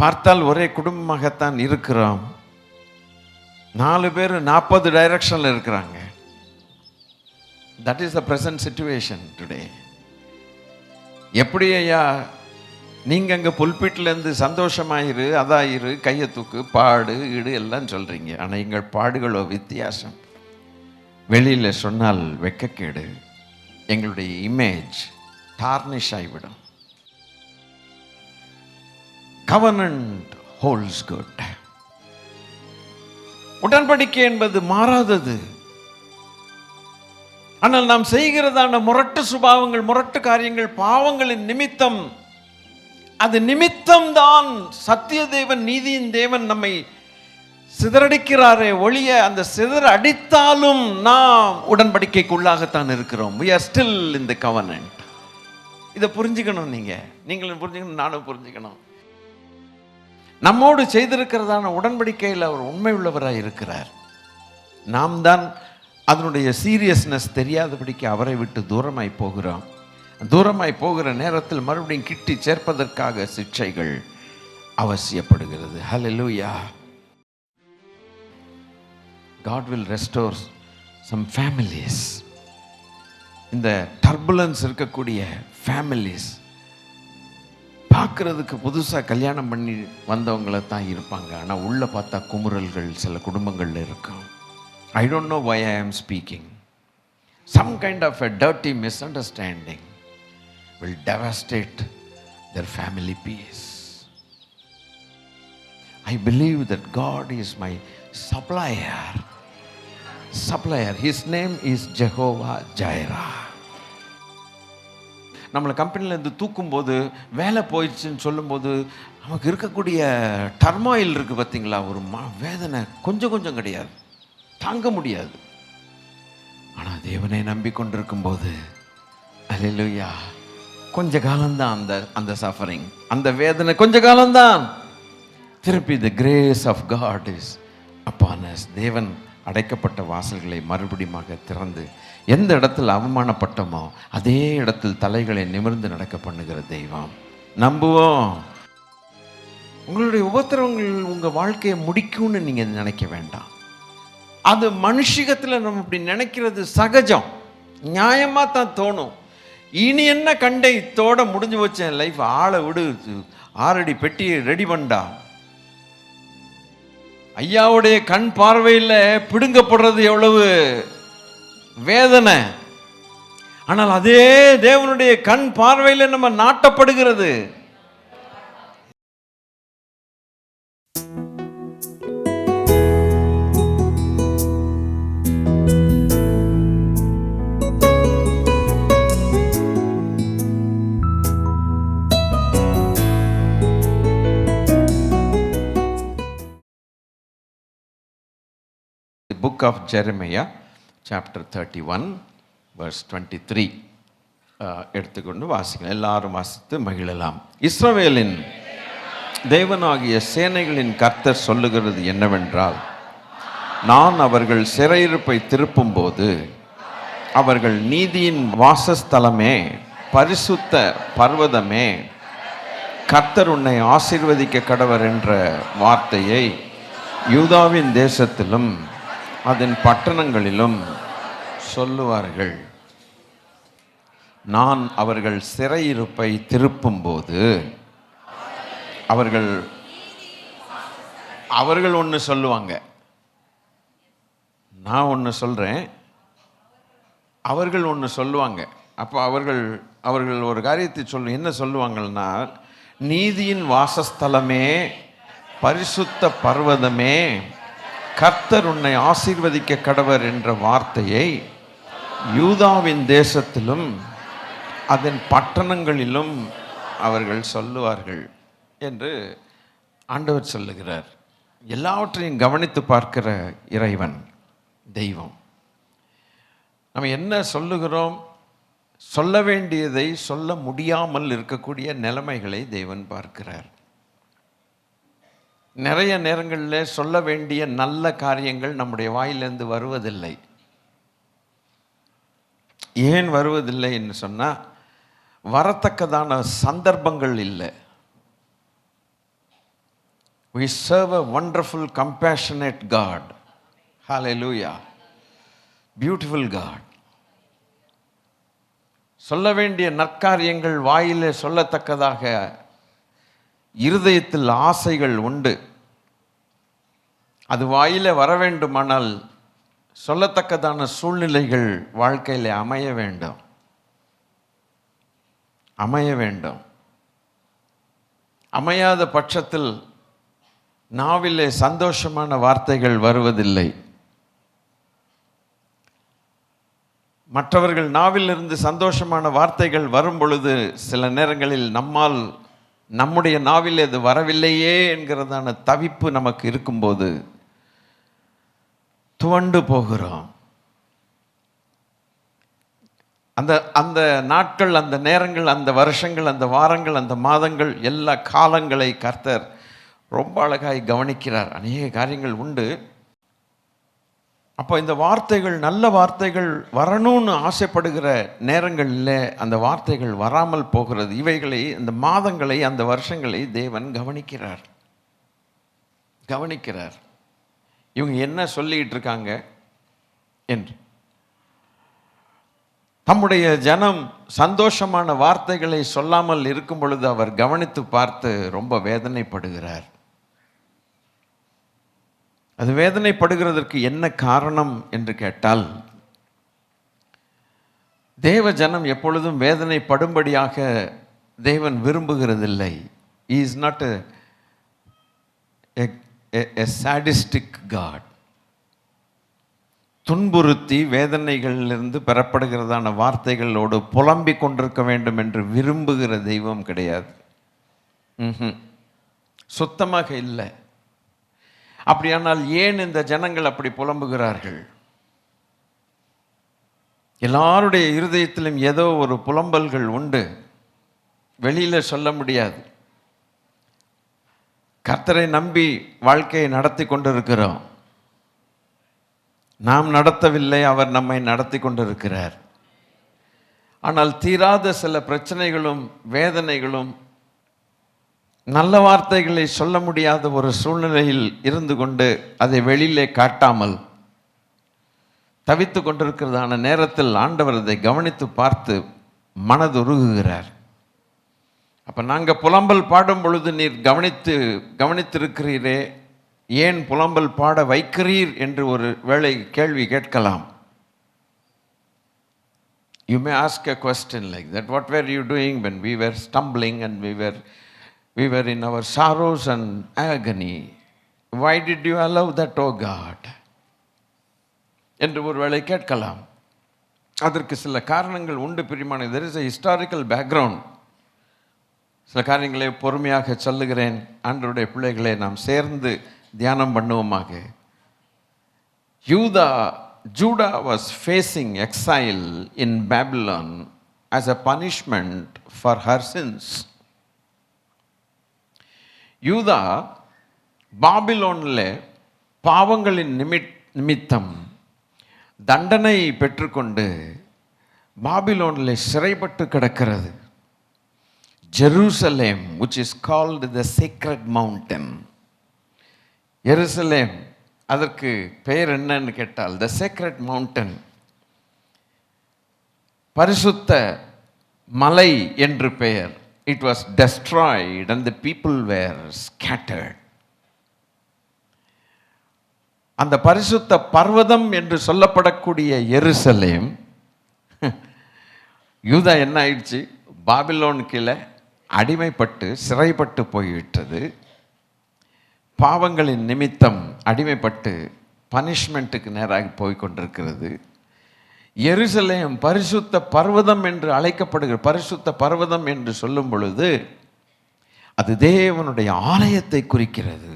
பார்த்தால் ஒரே குடும்பமாகத்தான் இருக்கிறோம். 4 பேர் 40 டைரக்ஷனில் இருக்கிறாங்க. That is the present situation today. எப்படி ஐயா நீங்கள் அங்கே புல்பிட்லேருந்து சந்தோஷமாயிரு, அதாயிரு, கையை தூக்கு, பாடு இடு எல்லாம் சொல்கிறீங்க. ஆனால் எங்கள் பாடுகளோ வித்தியாசம். வெளியில் சொன்னால் வெட்கக்கேடு, எங்களுடைய இமேஜ் டார்னிஷ் ஆகிவிடும். கவர்னன்ட் ஹோல்ட்ஸ் குட். உடன்படிக்கை என்பது மாறாதது. ஆனால் நாம் செய்கிறதான முரட்டு சுபாவங்கள், முரட்டு காரியங்கள், பாவங்களின் நிமித்தம், அது நிமித்தம்தான் சத்திய தேவன், நீதியின் தேவன் நம்மை சிதறடிக்கிறாரே ஒழிய, அந்த சிதற அடித்தாலும் நாம் உடன்படிக்கைக்குள்ளாகத்தான் இருக்கிறோம். we are still in the covenant. இதை புரிஞ்சுக்கணும். நீங்களும் புரிஞ்சுக்கணும், நானும் புரிஞ்சுக்கணும். நம்மோடு செய்திருக்கிறதான உடன்படிக்கையில் அவர் உண்மை உள்ளவராக இருக்கிறார். நாம் தான் அதனுடைய சீரியஸ்னஸ் தெரியாதபடிக்கு அவரை விட்டு தூரமாய் போகிறோம். தூரமாய் போகிற நேரத்தில் மறுபடியும் கிட்டி சேர்ப்பதற்காக சிக்ஷைகள் அவசியப்படுகிறது. ஹல்லேலூயா. God will restore some families. இந்த டர்புலன்ஸ் இருக்கக்கூடிய ஃபேமிலிஸ் பார்க்குறதுக்கு புதுசாக கல்யாணம் பண்ணி வந்தவங்கள தான் இருப்பாங்க. ஆனால் உள்ளே பார்த்தா குமுறல்கள் சில குடும்பங்களில் இருக்கும். I don't know why I am speaking. Some kind of a dirty misunderstanding will devastate their family peace. I believe that God is my supplier. His name is Jehovah Jireh. நம்மளை கம்பெனிலேருந்து தூக்கும்போது, வேலை போயிடுச்சுன்னு சொல்லும்போது நமக்கு இருக்கக்கூடிய டர்மாயில் இருக்குது பார்த்தீங்களா, ஒரு வேதனை கொஞ்சம் கொஞ்சம் கிடையாது, தாங்க முடியாது. ஆனால் தேவனை நம்பிக்கொண்டிருக்கும் போது அல்லேலூயா, கொஞ்ச காலம்தான் அந்த சஃபரிங், அந்த வேதனை கொஞ்ச காலம்தான். திருப்பி the grace of God is upon us. தேவன் அடைக்கப்பட்ட வாசல்களை மறுபடியும் திறந்து, எந்த இடத்தில் அவமானப்பட்டோமோ அதே இடத்தில் தலைகளை நிமிர்ந்து நடக்க பண்ணுகிற தெய்வம். நம்புவோம். உங்களுடைய உபத்திரவங்கள் உங்கள் வாழ்க்கையை முடிக்கும்னு நீங்கள் நினைக்க வேண்டாம். அது மனுஷிகத்தில் நம்ம இப்படி நினைக்கிறது சகஜம், நியாயமாக தான் தோணும். இனி என்ன கண்டை தோட முடிஞ்சு வச்சேன் லைஃப், ஆளை விடு, 6 அடி பெட்டியை ரெடி பண்ணா. ஐயாவுடைய கண் பார்வையில் பிடுங்கப்படுறது எவ்வளவு வேதனை, ஆனால் அதே தேவனுடைய கண் பார்வையில் நம்ம நாட்டப்படுகிறது. Book of Jeremiah chapter 31 verse 23 எடுத்துக்கொண்டு வாசிக்கலாம். எல்லாரும் வாசித்து மகிழலாம். இஸ்ரவேலின் தேவனாகிய சேனைகளின் கர்த்தர் சொல்லுகிறது என்னவென்றால், நான் அவர்கள் சிறையிருப்பை திருப்பும் போது அவர்கள் நீதியின் வாசஸ்தலமே, பரிசுத்த பர்வதமே, கர்த்தர் உன்னை ஆசீர்வதிக்க கடவர் என்ற வார்த்தையை யூதாவின் தேசத்திலும் அதன் பட்டணங்களிலும் சொல்லுவார்கள். நான் அவர்கள் சிறையிருப்பை திருப்பும்போது அவர்கள் ஒன்று சொல்லுவாங்க, நான் ஒன்று சொல்கிறேன், அவர்கள் ஒன்று சொல்லுவாங்க. அப்போ அவர்கள் ஒரு காரியத்தை என்ன சொல்லுவாங்கன்னா, நீதியின் வாசஸ்தலமே, பரிசுத்த பர்வதமே, கர்த்தர் உன்னை ஆசீர்வதிக்க கடவர் என்ற வார்த்தையை யூதாவின் தேசத்திலும் அதன் பட்டணங்களிலும் அவர்கள் சொல்லுவார்கள் என்று ஆண்டவர் சொல்லுகிறார். எல்லாவற்றையும் கவனித்து பார்க்கிற இறைவன் தெய்வம். நம்ம என்ன சொல்லுகிறோம், சொல்ல வேண்டியதை சொல்ல முடியாமல் இருக்கக்கூடிய நிலைமைகளை தேவன் பார்க்கிறார். நிறைய நேரங்களில் சொல்ல வேண்டிய நல்ல காரியங்கள் நம்முடைய வாயிலிருந்து வருவதில்லை. ஏன் வருவதில்லை என்று சொன்னால், வரத்தக்கதான சந்தர்ப்பங்கள் இல்லை. We serve a wonderful, compassionate God. Hallelujah. Beautiful God. சொல்ல வேண்டிய நற்காரியங்கள் வாயிலே சொல்லத்தக்கதாக இருதயத்தில் ஆசைகள் உண்டு. அது வாயிலே வர வேண்டுமானால் சொல்லத்தக்கதான சூழ்நிலைகள் வாழ்க்கையில் அமைய வேண்டும். அமையாத பட்சத்தில் நாவிலே சந்தோஷமான வார்த்தைகள் வருவதில்லை. மற்றவர்கள் நாவிலிருந்து சந்தோஷமான வார்த்தைகள் வரும் பொழுது சில நேரங்களில் நம்முடைய நாவில் அது வரவில்லையே என்கிறதான தவிப்பு நமக்கு இருக்கும்போது துவண்டு போகிறோம். அந்த நாட்கள், அந்த நேரங்கள், அந்த வருஷங்கள், அந்த வாரங்கள், அந்த மாதங்கள், எல்லா காலங்களை கர்த்தர் ரொம்ப அழகாய் கவனிக்கிறார். அநேக காரியங்கள் உண்டு. அப்போ இந்த வார்த்தைகள், நல்ல வார்த்தைகள் வரணும்னு ஆசைப்படுகிற நேரங்களில் அந்த வார்த்தைகள் வராமல் போகிறது. இவைகளை, அந்த மாதங்களை, அந்த வருஷங்களை தேவன் கவனிக்கிறார். இவங்க என்ன சொல்லிட்டு இருக்காங்க என்று. தம்முடைய ஜனம் சந்தோஷமான வார்த்தைகளை சொல்லாமல் இருக்கும் பொழுது அவர் கவனித்து பார்த்து ரொம்ப வேதனைப்படுகிறார். அது வேதனைப்படுகிறதற்கு என்ன காரணம் என்று கேட்டால், தேவ ஜனம் எப்பொழுதும் வேதனைப்படும்படியாக தேவன் விரும்புகிறதில்லை. He is not a sadistic God. துன்புறுத்தி வேதனைகளிலிருந்து பெறப்படுகிறதான வார்த்தைகளோடு புலம்பிக் கொண்டிருக்க வேண்டும் என்று விரும்புகிற தெய்வம் கிடையாது. சுத்தமாக இல்லை. அப்படியானால் ஏன் இந்த ஜனங்கள் அப்படி புலம்புகிறார்கள்? எல்லாருடைய இருதயத்திலும் ஏதோ ஒரு புலம்பல்கள் உண்டு, வெளியில சொல்ல முடியாது. கர்த்தரை நம்பி வாழ்க்கையை நடத்தி கொண்டிருக்கிறோம். நாம் நடத்தவில்லை, அவர் நம்மை நடத்தி கொண்டிருக்கிறார். ஆனால் தீராத சில பிரச்சனைகளும் வேதனைகளும் நல்ல வார்த்தைகளை சொல்ல முடியாத ஒரு சூழ்நிலையில் இருந்து கொண்டு அதை வெளியிலே காட்டாமல் தவித்து கொண்டிருக்கிறதான நேரத்தில் ஆண்டவர் அதை கவனித்து பார்த்து மனதுருகுகிறார். அப்போ நாங்கள் புலம்பல் பாடும் பொழுது நீர் கவனித்திருக்கிறீரே, ஏன் புலம்பல் பாட வைக்கிறீர் என்று ஒரு வேளை கேள்வி கேட்கலாம். You may ask a question like that. What were you doing when we were stumbling and we were in our sorrows and agony? Why did you allow that, oh God? என்று ஒரு வேளை கேட்கலாம். அதற்கு சில காரணங்கள் உண்டு பிரியமானவர்களே. There is a historical background. சில காரியங்களை பொறுமையாக சொல்லுகிறேன். ஆண்டவருடைய பிள்ளைகளை நாம் சேர்ந்து தியானம் பண்ணுவோமாக. Judah was facing exile in Babylon as a punishment for her sins. யூதா பாபிலோனில் பாவங்களின் நிமித்தம் தண்டனை பெற்றுக்கொண்டு பாபிலோனில் சிறைப்பட்டு கிடக்கிறது. Jerusalem, which is called the sacred mountain. எருசலேம், அதற்கு பெயர் என்னன்னு கேட்டால் the sacred mountain, பரிசுத்த மலை என்று பெயர். It was destroyed and the people were scattered. அந்த பரிசுத்த பர்வதம் என்று சொல்லப்படக்கூடிய எருசலேம், யூதா என்ன ஆயிடுச்சு? பாபிலோன் கீழே அடிமைப்பட்டு சிறைப்பட்டு போய்விட்டது. பாவங்களின் நிமித்தம் அடிமைப்பட்டு பனிஷ்மெண்ட்டுக்கு நேராக போய்கொண்டிருக்கிறது. எருசலேம் பரிசுத்த பர்வதம் என்று அழைக்கப்படுகிற பரிசுத்த பர்வதம் என்று சொல்லும் பொழுது அது தேவனுடைய ஆலயத்தை குறிக்கிறது.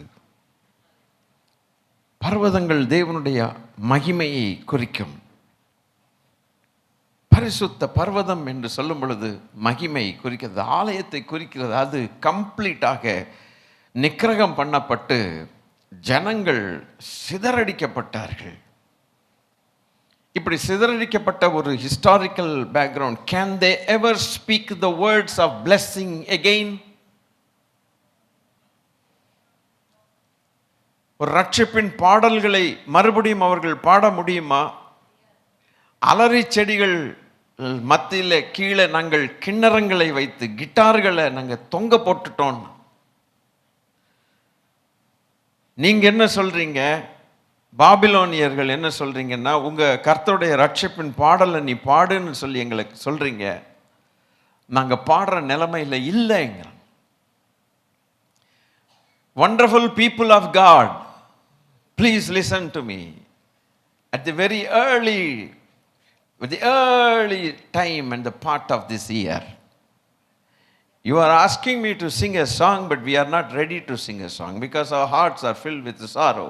பர்வதங்கள் தேவனுடைய மகிமையை குறிக்கும். பரிசுத்த பர்வதம் என்று சொல்லும் பொழுது மகிமை குறிக்கிறது, ஆலயத்தை குறிக்கிறது. அது கம்ப்ளீட்டாக நிக்கிரகம் பண்ணப்பட்டு ஜனங்கள் சிதறடிக்கப்பட்டார்கள். இப்படி சிதறடிக்கப்பட்ட ஒரு historical background. Can they ever speak the words of blessing again? ஒரு ரட்சிப்பின் பாடல்களை மறுபடியும் அவர்கள் பாட முடியுமா? அலறி செடிகள் மத்தியில் கீழே நாங்கள் கிண்ணறங்களை வைத்து கிட்டார்களை நாங்கள் தொங்க போட்டுட்டோம். நீங்க என்ன சொல்றீங்க? பாபிலோனியர்கள் என்ன சொல்றீங்கன்னா, உங்க கர்த்தருடைய ரட்சிப்பின் பாடலை நீ பாடுன்னு சொல்லி எங்களுக்கு சொல்றீங்க, நாங்க பாடுற நிலைமையில் இல்லைங்க. Wonderful people of God, please listen to me. At the very early time and the part of this year, you are asking me to sing a song, but we are not ready to sing a song because our hearts are filled with sorrow.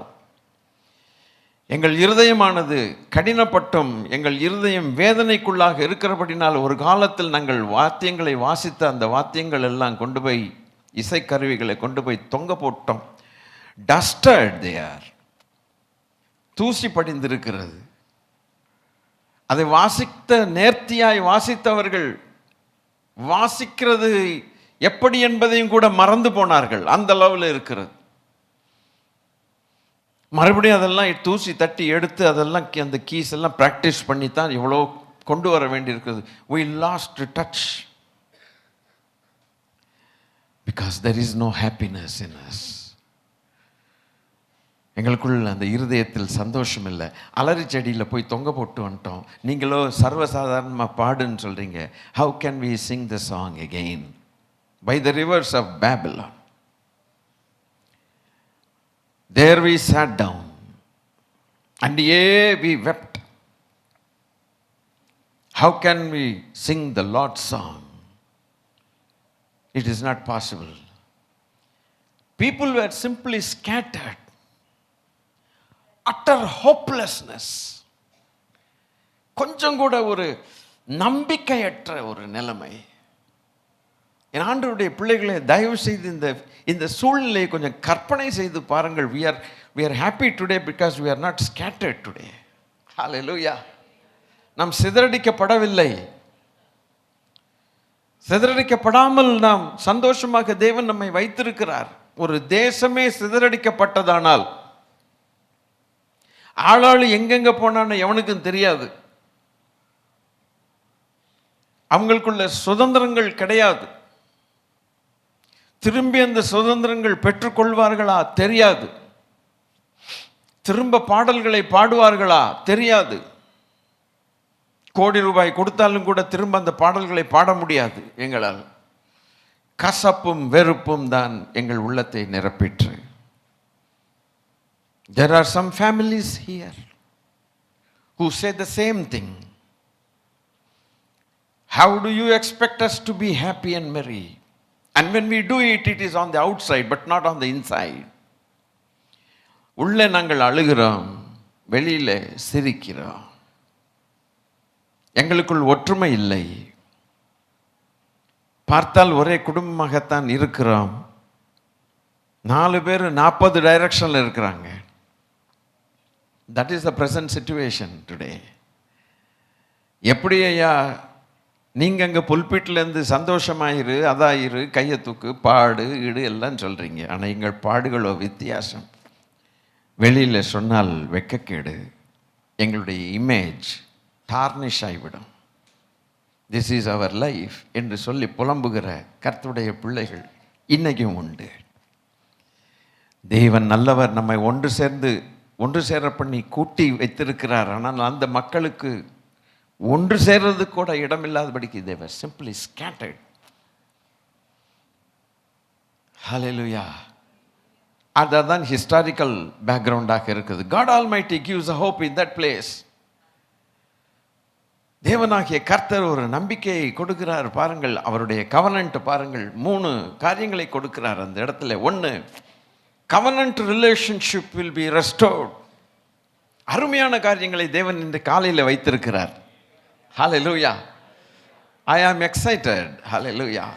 எங்கள் இருதயமானது கடினப்பட்டும் எங்கள் இருதயம் வேதனைக்குள்ளாக இருக்கிறபடினால் ஒரு காலத்தில் நாங்கள் வாத்தியங்களை வாசித்த அந்த வாத்தியங்கள் எல்லாம் கொண்டு போய் இசைக்கருவிகளை கொண்டு போய் தொங்க போட்டோம். டஸ்டட் தே ஆர், தூசி படிந்திருக்கிறது. அதை நேர்த்தியாய் வாசித்தவர்கள் வாசிக்கிறது எப்படி என்பதையும் கூட மறந்து போனார்கள். அந்த அளவில் இருக்கிறது. மறுபடியும் அதெல்லாம் தூசி தட்டி எடுத்து அதெல்லாம் அந்த கீஸ் எல்லாம் ப்ராக்டிஸ் பண்ணி தான் இவ்வளோ கொண்டு வர வேண்டியிருக்கிறது. we lost touch because there is no happiness in us. எங்களுக்குள்ள அந்த இருதயத்தில் சந்தோஷம் இல்லை. அலறி செடியில் போய் தொங்க போட்டு வந்துட்டோம். நீங்களோ சர்வசாதாரணமாக பாடுன்னு சொல்கிறீங்க. how can we sing the song again by the rivers of Babylon? There we sat down and we wept. How can we sing the Lord's song? It is not possible. People were simply scattered. Utter hopelessness. கொஞ்சம் கூட ஒரு நம்பிக்கையற்ற ஒரு நிலைமை. என் ஆண்டவருடைய பிள்ளைகளை தயவு செய்து இந்த சூழ்நிலையை கொஞ்சம் கற்பனை செய்து பாருங்கள். we are happy today because we are not scattered today. Hallelujah. நாம் சிதறடிக்கப்படவில்லை. சிதறடிக்கப்படாமல் நாம் சந்தோஷமாக தேவன் நம்மை வைத்திருக்கிறார். ஒரு தேசமே சிதறடிக்கப்பட்டதானால் ஆளாளு எங்கெங்க போனான்னு எவனுக்கும் தெரியாது. அவங்களுக்குள்ள சுதந்திரங்கள் கிடையாது. திரும்பி அந்த சுதந்திரங்கள் பெற்றுக்கொள்வார்களா தெரியாது. திரும்ப பாடல்களை பாடுவார்களா தெரியாது. கோடி ரூபாய் கொடுத்தாலும் கூட திரும்ப அந்த பாடல்களை பாட முடியாது எங்களால். கசப்பும் வெறுப்பும் தான் எங்கள் உள்ளத்தை நிரப்பிற்று. There are some families here who say the same thing. How do you expect us to be happy and merry? And when we do it, it is on the outside, but not on the inside. உள்ளே நாங்கள் அழுகிறோம், வெளியில சிரிக்கிறோம். எங்களுக்குள் ஒற்றுமை இல்லை. பார்த்தால் ஒரே குடும்பமாகத்தான் இருக்கிறோம். 4 பேர் 40 டைரக்ஷன்ல இருக்கிறாங்க. That is the present situation today. எப்படி ஐயா நீங்க அங்க புல்பிட்லேருந்து சந்தோஷமாயிரு, அதாயிரு, கையை தூக்கு, பாடு, இடு எல்லாம் சொல்றீங்க. ஆனால் எங்கள் பாடுகளோ வித்தியாசம். வெளியில் சொன்னால் வெட்கக்கேடு, எங்களுடைய இமேஜ் டார்னிஷ் ஆகிவிடும். திஸ் இஸ் அவர் லைஃப் என்று சொல்லி புலம்புகிற கர்த்தருடைய பிள்ளைகள் இன்னைக்கும் உண்டு. தேவன் நல்லவர், நம்மை ஒன்று சேர பண்ணி கூட்டி வைத்திருக்கிறார். ஆனால் அந்த மக்களுக்கு ஒன்று சேர்றது கூட இடமில்லாதபடிக்கு they were simply scattered. Hallelujah. அதுதான் ஹிஸ்டாரிக்கல் பேக்ரவுண்டாக இருக்குது. God Almighty gives a hope in that place. தேவனாகிய கர்த்தர் ஒரு நம்பிக்கையை கொடுக்கிறார். பாருங்கள், அவருடைய கவனன்ட் பாருங்கள். 3 காரியங்களை கொடுக்கிறார் அந்த இடத்துல. 1, covenant relationship will be restored. அருமையான காரியங்களை தேவன் இந்த காலையில் வைத்திருக்கிறார். Hallelujah. I am excited. Hallelujah.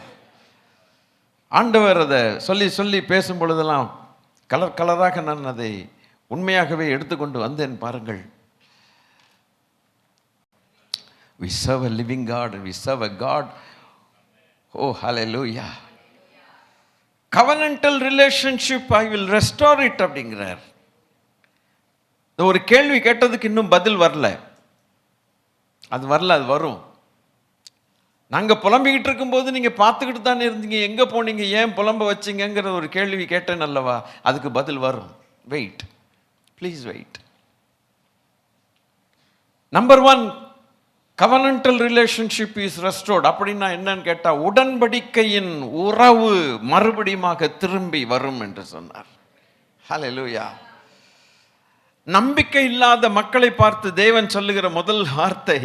ஆண்டவர் அதை சொல்லி பேசும் பொழுதெல்லாம் கலராக நான் அதை உண்மையாகவே எடுத்துக்கொண்டு வந்தேன். பாருங்கள், we serve a living God and we serve a God. Oh, hallelujah. Covenantal relationship I will restore it அப்படிங்கிறார். இந்த ஒரு கேள்வி கேட்டதுக்கு இன்னும் பதில் வரல. அது வரல, அது வரும். நாங்கள் புலம்பிக்கிட்டு இருக்கும்போது நீங்கள் பார்த்துக்கிட்டு தானே இருந்தீங்க, எங்கே போனீங்க, ஏன் புலம்ப வச்சிங்கிற ஒரு கேள்வி கேட்டேன் அல்லவா, அதுக்கு பதில் வரும். Wait, please wait. Number 1, covenantal relationship is restored. அப்படின்னா என்னன்னு கேட்டால், உடன்படிக்கையின் உறவு மறுபடியுமாக திரும்பி வரும் என்று சொன்னார். ஹல்லேலூயா. நம்பிக்கை இல்லாத மக்களை பார்த்து தேவன் சொல்லுகிற முதல் வார்த்தை,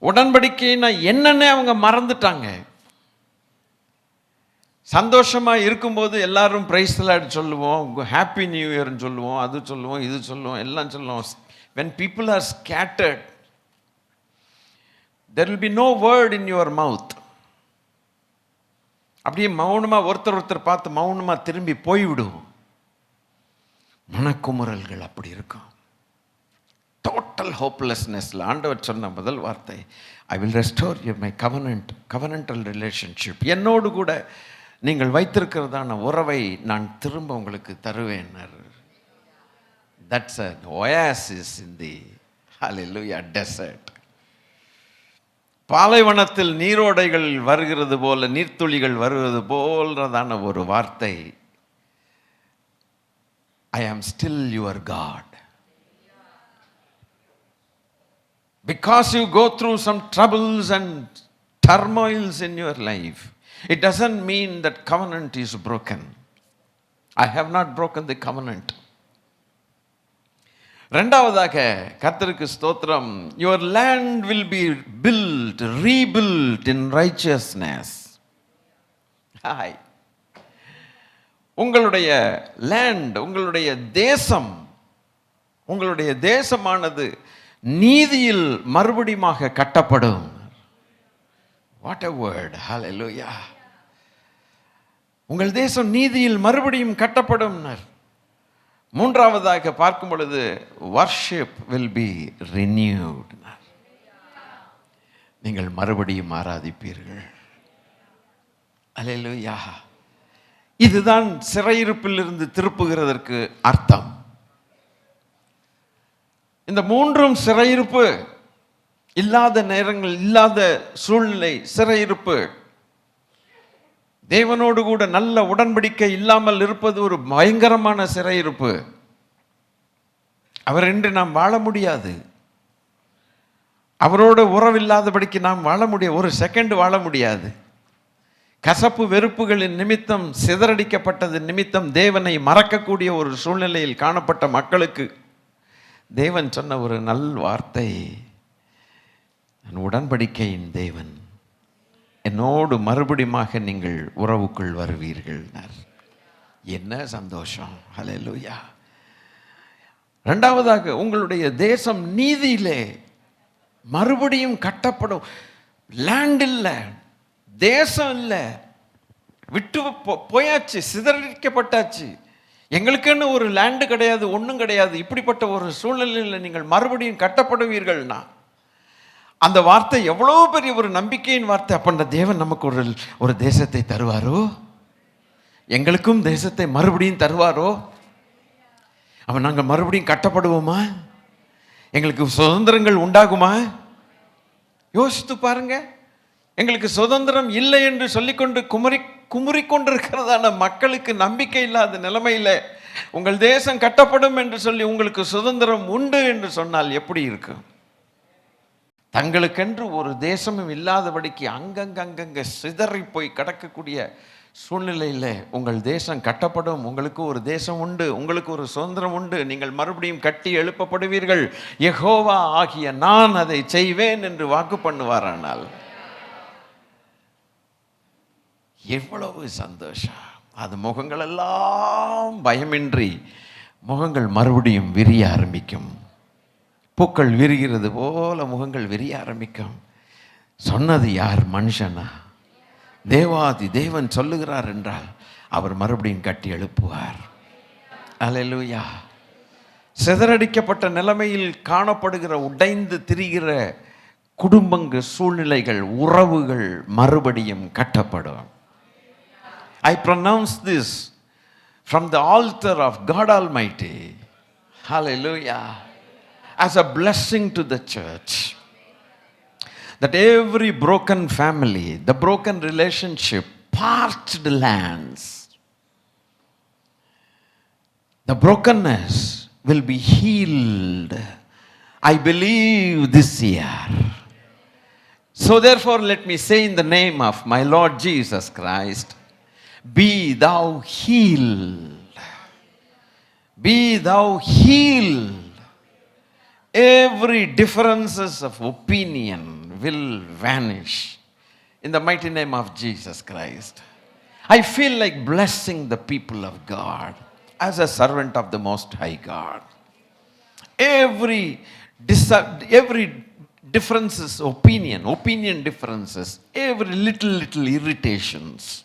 உடன்படிக்கைன்னா என்னன்னு அவங்க மறந்துட்டாங்க. சந்தோஷமா இருக்கும்போது எல்லாரும் பிரைஸ் தி லார்ட் சொல்லுவோம், ஹாப்பி நியூ இயர்னு சொல்லுவோம், அது சொல்லுவோம், இது சொல்லுவோம், எல்லாம் சொல்லுவோம். when people are scattered, there will be no word in your mouth. அப்படியே மௌனமா ஒருத்தர் பார்த்து மௌனமா திரும்பி போய்விடுவோம். மனக்குமுறல்கள் அப்படி இருக்கும். டோட்டல் ஹோப்லெஸ்னஸ்ல ஆண்டவர் சொன்ன முதல் வார்த்தை, I will restore you my covenantal relationship. என்னோடு கூட நீங்கள் வைத்திருக்கிறதான உறவை நான் திரும்ப உங்களுக்கு தருவேன். That's an oasis in the hallelujah desert. பாலைவனத்தில் நீரோடைகள் வருகிறது போல, நீர்த்துளிகள் வருவது போன்றதான ஒரு வார்த்தை, I am still your God. Because you go through some troubles and turmoils in your life, it doesn't mean that covenant is broken. I have not broken the covenant. இரண்டாவதாக, கர்த்தருக்கு ஸ்தோத்திரம், your land will be built, rebuilt in righteousness. Hi. உங்களுடைய land, உங்களுடைய தேசம், உங்களுடைய தேசமானது நீதியில் மறுபடியுமாக கட்டப்படும். What a word. Hallelujah. உங்கள் தேசம் நீதியில் மறுபடியும் கட்டப்படும். மூன்றாவதாக பார்க்கும் பொழுது, worship will be renewed. நீங்கள் மறுபடியும் ஆராதிப்பீர்கள். அல்லேலூயா. இதுதான் சிறையிருப்பிலிருந்து திருப்புகிறதற்கு அர்த்தம். இந்த மூன்றும் சிறையிருப்பு, இல்லாத நேரங்கள், இல்லாத சூழ்நிலை சிறையிருப்பு. தேவனோடு கூட நல்ல உடன்படிக்கை இல்லாமல் இருப்பது ஒரு பயங்கரமான சிறையிருப்பு. அவர் இன்று நாம் வாழ முடியாது. அவரோட உறவில்லாதபடிக்கு நாம் வாழ முடியாது, ஒரு செகண்ட் வாழ முடியாது. கசப்பு வெறுப்புகளின் நிமித்தம், சிதறடிக்கப்பட்டது நிமித்தம் தேவனை மறக்கக்கூடிய ஒரு சூழ்நிலையில் காணப்பட்ட மக்களுக்கு தேவன் சொன்ன ஒரு நல் வார்த்தை, நான் உடன்படிக்கையின் தேவன், என்னோடு மறுபடியுமாக நீங்கள் உறவுக்குள் வருவீர்கள். என்ன சந்தோஷம். ஹல்லேலூயா. இரண்டாவதாக, உங்களுடைய தேசம் நீதியிலே மறுபடியும் கட்டப்படும். லேண்ட் இல்லை, தேசம் இல்லை, விட்டு போயாச்சு, சிதறடிக்கப்பட்டாச்சு. எங்களுக்குன்னு ஒரு லேண்டு கிடையாது, ஒன்றும் கிடையாது. இப்படிப்பட்ட ஒரு சூழ்நிலையில் நீங்கள் மறுபடியும் கட்டப்படுவீர்கள்னா, அந்த வார்த்தை எவ்வளோ பெரிய ஒரு நம்பிக்கையின் வார்த்தை. அப்ப தேவன் நமக்கு ஒரு தேசத்தை தருவாரோ, எங்களுக்கும் தேசத்தை மறுபடியும் தருவாரோ, அவன் நாங்கள் மறுபடியும் கட்டப்படுவோமா, எங்களுக்கு சுதந்திரங்கள் உண்டாகுமா? யோசித்து பாருங்க. எங்களுக்கு சுதந்திரம் இல்லை என்று சொல்லிக்கொண்டு குமுறிக்கொண்டிருக்கிறதான மக்களுக்கு நம்பிக்கை இல்லாத நிலைமையில் உங்கள் தேசம் கட்டப்படும் என்று சொல்லி உங்களுக்கு சுதந்திரம் உண்டு என்று சொன்னால் எப்படி இருக்கும்? தங்களுக்கென்று ஒரு தேசமும் இல்லாதபடிக்கு அங்கங்க சிதறி போய் கிடக்கக்கூடிய சூழ்நிலையில் உங்கள் தேசம் கட்டப்படும். உங்களுக்கு ஒரு தேசம் உண்டு, உங்களுக்கு ஒரு சுதந்திரம் உண்டு. நீங்கள் மறுபடியும் கட்டி எழுப்பப்படுவீர்கள். யெகோவா ஆகிய நான் அதை செய்வேன் என்று வாக்கு பண்ணுவாரானால் எவ்வளவு சந்தோஷம். அது முகங்கள் எல்லாம் பயமின்றி முகங்கள் மறுபடியும் விரிய ஆரம்பிக்கும். பூக்கள் விரிகிறது போல முகங்கள் விரிய ஆரம்பிக்கும். சொன்னது யார்? மனுஷனா? தேவாதி தேவன் சொல்லுகிறார் என்றால் அவர் மறுபடியும் கட்டி எழுப்புவார். அல்லேலூயா. சிதறடிக்கப்பட்ட நிலைமையில் காணப்படுகிற, உடைந்து திரிகிற குடும்பங்கள், சூழ்நிலைகள், உறவுகள் மறுபடியும் கட்டப்படும். I pronounce this from the altar of God Almighty. Hallelujah. As a blessing to the church. That every broken family, the broken relationship, parched lands, the brokenness will be healed, I believe, this year. So therefore, let me say in the name of my Lord Jesus Christ, be thou healed. Be thou healed. Every differences of opinion will vanish in the mighty name of Jesus Christ. I feel like blessing the people of God as a servant of the Most High God. Every differences, opinion differences, every little irritations,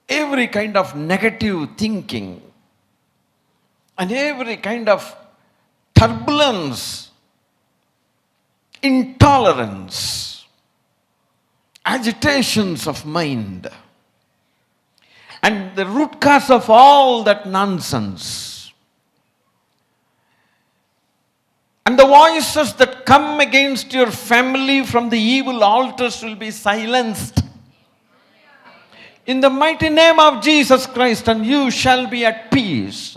every kind of negative thinking, and every kind of turbulence, intolerance, agitations of mind, and the root cause of all that nonsense, and the voices that come against your family from the evil altars will be silenced in the mighty name of Jesus Christ, and you shall be at peace.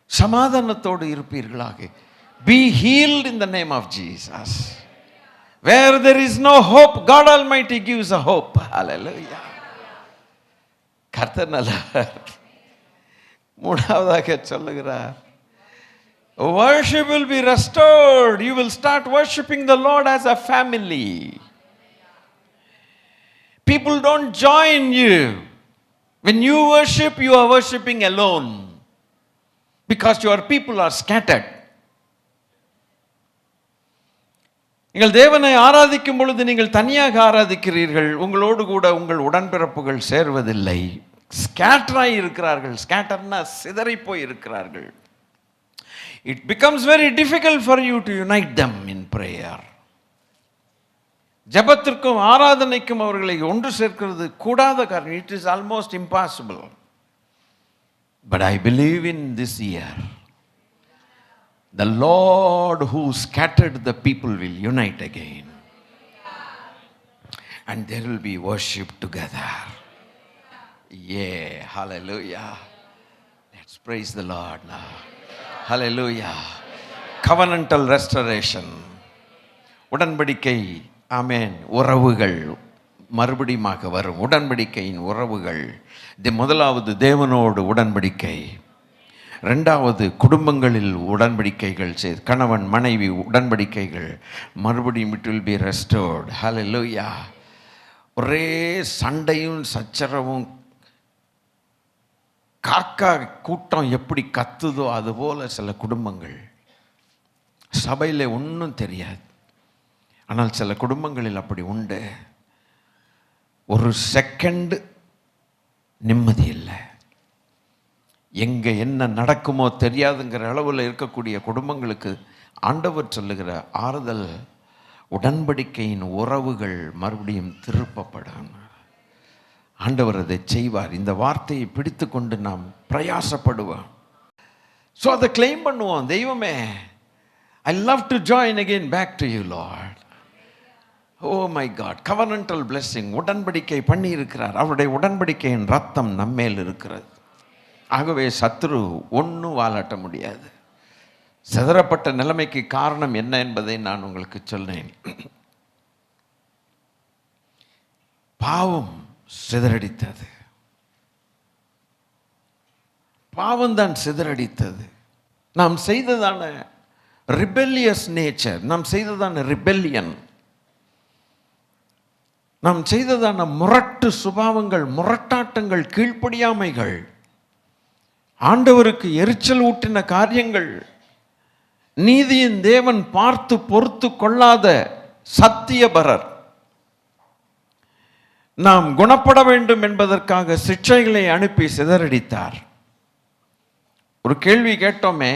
சமாதானத்தோடு இருப்பீர்களாக. Be healed in the name of Jesus. Where there is no hope, God Almighty gives a hope. Hallelujah. கர்த்தர் நல்லவர். மூணாவதாக சொல்லுகிறார், worship will be restored. You will start worshiping the Lord as a family. People don't join you. When you worship, you are worshiping alone. Because your people are scattered. நீங்கள் தேவனை ஆராதிக்கும் பொழுது நீங்கள் தனியாக ஆராதிக்கிறீர்கள். உங்களோடு கூட உங்கள் உடன்பிறப்புகள் சேர்வதில்லை. ஸ்கேட்டராய் இருக்கிறார்கள். ஸ்கேட்டர்னா சிதறி போய் இருக்கிறார்கள். It becomes very difficult for you to unite them in prayer. ஜெபத்திற்கும் ஆராதனைக்கும் அவர்களை ஒன்று சேர்க்கிறது கூடாத காரணம். It is almost impossible. But I believe in this year, the Lord who scattered the people will unite again. And there will be worship together. Yeah, hallelujah. Let's praise the Lord now. Hallelujah. Covenantal restoration. உடன்படிக்கை, ஆமென், உறவுகள் மறுபடியுமாக வரும். உடன்படிக்கையின் உறவுகள். முதலாவது தேவனோடு உடன்படிக்கை, ரெண்டாவது குடும்பங்களில் உடன்படிக்கைகள், கணவன் மனைவி உடன்படிக்கைகள் மறுபடியும் it will be restored. Hallelujah. ஒரே சண்டையும் சச்சரவும், காக்கா கூட்டம் எப்படி கத்துதோ அதுபோல சில குடும்பங்கள். சபையில் ஒன்றும் தெரியாது, ஆனால் சில குடும்பங்களில் அப்படி உண்டு. ஒரு செகண்ட் நிம்மதி இல்லை. எங்கே என்ன நடக்குமோ தெரியாதுங்கிற அளவில் இருக்கக்கூடிய குடும்பங்களுக்கு ஆண்டவர் சொல்லுகிற ஆறுதல், உடன்படிக்கையின் உறவுகள் மறுபடியும் திருப்பப்படும். ஆண்டவர் அதை செய்வார். இந்த வார்த்தையை பிடித்து கொண்டு நாம் பிரயாசப்படுவோம். ஸோ அதை கிளைம் பண்ணுவோம். தெய்வமே, I love to join again back to you Lord. Oh my God, covenantal blessing. உடன்படிக்கை பண்ணி இருக்கிறார். அவருடைய உடன்படிக்கையின் ரத்தம் நம்மேல் இருக்கிறது. ஆகவே சத்துரு ஒன்றும் வாலாட்ட முடியாது. சிதறப்பட்ட நிலைமைக்கு காரணம் என்ன என்பதை நான் உங்களுக்கு சொன்னேன். பாவம் சிதறடித்தது. பாவம்தான் சிதறடித்தது. நாம் செய்ததான ரிபெல்லியஸ் நேச்சர், நாம் செய்ததான ரிபெல்லியன், நாம் செய்ததான முரட்டு சுபாவங்கள், முரட்டாட்டங்கள், கீழ்ப்படியாமைகள், ஆண்டவருக்கு எரிச்சல் ஊட்டின காரியங்கள், நீதியின் தேவன் பார்த்து பொறுத்து கொள்ளாத சத்தியபரர், நாம் குணப்பட வேண்டும் என்பதற்காக சிக்ஷைகளை அனுப்பி சிதறடித்தார். ஒரு கேள்வி கேட்டோமே,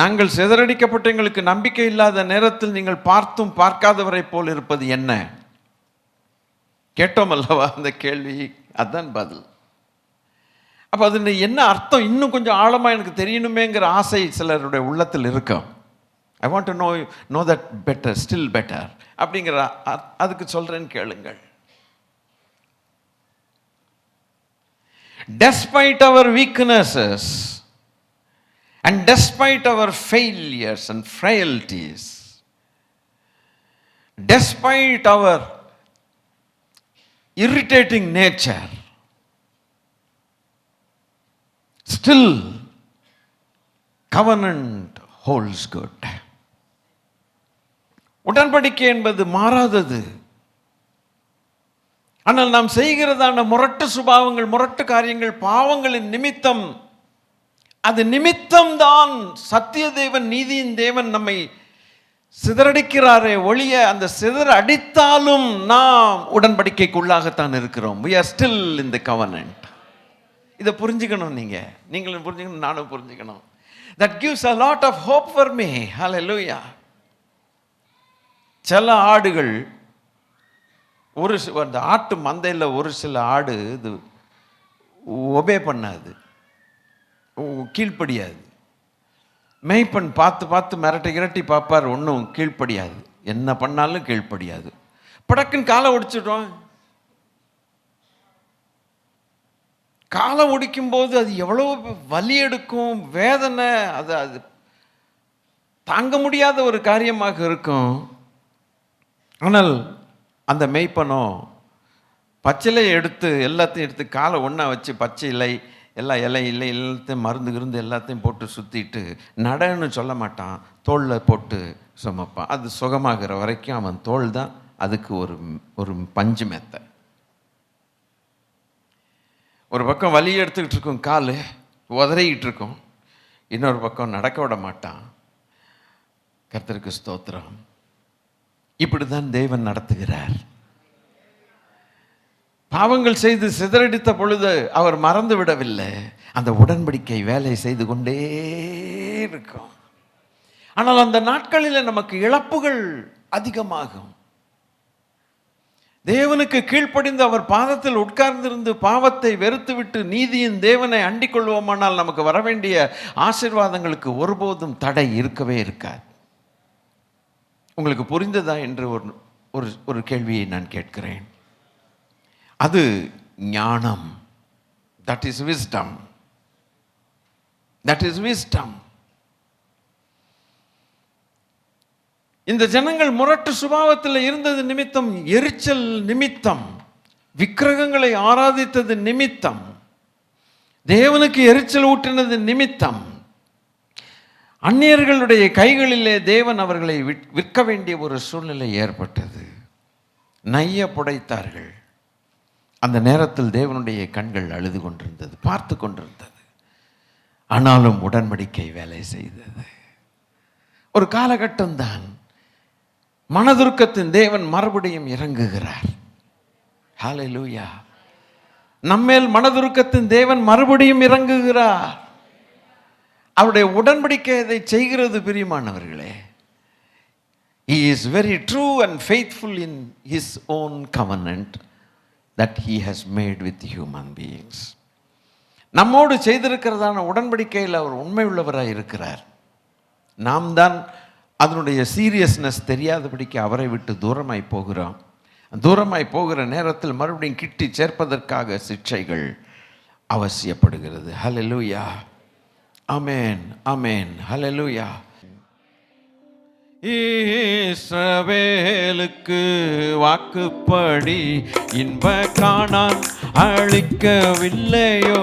நாங்கள் சிதறடிக்கப்பட்ட எங்களுக்கு நம்பிக்கை இல்லாத நேரத்தில் நீங்கள் பார்த்தும் பார்க்காதவரை போல் இருப்பது என்ன? கேட்டோம் அல்லவா அந்த கேள்வி? அதுதான் பதில். அப்போ அது என்ன அர்த்தம் இன்னும் கொஞ்சம் ஆழமாக எனக்கு தெரியணுமேங்கிற ஆசை சிலருடைய உள்ளத்தில் இருக்கும். I want to know that better, still better அப்படிங்கிற அதுக்கு சொல்கிறேன்னு கேளுங்கள். Despite our weaknesses and despite our failures and frailties, despite our irritating nature, still covenant holds good. உடன்படிக்கை என்பது மாறாதது. ஆனால் நாம் செய்கிறதான முரட்டு சுபாவங்கள், முரட்டு காரியங்கள், பாவங்களின் நிமித்தம், அது நிமித்தம்தான் சத்திய தேவன், நீதியின் தேவன் நம்மை சிதறடிக்கிறாரே ஒழிய, அந்த சிதற அடித்தாலும் நாம் உடன்படிக்கைக்குள்ளாகத்தான் இருக்கிறோம். we are still in the covenant. இதை புரிஞ்சுக்கணும். நீங்களும் புரிஞ்சுக்கணும், நானும் புரிஞ்சுக்கணும். that gives a lot of hope for me. hallelujah. சில ஆடுகள், அந்த ஆட்டு மந்தையில் ஒரு சில ஆடு இது ஒபே பண்ணாது, கீழ்ப்படியாது. மேய்ப்பன் பார்த்து பார்த்து மிரட்டி பார்ப்பார், ஒன்றும் கீழ்ப்படியாது. என்ன பண்ணாலும் கீழ்ப்படியாது. படக்குன்னு காலை ஒடிச்சிடும். காலை ஒடிக்கும் போது அது எவ்வளோ வலி எடுக்கும், வேதனை, அது தாங்க முடியாத ஒரு காரியமாக இருக்கும். ஆனால் அந்த மேய்ப்பனோ பச்சிலை எடுத்து எல்லாத்தையும் எடுத்து காலை ஒன்றா வச்சு, பச்சை இலை எல்லாத்தையும் மருந்து கிருந்து எல்லாத்தையும் போட்டு சுற்றிட்டு நடன்னு சொல்ல மாட்டான், தோளில் போட்டு சுமப்பான். அது சுகமாகிற வரைக்கும் அவன் தோல் தான் அதுக்கு ஒரு பஞ்சு மெத்தை. ஒரு பக்கம் வலி எடுத்துக்கிட்டு இருக்கும், கால் உதறிக்கிட்டு இருக்கும், இன்னொரு பக்கம் நடக்க விட மாட்டான். கர்த்தருக்கு ஸ்தோத்திரம். இப்படிதான் தேவன் நடத்துகிறார். பாவங்கள் செய்து சிதறடித்த பொழுது அவர் மறந்து விடவில்லை. அந்த உடன்படிக்கை வேலை செய்து கொண்டே இருக்கும். ஆனால் அந்த நாட்களில் நமக்கு இழப்புகள் அதிகமாகும். தேவனுக்கு கீழ்ப்படிந்து அவர் பாதத்தில் உட்கார்ந்திருந்து பாவத்தை வெறுத்துவிட்டு நீதியின் தேவனை அண்டிக் கொள்வோமானால் நமக்கு வரவேண்டிய ஆசீர்வாதங்களுக்கு ஒருபோதும் தடை இருக்கவே இருக்காது. உங்களுக்கு புரிந்ததா என்று ஒரு கேள்வியை நான் கேட்கிறேன். அது ஞானம். That is wisdom. That is wisdom. இந்த ஜனங்கள் முரட்டு சுபாவத்தில் இருந்தது நிமித்தம், எரிச்சல் நிமித்தம், விக்கிரகங்களை ஆராதித்தது நிமித்தம், தேவனுக்கு எரிச்சல் ஊற்றினது நிமித்தம், அந்நியர்களுடைய கைகளிலே தேவன் அவர்களை விற்க வேண்டிய ஒரு சூழ்நிலை ஏற்பட்டது. நைய புடைத்தார்கள். அந்த நேரத்தில் தேவனுடைய கண்கள் அழுது கொண்டிருந்தது, பார்த்து கொண்டிருந்தது. ஆனாலும் உடன்படிக்கை வேலை செய்தது. ஒரு காலகட்டம் தான் மனதுருக்கத்தின் தேவன் மறுபடியும் இறங்குகிறார். ஹல்லேலூயா. நம்மேல் மனதுருக்கத்தின் தேவன் மறுபடியும் இறங்குகிறார். அவருடைய உடன்படிக்கை அதை செய்கிறது. பிரியமானவர்களே, he is very true and faithful in his own covenant that he has made with human beings. நம்மோடு செய்திருக்கிறதான உடன்படிக்கையில் அவர் உண்மை உள்ளவராய் இருக்கிறார். நாம் தான் அதனுடைய சீரியஸ்னஸ் தெரியாதபடிக்கு அவரை விட்டு தூரமாய் போகிறோம். தூரமாய் போகிற நேரத்தில் மறுபடியும் கிட்டி சேர்ப்பதற்காக சிக்ஷைகள் அவசியப்படுகிறது. ஹல்லேலூயா. ஆமென், ஆமென், ஹல்லேலூயா. இஸ்ரவேலுக்கு வாக்குப்படி இன்ப கானான் அளிக்கவில்லையோ?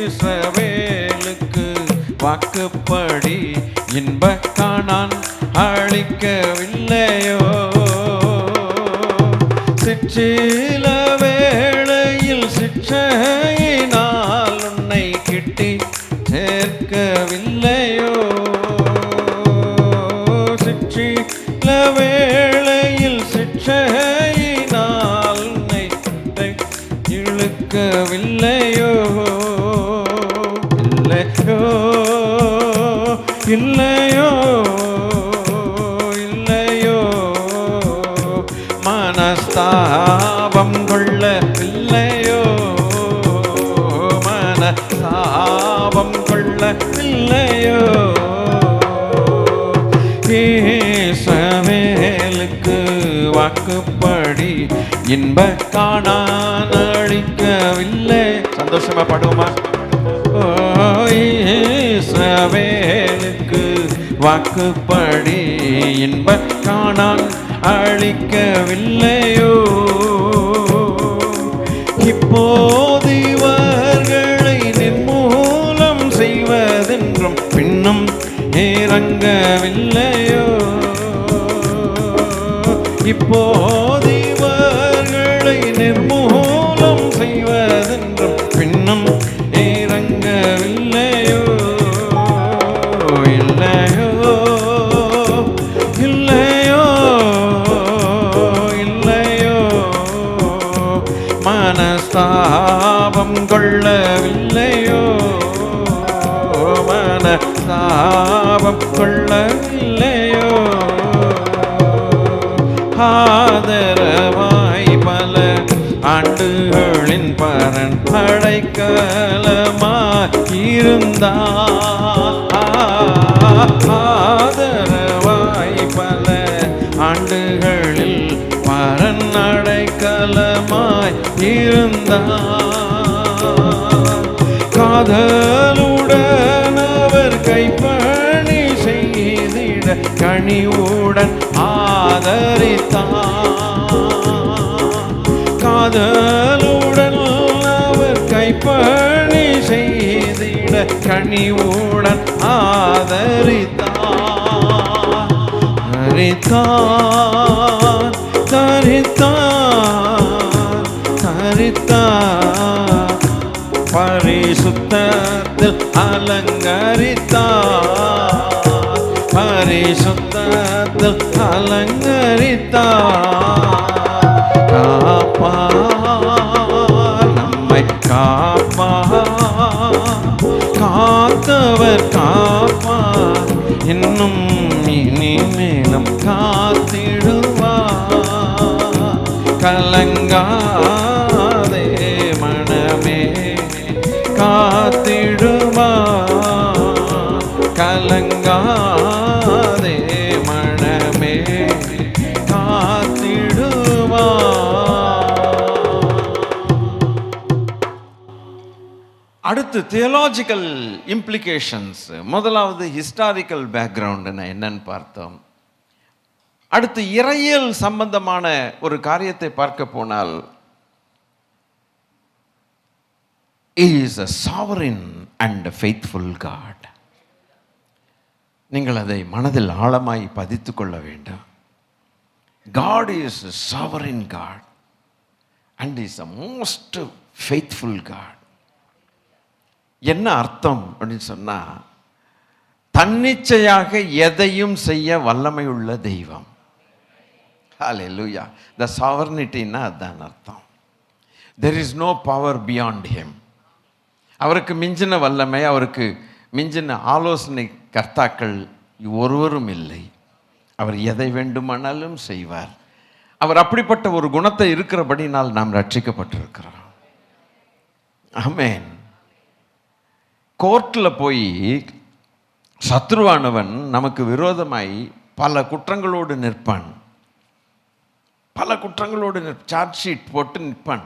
இஸ்ரவேலுக்கு வாக்குப்படி இன்ப கானான் அளிக்கவில்லையோ? சிற்சில வேளையில் சிற்றையினால் உன்னை கிட்டி சேர்க்கவில்லையோ? சிற்சில வேளையில் சிற்றையினால் உன்னை இழுக்கவில்லையோ? இல்லையோ, இல்லையோ, இல்லையோ மனஸ்தா கொள்ளவில்லையோ, மனஸ்தாபம் கொள்ளவில்லையோ. இஸ்ரவேலுக்கு வாக்குப்படி இன்ப கானான் அளிக்கவில்லை. சந்தோஷமா பாடுவோமா? இஸ்ரவேலுக்கு வாக்குப்படி இன்ப கானான் அளிக்கவில்லையோ. இப்போது இவர்களை நிர்மூலம் செய்வதென்றும் பின்னும் இறங்கவில்லையோ. இப்போது இவர்களை நிர்மூலம் செய்வதென்றும் பின்னும் இறங்கவில்லையோ. இல்லையோ, இல்லையோ, இல்லையோ, மனஸ்தாபம் கொள்ளவில்லையோ, மனஸ்தாபம் கொள்ளவில்லையோ. ஆதரவாய் பல ஆண்டுகளின் பரன் அடைக்கலமாயிருந்தார். ஆதரவாய் பல ஆண்டுகளில் பரன் அடைக்கலமாய் இருந்தார். காதலுடன் அவர் கைப்பணி செய்திட கனிவுடன் ஆதரித்தார். காதலுடன் அவர் கைப்பணி செய்திட கனிவுடன் ஆதரித்தார். தரித்தார், தரித்தார், தரித்தார். பரிசுத்தத்தில் அலங்கரித்தார். பரிசுத்தத்தில் அலங்கரித்தார். காப்பார், நம்மை காப்பார். காத்தவர் காப்பார், இன்னும் இனிமேலும் காத்திடுவார். கலங்காதே மனமே காத்திடுவார். கலங்காதே மனமே காத்திடுவார். அடுத்து தியோலாஜிக்கல் இம்ப்ளிகேஷன்ஸ். முதலாவது ஹிஸ்டாரிக்கல் பேக்ரவுண்ட் என்னன்னு பார்த்தோம். அடுத்து இறையியல் சம்பந்தமான ஒரு காரியத்தை பார்க்க போனால், He is a sovereign and a faithful God. நீங்கள் அதை மனதில் ஆழமாய் பதித்து கொள்ள வேண்டும். God is a sovereign God and is a most faithful God. என்ன அர்த்தம் அப்படின்னு சொன்னா, தன்னிச்சையாக எதையும் செய்ய வல்லமை உள்ள தெய்வம். ஹல்லேலூயா. The sovereignty-னா அதான் அர்த்தம். There is no power beyond him. அவருக்கு மிஞ்சின வல்லமை, அவருக்கு மிஞ்சின ஆலோசனை கர்த்தாக்கள் ஒருவரும் இல்லை. அவர் எதை வேண்டுமானாலும் செய்வார். அவர் அப்படிப்பட்ட ஒரு குணத்தை இருக்கிறபடினால் நாம் ரட்சிக்கப்பட்டிருக்கிறோம். ஆமென். கோர்ட்டில் போய் சத்ருவானவன் நமக்கு விரோதமாய் பல குற்றங்களோடு நிற்பான். பல குற்றங்களோடு சார்ஜ் ஷீட் போட்டு நிற்பான்.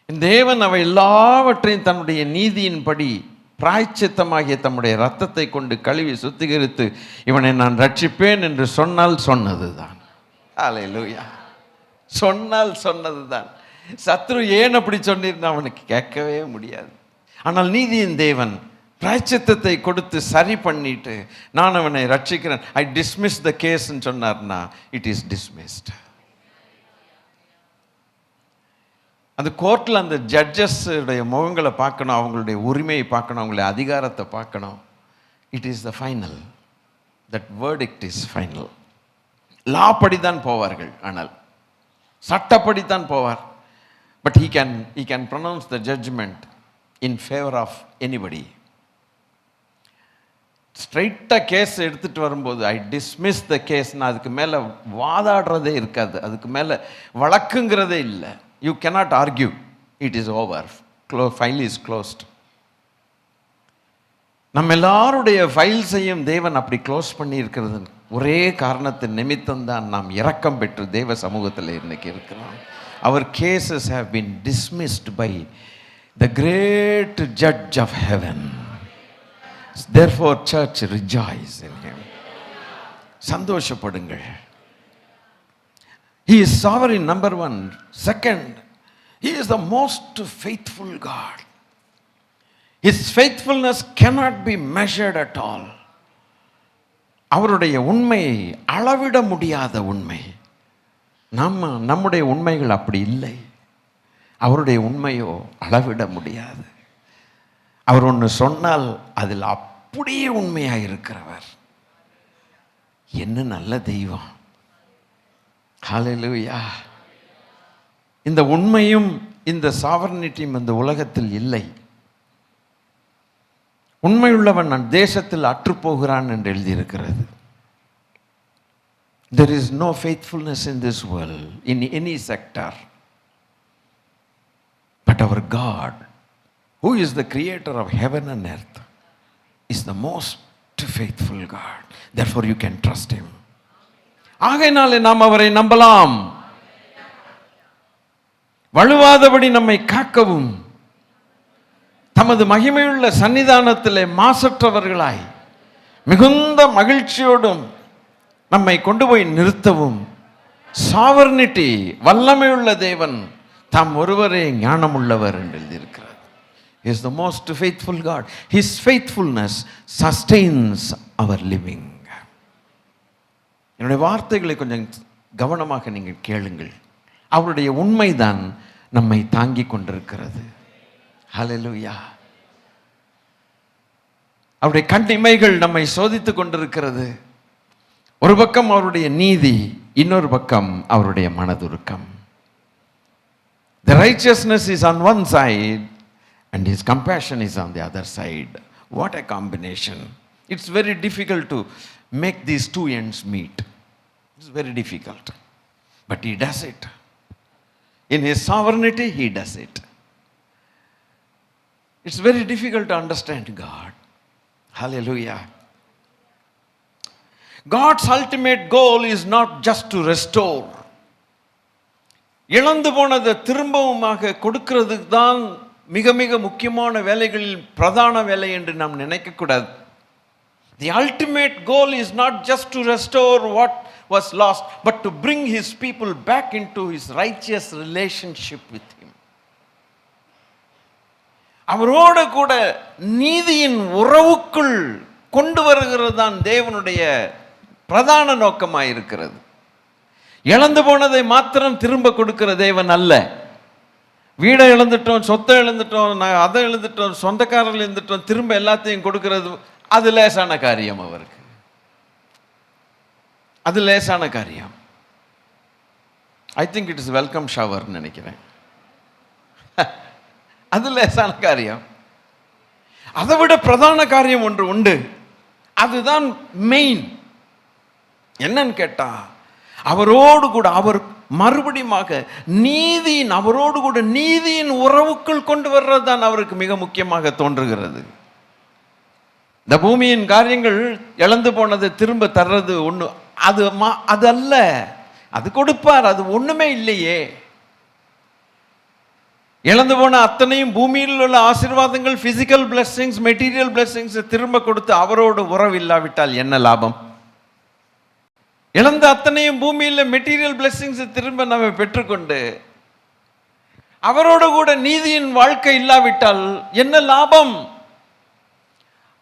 தேவன் அவை எல்லாவற்றையும் தன்னுடைய நீதியின்படி பிராயச்சித்தமாகிய தம்முடைய இரத்தத்தை கொண்டு கழுவி சுத்திகரித்து இவனை நான் ரட்சிப்பேன் என்று சொன்னால் சொன்னதுதான். ஹல்லேலூயா. சொன்னால் சொன்னதுதான். சத்ரு ஏன் அப்படி சொன்னீர்னு அவனுக்கு கேட்கவே முடியாது. ஆனால் நீதியின் தேவன் பிராயச்சித்தத்தை கொடுத்து சரி பண்ணிட்டு நான் அவனை ரட்சிக்கிறேன், ஐ டிஸ்மிஸ் த கேஸ்ன்னு சொன்னார்னா இட் இஸ் டிஸ்மிஸ்ட். அந்த கோர்ட்டில் அந்த ஜட்ஜஸுடைய முகங்களை பார்க்கணும், அவங்களுடைய உரிமையை பார்க்கணும், அவங்களுடைய அதிகாரத்தை பார்க்கணும். It is the final. That verdict is final. Law படி தான் போவார்கள், ஆனால் சட்டப்படி தான் போவார். But he can pronounce the judgment in favor of anybody. ஸ்ட்ரைட்டாக கேஸ் எடுத்துகிட்டு வரும்போது ஐ டிஸ்மிஸ் த கேஸ்னா அதுக்கு மேலே வாதாடுறதே இருக்காது, அதுக்கு மேலே வழக்குங்கிறதே இல்லை. You cannot argue, it is over, file is closed. நம்ம எல்லாருடைய ஃபைல்ஸையும் தேவன் அப்படி க்ளோஸ் பண்ணி இருக்கிறது ஒரே காரணத்தின் நிமித்தம்தான் நாம் இரக்கம் பெற்று தேவ சமூகத்தில் இன்னைக்கு இருக்கிறோம். அவர் cases have been dismissed by the great judge of heaven. Therefore church rejoice in him. சந்தோஷப்படுங்கள். He is sovereign, number one. Second, he is the most faithful God. His faithfulness cannot be measured at all. அவருடைய உண்மை அளவிட முடியாத உண்மை. நம்முடைய உண்மைகள் அப்படி இல்லை. அவருடைய உண்மையோ அளவிட முடியாது. அவர் ஒன்று சொன்னால் அதில் அப்படியே உண்மையாக இருக்கிறவர். என்ன நல்ல தெய்வம். ஹல்லேலூயா. இந்த உண்மையும் இந்த சாவர்னிட்டியும் இந்த உலகத்தில் இல்லை. உண்மையுள்ளவன் தேசத்தில் அற்றுப்போகிறான் என்று எழுதியிருக்கிறது. There is no faithfulness in this world, in any sector. But our God, who is the creator of heaven and earth, is the most faithful God. Therefore you can trust him. ஆகையினாலே நாம் அவரை நம்பலாம். வழுவாதபடி நம்மை காக்கவும் தமது மகிமையுள்ள சன்னிதானத்திலே மாசற்றவர்களாய் மிகுந்த மகிழ்ச்சியோடும் நம்மை கொண்டு போய் நிறுத்தவும் சாவர்னிட்டி, வல்லமையுள்ள தேவன் தாம் ஒருவரே ஞானமுள்ளவர் என்று எழுதியிருக்கிறார். He is the most faithful God. His faithfulness sustains our living. என்னுடைய வார்த்தைகளை கொஞ்சம் கவனமாக நீங்கள் கேளுங்கள். அவருடைய உண்மைதான் நம்மை தாங்கிக் கொண்டிருக்கிறது. ஹல்லேலூயா. அவருடைய கண்ணிமைகள் நம்மை சோதித்துக் கொண்டிருக்கிறது. ஒரு பக்கம் அவருடைய நீதி, இன்னொரு பக்கம் அவருடைய மனதுருக்கம். The righteousness is on one side and his compassion is on the other side. What a combination. It's very difficult to make these two ends meet. It's very difficult. But he does it. In his sovereignty, he does it. It's very difficult to understand God. Hallelujah. God's ultimate goal is not just to restore. இழந்து போனதை திரும்பவுமாக கொடுக்கிறதுக்கு தான் மிக மிக முக்கியமான வேலைகளில் பிரதான வேலை என்று நாம் நினைக்கக்கூடாது. The ultimate goal is not just to restore what was lost, but to bring his people back into his righteous relationship with him. அவரோடு கூட நீதியின் உறவுக்குள் கொண்டு வருகிறது தான் தேவனுடைய பிரதான நோக்கமாக இருக்கிறது. இழந்து போனதை மாத்திரம் திரும்ப கொடுக்கிற தேவன் அல்ல. வீடை இழந்துட்டோம், சொத்தை இழந்துட்டோம், அதை இழந்துட்டோம், சொந்தக்காரர்கள் இழந்துட்டோம், திரும்ப எல்லாத்தையும் கொடுக்கிறது அது லேசான காரியம். அவருக்கு அது லேசான காரியம். I think it is welcome ஷவர்னு நினைக்கிறேன். அது லேசான காரியம். அதை விட பிரதான காரியம் ஒன்று உண்டு. அதுதான் மெயின். என்னன்னு கேட்டா, அவரோடு கூட அவர் மறுபடியுமாக நீதியின், அவரோடு கூட நீதியின் உறவுக்குள் கொண்டு வர்றது தான் அவருக்கு மிக முக்கியமாக தோன்றுகிறது. இந்த பூமியின் காரியங்கள் இழந்து போனதை திரும்ப தர்றது ஒன்று, அது அல்ல. அது கொடுப்பார், அது ஒண்ணுமே இல்லையே. இழந்து போன அத்தனையும் பூமியில் உள்ள ஆசீர்வாதங்கள், பிசிக்கல் பிளெஸிங்ஸ், மெட்டீரியல் பிளெஸிங்ஸ் திரும்ப கொடுத்து அவரோடு உறவு இல்லாவிட்டால் என்ன லாபம்? இழந்த அத்தனையும் பூமியில் மெட்டீரியல் பிளெஸிங்ஸ் திரும்ப நம்ம பெற்றுக்கொண்டு அவரோடு கூட நீதியின் வாழ்க்கை இல்லாவிட்டால் என்ன லாபம்?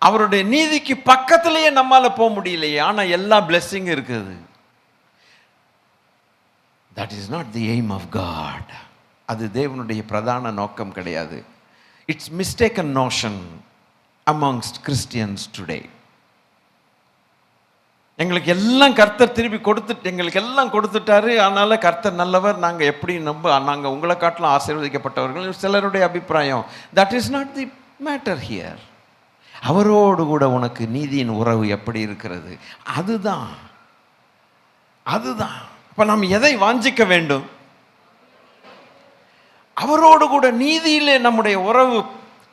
அவருடைய நீதிக்கு பக்கத்திலேயே நம்மால போக முடியலையே. ஆனா எல்லா பிளெஸிங் இருக்குது. That is not the aim of God. அது தேவனுடைய பிரதான நோக்கம் கிடையாது. It's mistaken notion amongst Christians today. எங்களுக்கு எல்லாம் கர்த்தர் திருப்பி கொடுத்துட்டு, எங்களுக்கு எல்லாம் கொடுத்துட்டாரு, அதனால கர்த்தர் நல்லவர், நாங்கள் எப்படி நாங்கள் உங்களை காட்டிலும் ஆசீர்வதிக்கப்பட்டவர்கள் சிலருடைய அபிப்பிராயம். That is not the matter here. அவரோடு கூட உனக்கு நீதியின் உறவு எப்படி இருக்கிறது? அதுதான் அதுதான். இப்ப நாம் எதை வாஞ்சிக்க வேண்டும்? அவரோடு கூட நீதியிலே நம்முடைய உறவு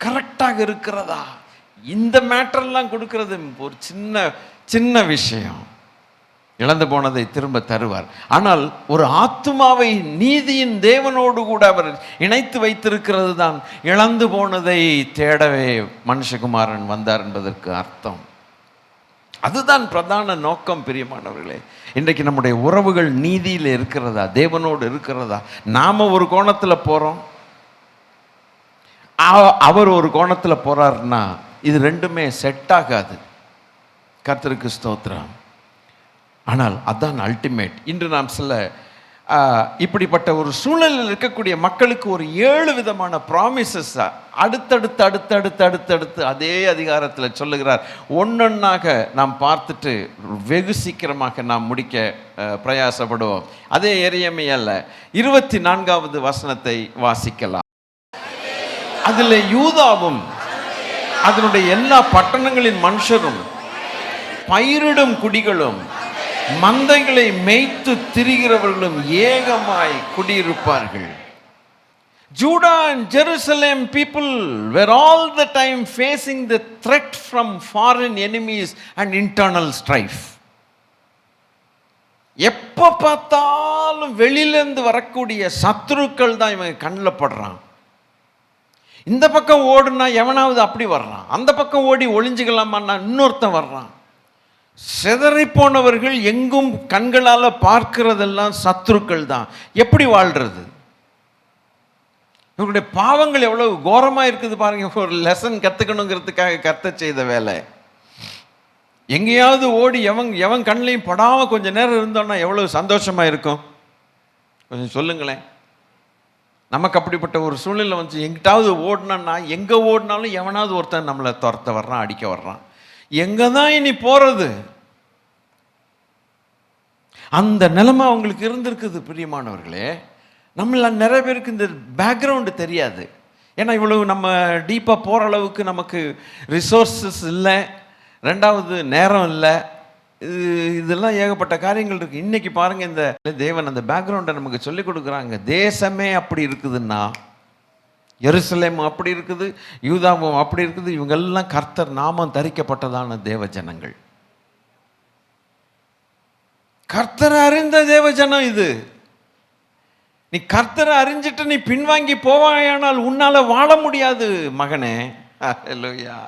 கரெக்டாக இருக்கிறதா? இந்த மேட்டர்லாம் கொடுக்கிறது ஒரு சின்ன சின்ன விஷயம். இழந்து போனதை திரும்ப தருவார். ஆனால் ஒரு ஆத்துமாவை நீதியின் தேவனோடு கூட அவர் இணைத்து வைத்திருக்கிறது தான் இழந்து போனதை தேடவே மனுஷகுமாரன் வந்தார் என்பதற்கு அர்த்தம். அதுதான் பிரதான நோக்கம். பிரியமானவர்களே, இன்றைக்கு நம்முடைய உறவுகள் நீதியில் இருக்கிறதா, தேவனோடு இருக்கிறதா? நாம ஒரு கோணத்தில் போறோம், அவர் ஒரு கோணத்தில் போறாருன்னா இது ரெண்டுமே செட் ஆகாது. கர்த்தருக்கு ஸ்தோத்திரம். ஆனால் அதான் அல்டிமேட். இன்று நாம் சில இப்படிப்பட்ட ஒரு சூழலில் இருக்கக்கூடிய மக்களுக்கு ஒரு 7 விதமான ப்ராமிசஸ் அடுத்தடுத்து அடுத்தடுத்து அடுத்தடுத்து அதே அதிகாரத்தில் சொல்லுகிறார். ஒன்னொன்னாக நாம் பார்த்துட்டு வெகு சீக்கிரமாக நாம் முடிக்க பிரயாசப்படுவோம். அதே எரேமியால 24வது வசனத்தை வாசிக்கலாம். அதில் யூதாவும் அதனுடைய எல்லா பட்டணங்களின் மனுஷரும் பயிரிடும் குடிகளும் மந்தைகளை மேய்த்து திரிகிறவர்களும் ஏகமாய் குடியிருப்பார்கள். Judah and Jerusalem people were all the time facing the threat from foreign enemies and internal strife. எப்போ பார்த்தாலும் வெளியிலேருந்து வரக்கூடிய சத்துருக்கள் தான் இவங்க கண்ணில் படுறான். இந்த பக்கம் ஓடுனா எவனாவது அப்படி வர்றான், அந்த பக்கம் ஓடி ஒளிஞ்சுக்கலாமான்னா இன்னொருத்தன் வர்றான். சிதறி போனவர்கள் எங்கும் கண்களால் பார்க்கிறதெல்லாம் சத்துருக்கள் தான். எப்படி வாழ்றது? இவருடைய பாவங்கள் எவ்வளவு கோரமாக இருக்குது பாருங்க. ஒரு லெசன் கற்றுக்கணுங்கிறதுக்காக கர்த்தர் செய்த வேலை. எங்கேயாவது ஓடி எவன் கண்ணிலையும் படாமல் கொஞ்சம் நேரம் இருந்தோன்னா எவ்வளவு சந்தோஷமாக இருக்கும்? கொஞ்சம் சொல்லுங்களேன். நமக்கு அப்படிப்பட்ட ஒரு சூழ்நிலை வந்து எங்கிட்டாவது ஓடினா, எங்கே ஓடினாலும் எவனாவது ஒருத்தன் நம்மளை துரத்த வர்றான், அடிக்க வர்றான். எங்கே தான் இனி போகிறது? அந்த நிலைமை அவங்களுக்கு இருந்திருக்குது. பிரியமானவர்களே, நம்மள நிறைய பேருக்கு இந்த பேக்ரவுண்டு தெரியாது. ஏன்னா இவ்வளவு நம்ம டீப்பாக போகிற அளவுக்கு நமக்கு ரிசோர்ஸஸ் இல்லை, ரெண்டாவது நேரம் இல்லை, இதெல்லாம் ஏகப்பட்ட காரியங்கள் இருக்குது. இன்றைக்கி பாருங்கள், இந்த தேவன் அந்த பேக்ரவுண்டை நமக்கு சொல்லிக் கொடுக்குறாங்க. தேசமே அப்படி இருக்குதுன்னா, எருசலேம் அப்படி இருக்குது, யூதாவும் அப்படி இருக்குது. இவங்கெல்லாம் கர்த்தர் நாமம் தரிக்கப்பட்டதான தேவ ஜனங்கள், கர்த்தரை அறிந்த தேவ ஜனம் இது. நீ கர்த்தரை அறிஞ்சிட்டு நீ பின்வாங்கி போவாயானால் உன்னால வாழ முடியாது மகனே. அல்லேலூயா.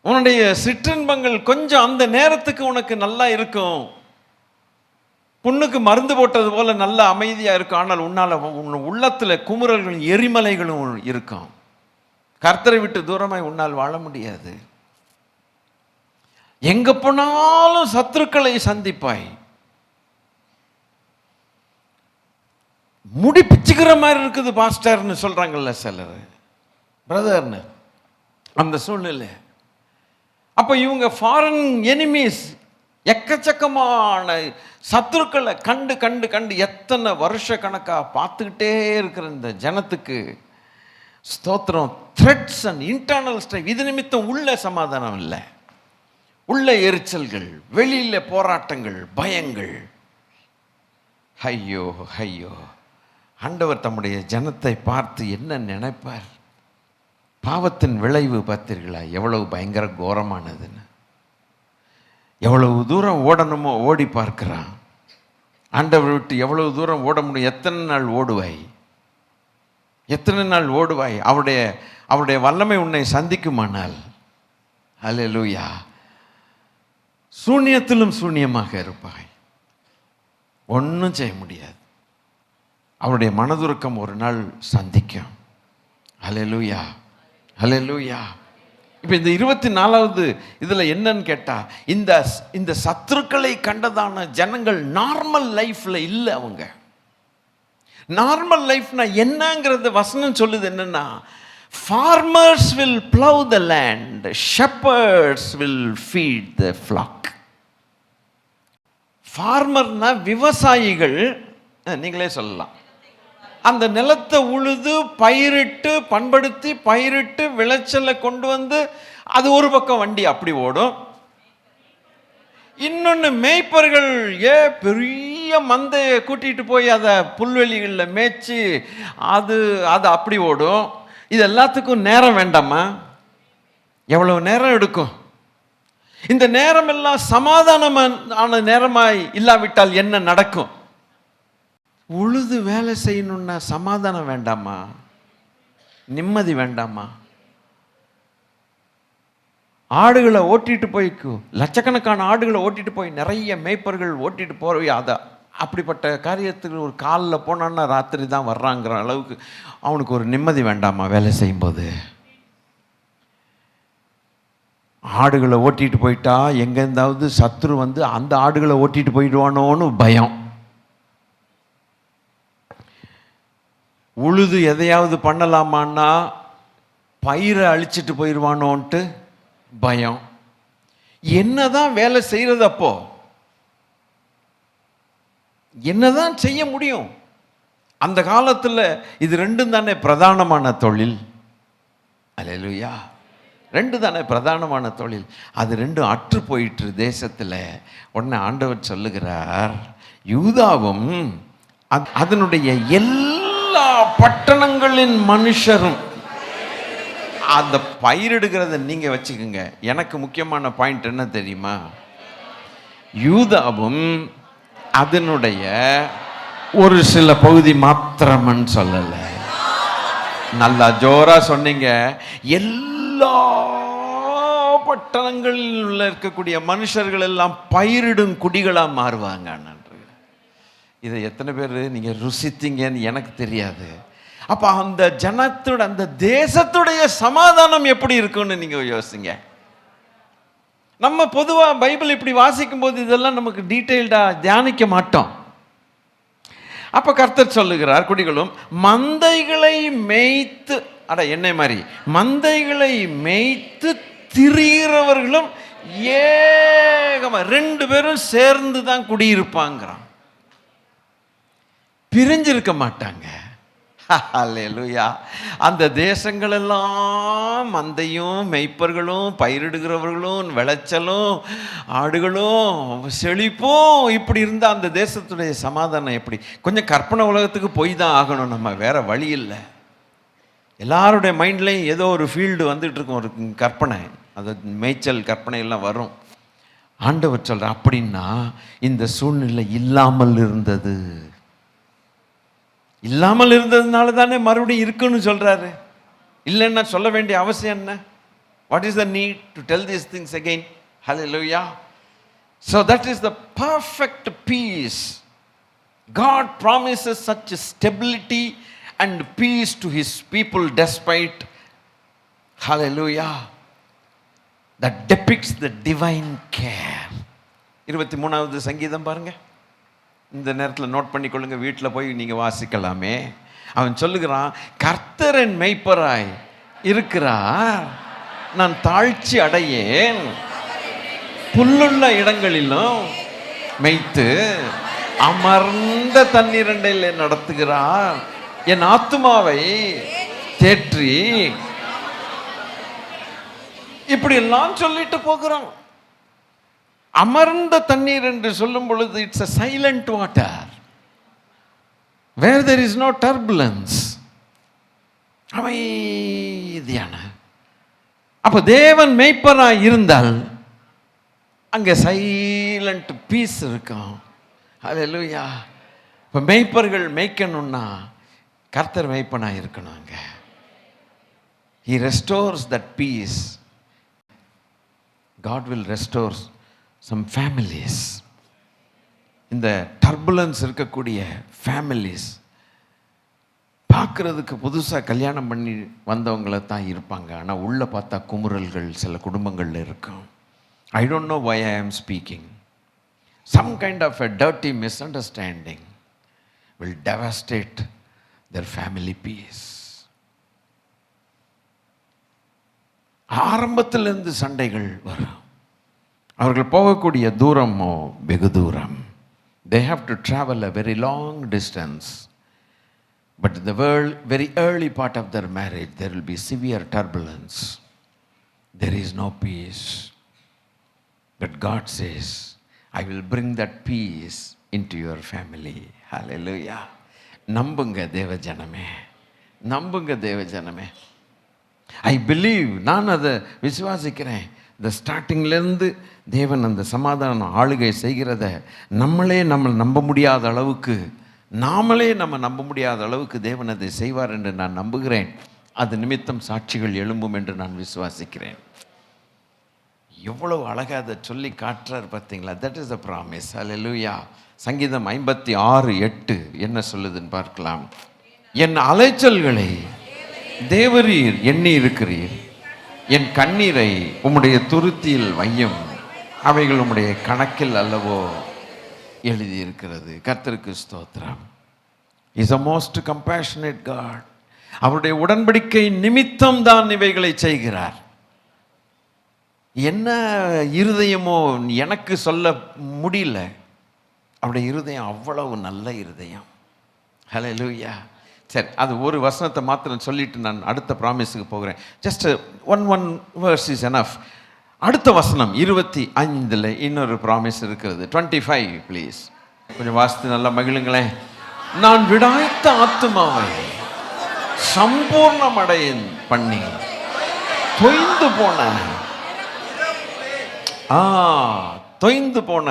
உன்னுடைய சிற்றின்பங்கள் கொஞ்சம் அந்த நேரத்துக்கு உனக்கு நல்லா இருக்கும், புண்ணுக்கு மருந்து போட்டது போல நல்ல அமைதியா இருக்கும். ஆனால் உன்னால உன் உள்ளத்துல குமுறல்களும் எரிமலைகளும் இருக்கும். கர்த்தரை விட்டு தூரமாய் உன்னால் வாழ முடியாது. எங்க போனாலும் சத்துருக்களை சந்திப்பாய். முடி பிச்சுக்கிற மாதிரி இருக்குது பாஸ்டர்னு சொல்றாங்கல்ல சிலர், பிரதர்னு. அந்த சூழ்நிலை அப்ப இவங்க ஃபாரின் எனிமீஸ், எக்கச்சக்கமான சத்துருக்களை கண்டு கண்டு கண்டு எத்தனை வருஷ கணக்காக பார்த்துக்கிட்டே இருக்கிற இந்த ஜனத்துக்கு ஸ்தோத்திரம், த்ரெட்ஸ் அண்ட் இன்டர்னல் ஸ்ட்ரைஃப். இது நிமித்தம் உள்ள சமாதானம் இல்லை, உள்ள எரிச்சல்கள், வெளியில போராட்டங்கள், பயங்கள். ஐயோ ஐயோ, ஆண்டவர் தம்முடைய ஜனத்தை பார்த்து என்ன நினைப்பார்? பாவத்தின் விளைவு பார்த்தீர்களா எவ்வளவு பயங்கர கோரமானதுன்னு. எவ்வளவு தூரம் ஓடணுமோ ஓடி பார்க்கிறான். ஆண்டவர் விட்டு எவ்வளவு தூரம் ஓட முடியும்? எத்தனை நாள் ஓடுவாய்? எத்தனை நாள் ஓடுவாய்? அவருடைய வல்லமை உன்னை சந்திக்குமானால், அல்லேலூயா, சூன்யத்திலும் சூன்யமாக இருப்பாய், ஒன்றும் செய்ய முடியாது. அவருடைய மனதுருக்கம் ஒரு நாள் சந்திக்கும். அல்லேலூயா, அல்லேலூயா. இப்போ இந்த 24வது இதில் என்னன்னு கேட்டால், இந்த சத்துருக்களை கண்டதான ஜனங்கள் நார்மல் லைஃப்பில் இல்லை. அவங்க நார்மல் லைஃப்னா என்னங்கிறது வசனம் சொல்லுது. என்னன்னா, farmers will plough the land, shepherds will feed the flock. ஃபார்மர்னா விவசாயிகள், நீங்களே சொல்லலாம். அந்த நிலத்தை உழுது பயிரிட்டு பண்படுத்தி பயிரிட்டு விளைச்சலை கொண்டு வந்து அது ஒரு பக்கம் வண்டி அப்படி ஓடும். இன்னொன்று மேய்ப்பர்கள் பெரிய மந்தையை கூட்டிகிட்டு போய் அதை புல்வெளிகளில் மேய்ச்சி அது அப்படி ஓடும். இது எல்லாத்துக்கும் நேரம் வேண்டாமா? எவ்வளவு நேரம் எடுக்கும்? இந்த நேரம் எல்லாம் சமாதானமான நேரமாய் இல்லாவிட்டால் என்ன நடக்கும்? உழுது வேலை செய்யணும்னா சமாதானம் வேண்டாமா? நிம்மதி வேண்டாமா? ஆடுகளை ஓட்டிட்டு போய் லட்சக்கணக்கான ஆடுகளை ஓட்டிட்டு போய் நிறைய மேய்ப்பர்கள் ஓட்டிட்டு போய் அதை அப்படிப்பட்ட காரியத்துக்கு ஒரு காலில் போனான்னா ராத்திரி தான் வர்றாங்கிற அளவுக்கு அவனுக்கு ஒரு நிம்மதி வேண்டாமா வேலை செய்யும்போது? ஆடுகளை ஓட்டிட்டு போயிட்டா எங்கேருந்தாவது சத்துரு வந்து அந்த ஆடுகளை ஓட்டிட்டு போயிடுவானோன்னு பயம். உழுது எதையாவது பண்ணலாமான்னா பயிரை அழிச்சிட்டு போயிடுவானோன்ட்டு பயம். என்னதான் வேலை செய்யறது? அப்போ என்னதான் செய்ய முடியும்? அந்த காலத்தில் இது ரெண்டும் தானே பிரதானமான தொழில். அல்லேலூயா. ரெண்டு தானே பிரதானமான தொழில். அது ரெண்டும் அற்று போயிட்டு தேசத்தில். உடனே ஆண்டவர் சொல்லுகிறார், யூதாவும் அதனுடைய எல்லா பட்டணங்களின் மனுஷரும். அந்த பயிரிடுகிறத நீங்க வச்சுக்கோங்க. எனக்கு முக்கியமான பாயிண்ட் என்ன தெரியுமா? யூதாவும் அதனுடைய ஒரு சில பகுதி மாத்திரம்னு சொல்லல. நல்லா ஜோரா சொன்னீங்க. எல்லா பட்டணங்களில் இருக்கக்கூடிய மனுஷர்கள் எல்லாம் பயிரிடும் குடிகளா மாறுவாங்க. இதை எத்தனை பேர் நீங்க ருசித்தீங்கன்னு எனக்கு தெரியாது. அப்ப அந்த ஜனத்தோட அந்த தேசத்துடைய சமாதானம் எப்படி இருக்குன்னு நீங்க யோசிங்க. நம்ம பொதுவா பைபிள் இப்படி வாசிக்கும் போது இதெல்லாம் நமக்கு டீட்டெயில்டா தியானிக்க மாட்டோம். அப்ப கர்த்தர் சொல்லுகிறார், குடிகளும் மந்தைகளை மேய்த்து, என்னை மாதிரி மந்தைகளை மேய்த்து திரிகிறவர்களும் ஏகமா 2 பேரும் சேர்ந்து தான் குடியிருப்பாங்கிறான். பிரிஞ்சிருக்க மாட்டாங்க. அல்லேலூயா. அந்த தேசங்கள் எல்லாம் மந்தையும் மெய்ப்பர்களும் பயிரிடுகிறவர்களும் விளைச்சலும் ஆடுகளும் செழிப்பும் இப்படி இருந்தால் அந்த தேசத்துடைய சமாதானம் எப்படி? கொஞ்சம் கற்பனை உலகத்துக்கு போய் தான் ஆகணும். நம்ம வேற வழி இல்லை. எல்லாருடைய மைண்ட்லையும் ஏதோ ஒரு ஃபீல்டு வந்துட்டு இருக்கும், ஒரு கற்பனை, அது மேய்ச்சல் கற்பனை எல்லாம் வரும். ஆண்டவர் சொல்ற அப்படின்னா இந்த சூழ்நிலை இல்லாமல் இருந்தது. இல்லாமல் இருந்ததுனால தானே மறுபடியும் இருக்குன்னு சொல்றாரு. இல்லைன்னா சொல்ல வேண்டிய அவசியம் என்ன? What is the need to tell these things again? Hallelujah. So that is the perfect peace. God promises such stability and peace to his people despite, hallelujah, that depicts the divine care. 23வது சங்கீதம் பாருங்க. இந்த நேரத்தில் note பண்ணிக்கொள்ளுங்க, வீட்டில் போய் நீங்கள் வாசிக்கலாமே. அவன் சொல்லுகிறான், கர்த்தர் என் மெய்ப்பராய் இருக்கிறார், நான் தாழ்ச்சி அடையேன், புல்லுள்ள இடங்களிலும் மேய்த்து அமர்ந்த தண்ணீரண்டையில் நடத்துகிறார், என் ஆத்துமாவை தேற்றி, இப்படி எல்லாம் சொல்லிட்டு போகிறான். அமர்ந்த தண்ணீர் என்று சொல்லும் பொழுது it's a silent water where there is no turbulence. அமைதியான. அப்ப தேவன் மேய்ப்பராய் இருந்தால் அங்கே சைலண்ட் பீஸ் இருக்கும். ஹல்லேலூயா. இப்போ மேய்ப்பர்கள் மேய்க்கணும்னா கர்த்தர் மேய்ப்பனாக இருக்கணும். அங்கே he restores that peace. God will restore some families. இந்த டர்புலன்ஸ் இருக்கக்கூடிய ஃபேமிலிஸ் பார்க்குறதுக்கு புதுசாக கல்யாணம் பண்ணி வந்தவங்கள தான் இருப்பாங்க. ஆனால் உள்ளே பார்த்தா குமுறல்கள் சில குடும்பங்களில் இருக்கும். I don't know why I am speaking. Some kind of a dirty misunderstanding will devastate their family peace. ஆரம்பத்திலிருந்து சண்டைகள் வரும். அவர்கள் போகக்கூடிய தூரமோ வெகு தூரம். They have to travel a very long distance But in the very early part of their marriage, there will be severe turbulence. There is no peace. But God says, I will bring that peace into your family. Hallelujah. நம்புங்க தேவ ஜனமே, நம்புங்க தேவ ஜனமே. I believe, நான் அதை விசுவாசிக்கிறேன். இந்த ஸ்டார்டிங்லேருந்து தேவன் அந்த சமாதானம் ஆளுகை செய்கிறத நம்மளே நம்ப முடியாத அளவுக்கு, நாமளே நம்ப முடியாத அளவுக்கு தேவன் அதை செய்வார் என்று நான் நம்புகிறேன். அது நிமித்தம் சாட்சிகள் எழும்பும் என்று நான் விசுவாசிக்கிறேன். எவ்வளவு அழகாக அதை சொல்லி காட்டுறார் பார்த்தீங்களா? That is the promise. Hallelujah. சங்கீதம் 56:8 என்ன சொல்லுதுன்னு பார்க்கலாம். என் அலைச்சல்களை தேவரீர் எண்ணி இருக்கிறீர், என் கண்ணீரை உம்முடைய துருத்தியில் வையும், அவைகள் உம்முடைய கணக்கில் அல்லவோ எழுதியிருக்கிறது. கர்த்தருக்கு ஸ்தோத்திரம். Is a most compassionate God. அவருடைய உடன்படிக்கை நிமித்தம் தான் இவைகளை செய்கிறார். என்ன இருதயமோ எனக்கு சொல்ல முடியல. அவருடைய இருதயம் அவ்வளவு நல்ல இருதயம். ஹல்லேலூயா. சரி, அது ஒரு வசனத்தை மாத்திரம் சொல்லிட்டு நான் அடுத்த ப்ராமிஸுக்கு போகிறேன். Just one verse is enough. அடுத்த வசனம் 25 இன்னொரு ப்ராமிஸ் இருக்கிறது. 25 ப்ளீஸ். கொஞ்சம் வாசித்து நல்லா மகிழுங்களேன். நான் விடாய்த்த ஆத்துமாவை சம்பூர்ணமடைய பண்ணி தொய்ந்து போன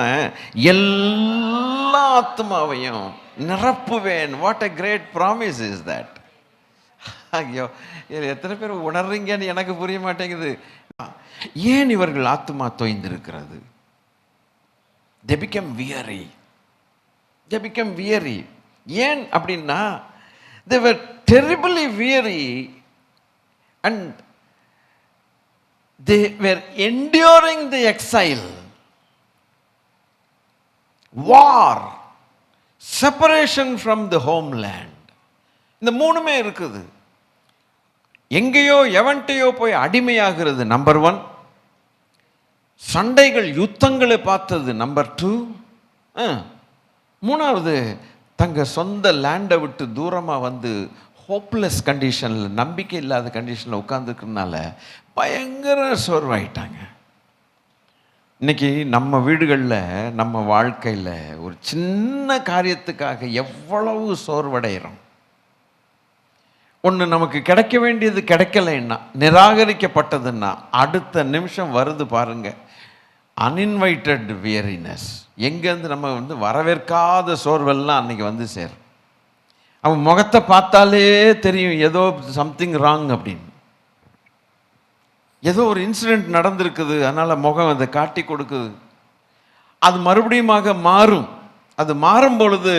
எல்லா ஆத்மாவையும் நிரப்புவேன். What a great promise is that. ஐயோ, எத்தனை பேர் உணர்றீங்கன்னு எனக்கு புரிய மாட்டேங்குது. ஏன் இவர்கள் ஆத்மா தொய்ந்திருக்கிறது? they become weary. ஏன் அப்படின்னா, they were terribly weary and they were enduring the exile, war, separation from the homeland. இந்த மூணுமே இருக்குது. எங்கேயோ எவன்ட்டையோ போய் அடிமையாகிறது நம்பர் 1. சண்டைகள் யுத்தங்களை பார்த்தது நம்பர் 2. மூணாவது, தங்க சொந்த லேண்டை விட்டு தூரமாக வந்து ஹோப்லெஸ் கண்டிஷனில், நம்பிக்கை இல்லாத கண்டிஷனில் உட்காந்துக்கிறதுனால பயங்கர சோர்வாயிட்டாங்க. இன்றைக்கி நம்ம வீடுகளில், நம்ம வாழ்க்கையில் ஒரு சின்ன காரியத்துக்காக எவ்வளவு சோர்வடைகிறோம். ஒன்று நமக்கு கிடைக்க வேண்டியது கிடைக்கலைன்னா, நிராகரிக்கப்பட்டதுன்னா, அடுத்த நிமிஷம் வருது பாருங்க அன்இன்வைட்டட் வியரினஸ். எங்கேருந்து நம்ம வரவேற்காத சோர்வெல்லாம் அன்றைக்கி வந்து சேரும். அவன் முகத்தை பார்த்தாலே தெரியும் ஏதோ சம்திங் ராங் அப்படின்னு. ஏதோ ஒரு இன்சிடெண்ட் நடந்திருக்குது, அதனால் முகம் அதை காட்டி கொடுக்குது. அது மறுபடியுமாக மாறும். அது மாறும் பொழுது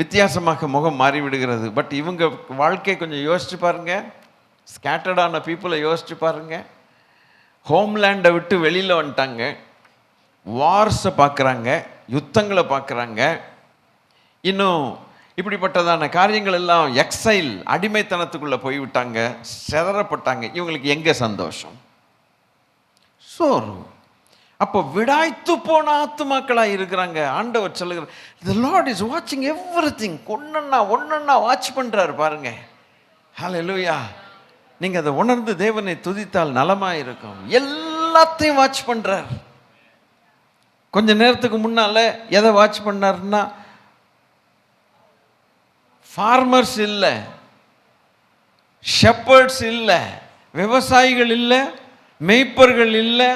வித்தியாசமாக முகம் மாறிவிடுகிறது. பட் இவங்க வாழ்க்கை கொஞ்சம் யோசிச்சு பாருங்க. ஸ்கேட்டர்டான பீப்புளை யோசிச்சு பாருங்க. ஹோம்லேண்டை விட்டு வெளியில் வந்துட்டாங்க. வார்ஸை பார்க்குறாங்க, யுத்தங்களை பார்க்குறாங்க. இன்னும் இப்படிப்பட்டதான காரியங்கள் எல்லாம் எக்ஸைல், அடிமைத்தனத்துக்குள்ளே போய்விட்டாங்க, செதறப்பட்டாங்க. இவங்களுக்கு எங்கே சந்தோஷம்? சோர்வு. அப்போ விடாய்த்து போன ஆத்துமாக்களாக இருக்கிறாங்க. ஆண்டவர் சொல்லுகிறார், the Lord is watching everything. ஒன்னொன்னா வாட்ச் பண்ணுறாரு பாருங்க. ஹல்லேலூயா. நீங்கள் அதை உணர்ந்து தேவனை துதித்தால் நலமாக இருக்கும். எல்லாத்தையும் வாட்ச் பண்ணுறார். கொஞ்ச நேரத்துக்கு முன்னால் எதை வாட்ச் பண்ணாருன்னா, ஃபார்மர்ஸ் இல்லை, ஷெப்பர்ட்ஸ் இல்லை, விவசாயிகள் இல்லை, மேய்ப்பர்கள் இல்லை,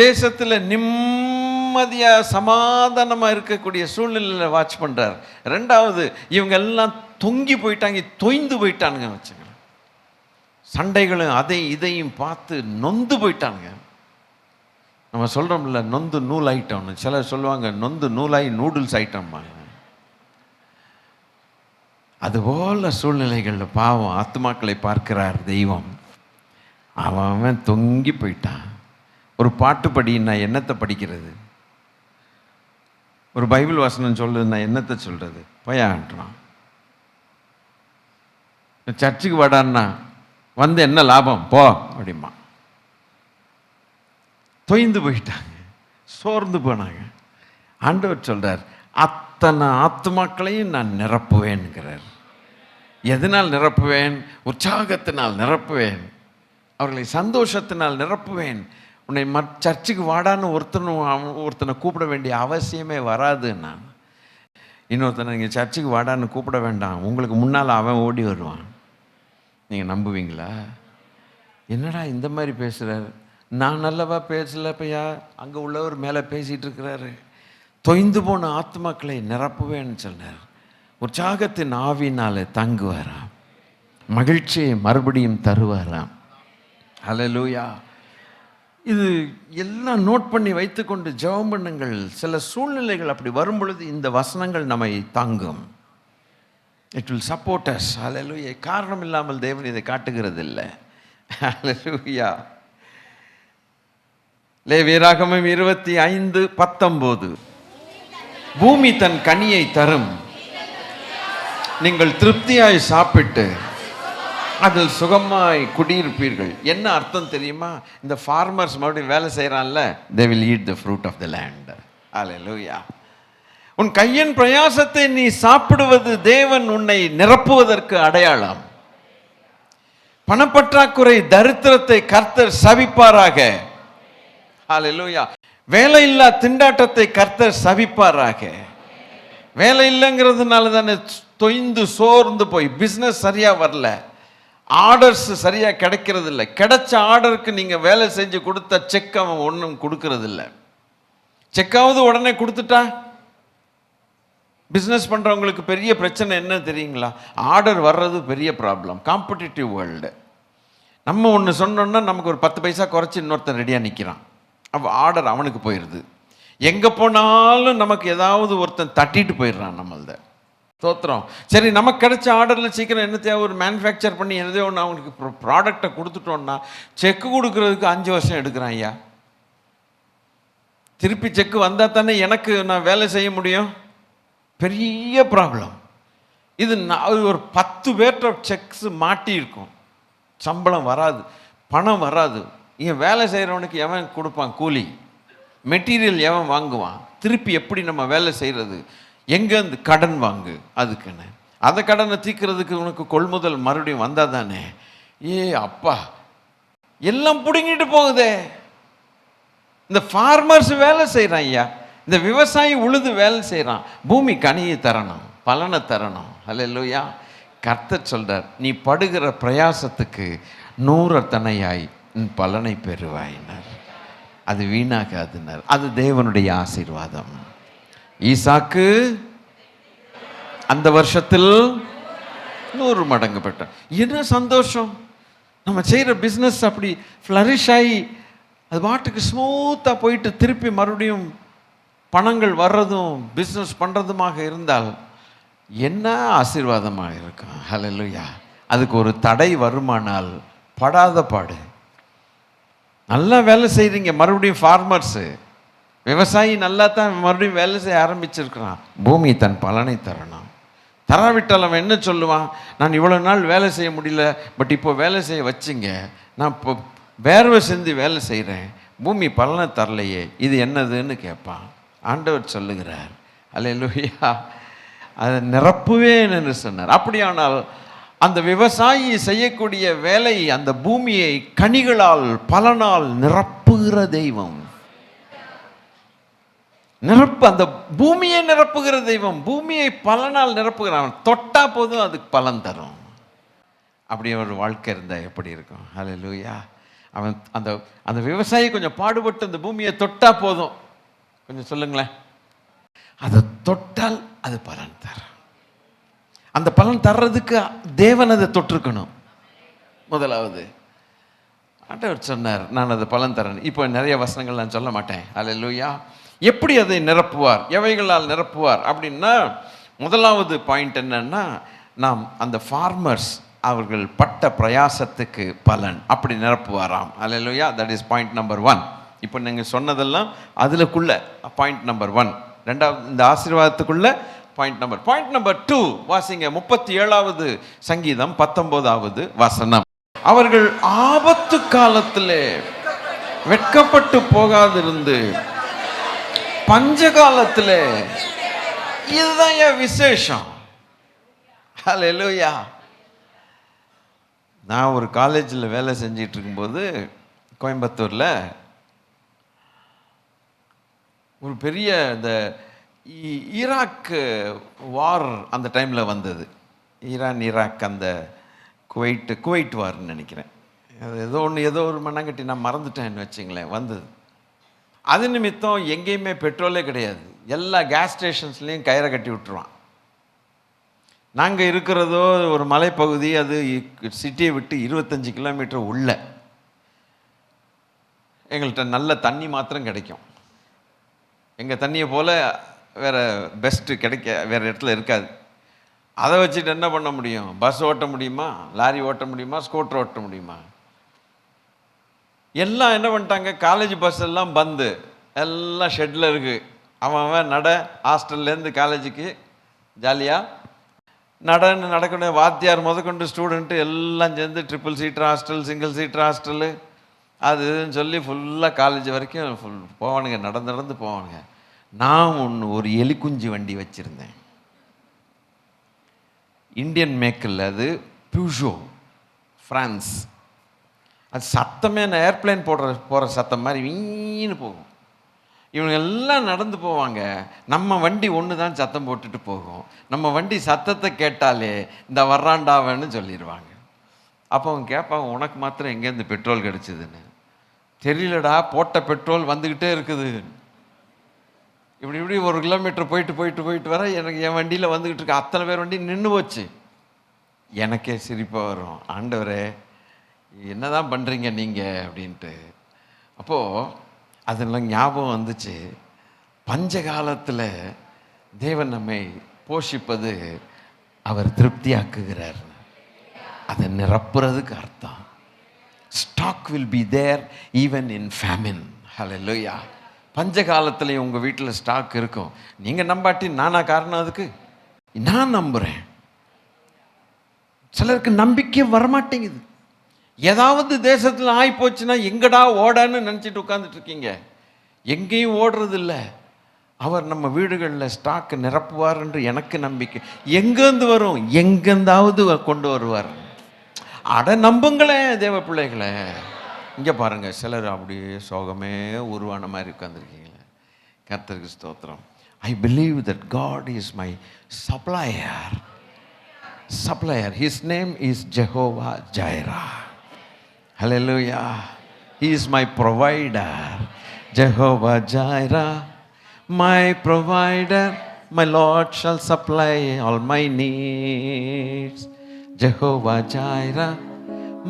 தேசத்தில் நிம்மதியாக சமாதானமாக இருக்கக்கூடிய சூழ்நிலையில் வாட்ச் பண்ணுறார். ரெண்டாவது, இவங்க எல்லாம் தொங்கி போயிட்டாங்க, தொய்ந்து போயிட்டானுங்க வச்சுக்கலாம். சண்டைகளும் இதையும் பார்த்து நொந்து போயிட்டாங்க. நம்ம சொல்கிறோம்ல, நொந்து நூல் ஐட்டம்னு. சிலர் சொல்லுவாங்க நொந்து நூலாகி நூடுல்ஸ் ஐட்டம்பாங்க. அதுபோல் சூழ்நிலைகளில் பாவம் ஆத்துமாக்களை பார்க்கிறார் தெய்வம். அவன் தொங்கி போயிட்டான். ஒரு பாட்டு படி, நான் என்னத்தை படிக்கிறது? ஒரு பைபிள் வசனம் சொல்லு, நான் என்னத்தை சொல்கிறது? பயான்றான். சர்ச்சுக்கு வாடான்னா வந்து என்ன லாபம் போ அப்படிமா. தொய்ந்து போயிட்டாங்க, சோர்ந்து போனாங்க. ஆண்டவர் சொல்கிறார், அத்தனை ஆத்துமாக்களையும் நான் நிரப்புவேன்கிறார். எதனால் நிரப்புவேன்? உற்சாகத்தினால் நிரப்புவேன். அவர்களை சந்தோஷத்தினால் நிரப்புவேன். உன்னை சர்ச்சுக்கு வாடான்னு ஒருத்தனை கூப்பிட வேண்டிய அவசியமே வராது. நான் இன்னொருத்தனை நீங்கள் சர்ச்சுக்கு வாடான்னு கூப்பிட வேண்டாம், உங்களுக்கு முன்னால் அவன் ஓடி வருவான். நீங்கள் நம்புவீங்களா? என்னடா இந்த மாதிரி பேசுகிறார், நான் நல்லவா பேசலப்பையா, அங்கே உள்ளவர் மேலே பேசிகிட்டு இருக்கிறாரு. தொய்ந்து போன ஆத்மாக்களை நிரப்புவேன்னு சொன்னார். உற்சாகத்தின் ஆவினாலே தங்குவாராம், மகிழ்ச்சியை மறுபடியும் தருவாராம். ஹல்லேலூயா. இது எல்லாம் நோட் பண்ணி வைத்துக்கொண்டு ஜெபம் பண்ணுங்கள். சில சூழ்நிலைகள் அப்படி வரும் பொழுது இந்த வசனங்கள் நம்மை தாங்கும். It will support us. Hallelujah. காரணம் இல்லாமல் தேவன் இதை காட்டுகிறது இல்லை. ஹல்லேலூயா. லேவியராகமம் 25:19 பூமி தன் கனியை தரும், நீங்கள் திருப்தியாய் சாப்பிட்டு அதில் சுகமாய் குடியிருப்பீர்கள். என்ன அர்த்தம் தெரியுமா? இந்த ஃபார்மர்ஸ் மறுபடியும் வேலை செய்கிறான்ல, they will eat the fruit of the land. ஹல்லேலூயா. உன் கையின் பிரயாசத்தை நீ சாப்பிடுவது தேவன் உன்னை நிரப்புவதற்கு அடையாளம். பணப்பற்றாக்குறை தரித்திரத்தை கர்த்தர் சபிப்பாராக. ஹல்லேலூயா. வேலை இல்லா திண்டாட்டத்தை கர்த்தர் சபிப்பாராக. வேலை இல்லைங்கிறதுனால தானே தொய்ந்து சோர்ந்து போய் பிஸ்னஸ் சரியா வரல, ஆர்டர்ஸ் சரியா கிடைக்கிறது இல்லை. கிடைச்ச ஆர்டருக்கு நீங்க வேலை செஞ்சு கொடுத்த செக் அவன் ஒன்றும் கொடுக்கறது இல்லை. செக்காவது உடனே கொடுத்துட்டா. பிஸ்னஸ் பண்றவங்களுக்கு பெரிய பிரச்சனை என்ன தெரியுங்களா? ஆர்டர் வர்றது பெரிய ப்ராப்ளம். Competitive world. நம்ம ஒன்று சொன்னோம்னா நமக்கு ஒரு 10 பைசா குறைச்சி இன்னொருத்தன் ரெடியாக நிற்கிறான். அப்போ ஆர்டர் அவனுக்கு போயிடுது. எங்கே போனாலும் நமக்கு ஏதாவது ஒருத்தன் தட்டிட்டு போயிடுறான் நம்மள்த. தோத்திரம். சரி, நமக்கு கிடைச்ச ஆர்டரில் சீக்கிரம் என்ன தேவை, ஒரு மேனுஃபேக்சர் பண்ணி என்னதோ ஒன்று அவனுக்கு ப்ராடக்டை கொடுத்துட்டோன்னா செக்கு கொடுக்கறதுக்கு 5 வருஷம் எடுக்கிறான் ஐயா. திருப்பி செக்கு வந்தால் தானே எனக்கு நான் வேலை செய்ய முடியும். பெரிய ப்ராப்ளம் இது. ஒரு 10 பேர்ட்ட செக்ஸ் மாட்டி இருக்கும். சம்பளம் வராது, பணம் வராது. இவன் வேலை செய்கிறவனுக்கு எவன் கொடுப்பான் கூலி? மெட்டீரியல் எவன் வாங்குவான்? திருப்பி எப்படி நம்ம வேலை செய்கிறது? எங்கேருந்து கடன் வாங்கு அதுக்குன்னு. அந்த கடனை தீர்க்கிறதுக்கு உனக்கு கொள்முதல் மறுபடியும் வந்தால் தானே. அப்பா, எல்லாம் பிடுங்கிட்டு போகுதே. இந்த ஃபார்மர்ஸ் வேலை செய்கிறான் ஐயா, இந்த விவசாயி உழுது வேலை செய்கிறான். பூமி கனியை தரணும், பலனை தரணும். ஹல்லேலூயா. கர்த்தர் சொல்றார், நீ படுகிற பிரயாசத்துக்கு 100 தனையாய் பலனை பெறுவாயினர். அது வீணாகாதுனர். அது தேவனுடைய ஆசீர்வாதம். ஈசாக்கு அந்த வருஷத்தில் 100 மடங்கு பெற்றான். என்ன சந்தோஷம்! நம்ம செய்கிற பிஸ்னஸ் அப்படி ஃப்ளரிஷ் ஆகி அது பாட்டுக்கு ஸ்மூத்தாக போயிட்டு திருப்பி மறுபடியும் பணங்கள் வர்றதும் பிஸ்னஸ் பண்ணுறதுமாக இருந்தால் என்ன ஆசீர்வாதமாக இருக்கும். ஹல்லேலூயா. அதுக்கு ஒரு தடை வருமானால் படாத பாடு. நல்லா வேலை செய்கிறீங்க, மறுபடியும் ஃபார்மர்ஸு விவசாயி நல்லா தான் மறுபடியும் வேலை செய்ய ஆரம்பிச்சிருக்கிறான். பூமி தன் பலனை தரணும். தராவிட்டால் அவன் என்ன சொல்லுவான்? நான் இவ்வளோ நாள் வேலை செய்ய முடியல, பட் இப்போ வேலை செய்ய வச்சுங்க, நான் இப்போ வேர்வை செஞ்சு வேலை செய்கிறேன், பூமி பலனை தரலையே, இது என்னதுன்னு கேட்பான். ஆண்டவர் சொல்லுகிறார், அல்லேலூயா, அதை நிரப்புவேன் என்று சொன்னார். அப்படியானால் அந்த விவசாயி செய்யக்கூடிய வேலை அந்த பூமியை கனிகளால் பலனால் நிரப்புகிற தெய்வம். அந்த பூமியை நிரப்புகிற தெய்வம். பூமியை பலனால் நிரப்புகிறான். தொட்டா போதும் அதுக்கு பலன் தரும். அப்படி ஒரு வாழ்க்கை இருந்தால் எப்படி இருக்கும்? ஹல்லேலூயா. அவன் அந்த அந்த விவசாயி கொஞ்சம் பாடுபட்டு அந்த பூமியை தொட்டா போதும். கொஞ்சம் சொல்லுங்களேன். அதை தொட்டால் அது பலன் தரும். அந்த பலன் தர்றதுக்கு தேவன் அதை தொட்டிருக்கணும். முதலாவது ஆண்டவர் சொன்னார், நான் அதை பலன் தரேன். இப்போ நிறைய வசனங்கள் நான் சொல்ல மாட்டேன். அல்லேலூயா. எப்படி அதை நிரப்புவார், எவைகளால் நிரப்புவார் அப்படின்னா, முதலாவது பாயிண்ட் என்னன்னா, நாம் அந்த ஃபார்மர்ஸ் அவர்கள் பட்ட பிரயாசத்துக்கு பலன் அப்படி நிரப்புவாராம். Hallelujah. That is point number 1. இப்போ நீங்கள் சொன்னதெல்லாம் அதுக்குள்ள பாயிண்ட் நம்பர் 1. ரெண்டாவது இந்த ஆசீர்வாதத்துக்குள்ள பாயிண்ட் நம்பர் 2 வாசிங்க. 37வது சங்கீதம் 19வது வசனம். அவர்கள் ஆபத்து காலத்திலே வெட்கப்பட்டு போகாதிருந்து பஞ்ச காலத்திலே, இதுதான் என் விசேஷம். ஹல்லேலூயா. நான் ஒரு காலேஜில் வேலை செஞ்சிட்டு இருக்கும்போது கோயம்புத்தூரில் ஒரு பெரிய இந்த ஈராக் வார் அந்த டைமில் வந்தது. ஈரான் ஈராக் அந்த குவைட் வார்ன்னு நினைக்கிறேன். அது ஏதோ ஒரு மண்ணங்கட்டி நான் மறந்துட்டேன்னு வச்சுங்களேன் வந்தது. அது நிமித்தம் எங்கேயுமே பெட்ரோலே கிடையாது. எல்லா கேஸ் ஸ்டேஷன்ஸ்லேயும் கயிறை கட்டி விட்டுருவான். நாங்கள் இருக்கிறதோ ஒரு மலைப்பகுதி, அது சிட்டியை விட்டு 25 கிலோமீட்டர் உள்ள. எங்கள்கிட்ட நல்ல தண்ணி மாத்திரம் கிடைக்கும். எங்கள் தண்ணியை போல் வேறு பெஸ்ட்டு வேறு இடத்துல இருக்காது. அதை வச்சுட்டு என்ன பண்ண முடியும்? பஸ் ஓட்ட முடியுமா? லாரி ஓட்ட முடியுமா? ஸ்கூட்டர் ஓட்ட முடியுமா? எல்லாம் என்ன பண்ணிட்டாங்க, காலேஜ் பஸ் எல்லாம் பந்து, எல்லாம் ஷெட்டில் இருக்குது. அவன் ஹாஸ்டல்லேருந்து காலேஜுக்கு ஜாலியாக நடக்கணும். வாத்தியார் முதற்கொண்டு ஸ்டூடெண்ட்டு எல்லாம் சேர்ந்து 3 seater hostel, single seater hostel, அது இதுன்னு சொல்லி ஃபுல்லாக காலேஜ் வரைக்கும் போவானுங்க, நடந்து போவானுங்க. நான் ஒரு எலிக்குஞ்சு வண்டி வச்சுருந்தேன், இந்தியன் மேக்கில். அது பியூஷோ ஃப்ரான்ஸ். அது சத்தமே ஏர்ப்ளைன் போகிற சத்தம் மாதிரி வீணு போகும். இவங்க எல்லாம் நடந்து போவாங்க. நம்ம வண்டி ஒன்று தான் சத்தம் போட்டுட்டு போகும். நம்ம வண்டி சத்தத்தை கேட்டாலே இந்த வர்றாண்டாவன்னு சொல்லிடுவாங்க. அப்போ அவங்க கேட்பாங்க, உனக்கு மாத்திரம் எங்கேருந்து பெட்ரோல் கிடச்சிதுன்னு. தெரியலடா, போட்ட பெட்ரோல் வந்துக்கிட்டே இருக்குது. இப்படி 1 கிலோமீட்டர் போயிட்டு வர எனக்கு என் வண்டியில் வந்துக்கிட்டு இருக்கு. அத்தனை பேர் வண்டி நின்று போச்சு. எனக்கே சிரிப்பாக வரும், ஆண்டவரே என்னதான் பண்ணுறீங்க நீங்கள் அப்படின்ட்டு. அப்போது அதெல்லாம் ஞாபகம் வந்துச்சு. பஞ்ச காலத்தில் தேவன் நம்மை போஷிப்பது அவர் திருப்தியாக்குகிறார். அதை நிரப்புறதுக்கு அர்த்தம். Stock will be there even in famine. Hallelujah. பஞ்ச காலத்தில் உங்கள் வீட்டில் ஸ்டாக் இருக்கும். நீங்கள் நம்பாட்டி நானா காரணம்? அதுக்கு நான் நம்புகிறேன். சிலருக்கு நம்பிக்கை வரமாட்டேங்குது. ஏதாவது தேசத்தில் ஆகிப்போச்சுன்னா எங்கடா ஓடான்னு நினச்சிட்டு உட்காந்துட்டு இருக்கீங்க. எங்கேயும் ஓடுறது இல்லை. அவர் நம்ம வீடுகளில் ஸ்டாக் நிரப்புவார் என்று எனக்கு நம்பிக்கை. எங்கேருந்து வரும்? எங்கேருந்தாவது கொண்டு வருவார். அட நம்புங்களேன் தேவ பிள்ளைகளே. இங்கே பாருங்கள், சிலர் அப்படியே சோகமே உருவான மாதிரி உட்காந்துருக்கீங்களே. கர்த்தருக்கு ஸ்தோத்திரம். I believe that God is my supplier. His name is Jehovah Jireh. Hallelujah. He is my provider. Jehovah Jireh, my provider. My Lord shall supply all my needs. Jehovah Jireh,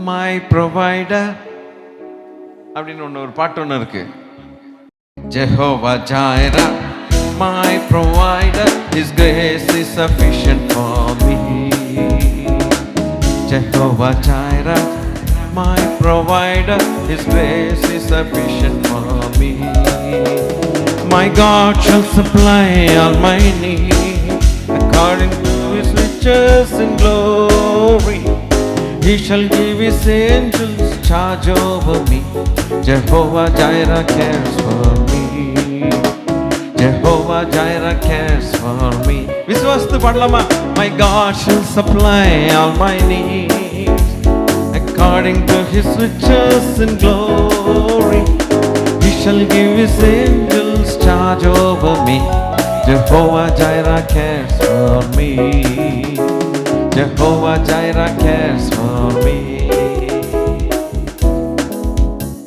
my provider. அப்படின்னு ஒரு பாட்டு ஒன்று இருக்கு. Jehovah Jireh, my provider. His grace is sufficient for me. Jehovah Jireh, my provider, His grace is sufficient for me. My God shall supply all my needs according to His riches in glory. He shall give His angels charge over me. Jehovah Jireh cares for me. Jehovah Jireh cares for me. விசுவாசத்து பாடலாமா? My God shall supply all my needs according to His riches in glory. He shall give His angels charge over me. Jehovah Jireh cares for me. Jehovah Jireh cares for me.